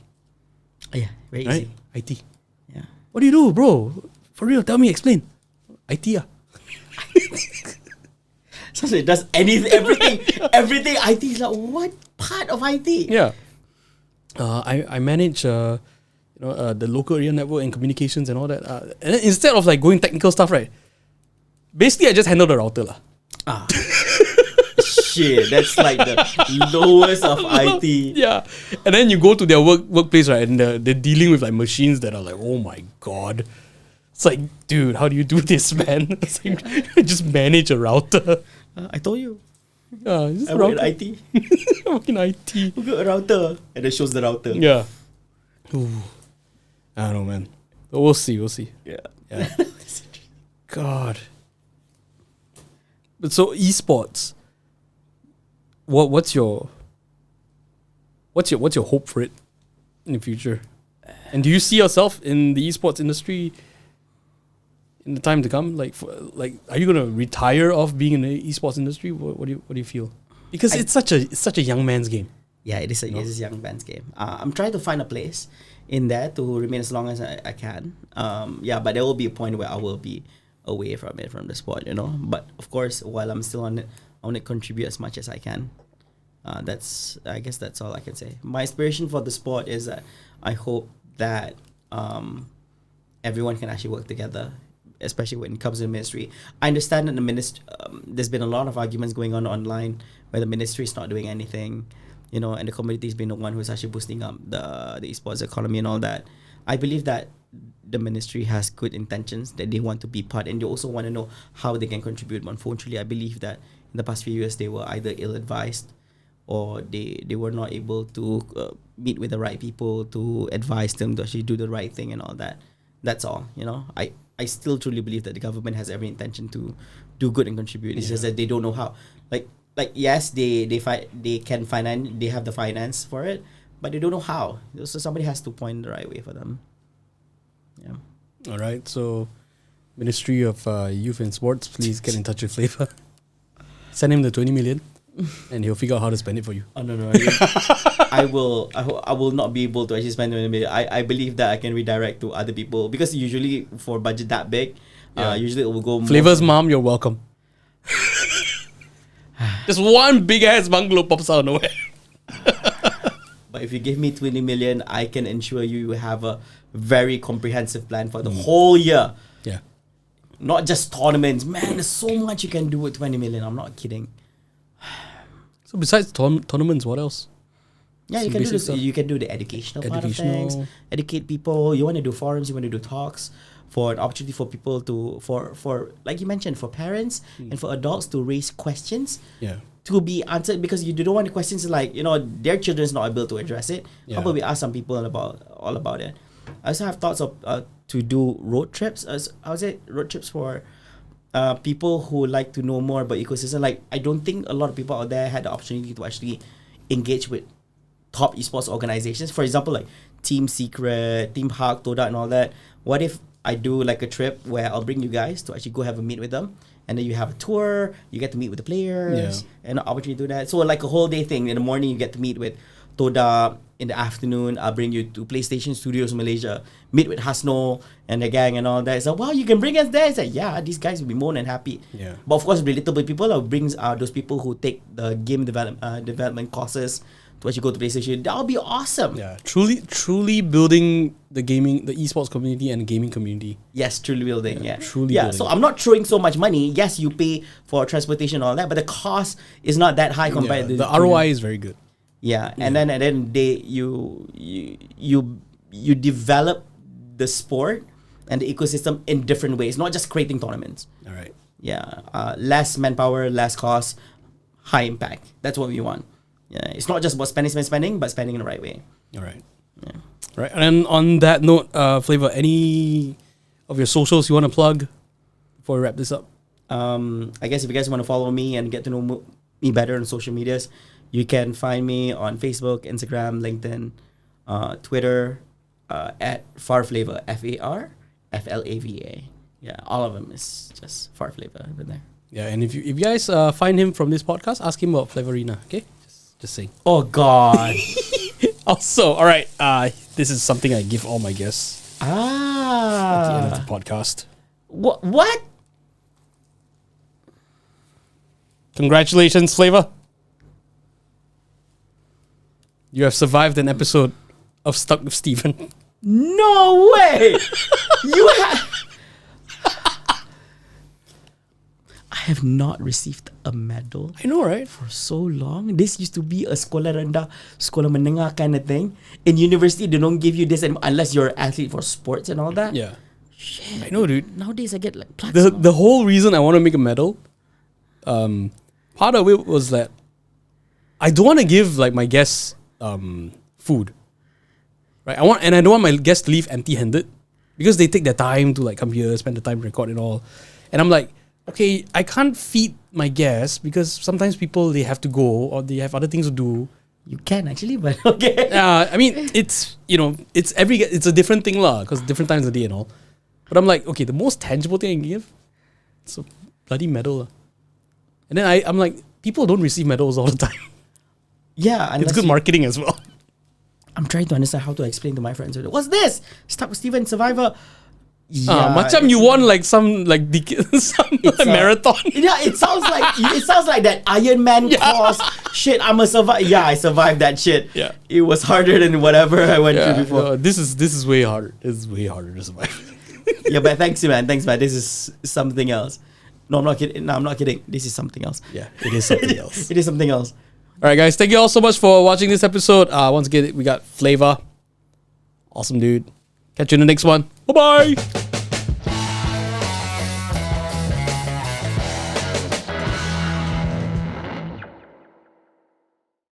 Oh, yeah, very right? easy. IT. Yeah. What do you do, bro? For real, tell me, explain. IT So it does everything IT is like, what part of IT? Yeah. I manage the local area network and communications and all that. And then instead of going technical stuff, right? Basically, I just handle the router lah. Shit, that's like the lowest of IT. Yeah. And then you go to their workplace, right? And they're dealing with machines that are oh my god. It's like, dude, how do you do this, man? It's like, just manage a router. I told you. I work in IT. I work in IT. Look at a router. And it shows the router. Yeah. Ooh. I don't know, man. But we'll see. Yeah. God. But so esports, what's your hope for it in the future? And do you see yourself in the esports industry in the time to come? Are you gonna retire off being in the esports industry? What do you feel? Because it's such a young man's game. Yeah, it is a young man's game. I'm trying to find a place in there to remain as long as I can. But there will be a point where I will be away from the sport, But of course, while I'm still on it, I want to contribute as much as I can. I guess that's all I can say. My inspiration for the sport is that I hope that everyone can actually work together, especially when it comes to the ministry. I understand that the ministry, there's been a lot of arguments going on online where the ministry is not doing anything, and the community has been the one who's actually boosting up the esports economy and all that. I believe that the ministry has good intentions, that they want to be part, and they also want to know how they can contribute. But unfortunately, I believe that in the past few years, they were either ill-advised or they were not able to meet with the right people to advise them to actually do the right thing and all that. That's all, I still truly believe that the government has every intention to do good and contribute. It's just that they don't know how. Yes, they can finance, they have the finance for it, but they don't know how. So somebody has to point the right way for them. Yeah. All right. So, Ministry of Youth and Sports, please get in touch with Flava. Send him the 20 million, and he'll figure out how to spend it for you. Oh no! I will not be able to actually spend 20 million. I believe that I can redirect to other people, because usually for budget that big, usually it will go. Flava's mom, you're welcome. Just one big ass bungalow pops out of nowhere. But if you give me 20 million, I can ensure you have a very comprehensive plan for the whole year. Yeah. Not just tournaments. Man, there's so much you can do with 20 million. I'm not kidding. So besides tournaments, what else? Yeah, you can do this. You can do the educational part of things. Educate people. You want to do forums. You want to do talks for an opportunity for people to for like you mentioned, for parents and for adults to raise questions. Yeah. To be answered, because you don't want the questions like their children's not able to address it. Yeah. How about we ask some people all about it? I also have thoughts of to do road trips. Road trips for people who like to know more about ecosystem. Like, I don't think a lot of people out there had the opportunity to actually engage with top esports organizations. For example, like Team Secret, Team Hawk, Toda, and all that. What if I do like a trip where I'll bring you guys to actually go have a meet with them, and then you have a tour, you get to meet with the players, and an opportunity to do that. So like a whole day thing. In the morning, you get to meet with Toda. In the afternoon, I'll bring you to PlayStation Studios Malaysia, meet with Hasno and the gang and all that. So, wow, you can bring us there. It's like, yeah, these guys will be more than happy. Yeah. But of course, relatable people, I'll bring those people who take the game development courses to actually go to PlayStation. That'll be awesome. Yeah, truly building the esports community and gaming community. Yes, truly building. Yeah, truly. Yeah, building. so I'm not throwing so much money. Yes, you pay for transportation and all that, but the cost is not that high compared to the ROI is very good. Yeah, and then you develop the sport and the ecosystem in different ways, not just creating tournaments. All right. Yeah, less manpower, less cost, high impact. That's what we want. Yeah, it's not just about spending, but spending in the right way. All right. Yeah. Right. And on that note, Flava, any of your socials you want to plug before we wrap this up? I guess if you guys want to follow me and get to know me better on social medias, you can find me on Facebook, Instagram, LinkedIn, Twitter, at Farflava, FARFLAVA. Yeah, all of them is just Farflava over there. Yeah, and if you guys find him from this podcast, ask him about Flavorina, okay? Just saying. Oh, God. Also, all right, this is something I give all my guests at the end of the podcast. What? Congratulations, Flava. You have survived an episode of Stuck with Steven. No way! You have... I have not received a medal I know, right? for so long. This used to be a sekolah rendah, sekolah menengah kind of thing. In university, they don't give you this unless you're an athlete for sports and all that. Yeah. Shit. I know, dude. Nowadays, I get like platinum. The whole reason I want to make a medal, part of it was that I don't want to give like my guests food, right? I don't want my guests to leave empty-handed because they take their time to like come here, spend the time to record and all. And I'm like, okay, I can't feed my guests because sometimes people they have to go or they have other things to do. You can actually, but okay. I mean, it's it's a different thing lah, because different times of the day and all. But I'm like, okay, the most tangible thing I can give, it's a bloody medal lah. And then I'm like, people don't receive medals all the time. Yeah, It's good marketing as well. I'm trying to understand how to explain to my friends. What's this? Stuck with Steven, Survivor. Yeah, macam you won like some marathon. Yeah, it sounds like that Iron Man course. Shit, I'm a survivor. Yeah, I survived that shit. Yeah, it was harder than whatever I went through before. No, this is way harder. It's way harder to survive. Yeah, but thanks, man. Thanks, man. This is something else. No, I'm not kidding. No, I'm not kidding. This is something else. Yeah, it is something else. It is something else. All right, guys. Thank you all so much for watching this episode. Once again, we got Flava. Awesome, dude. Catch you in the next one. Bye-bye.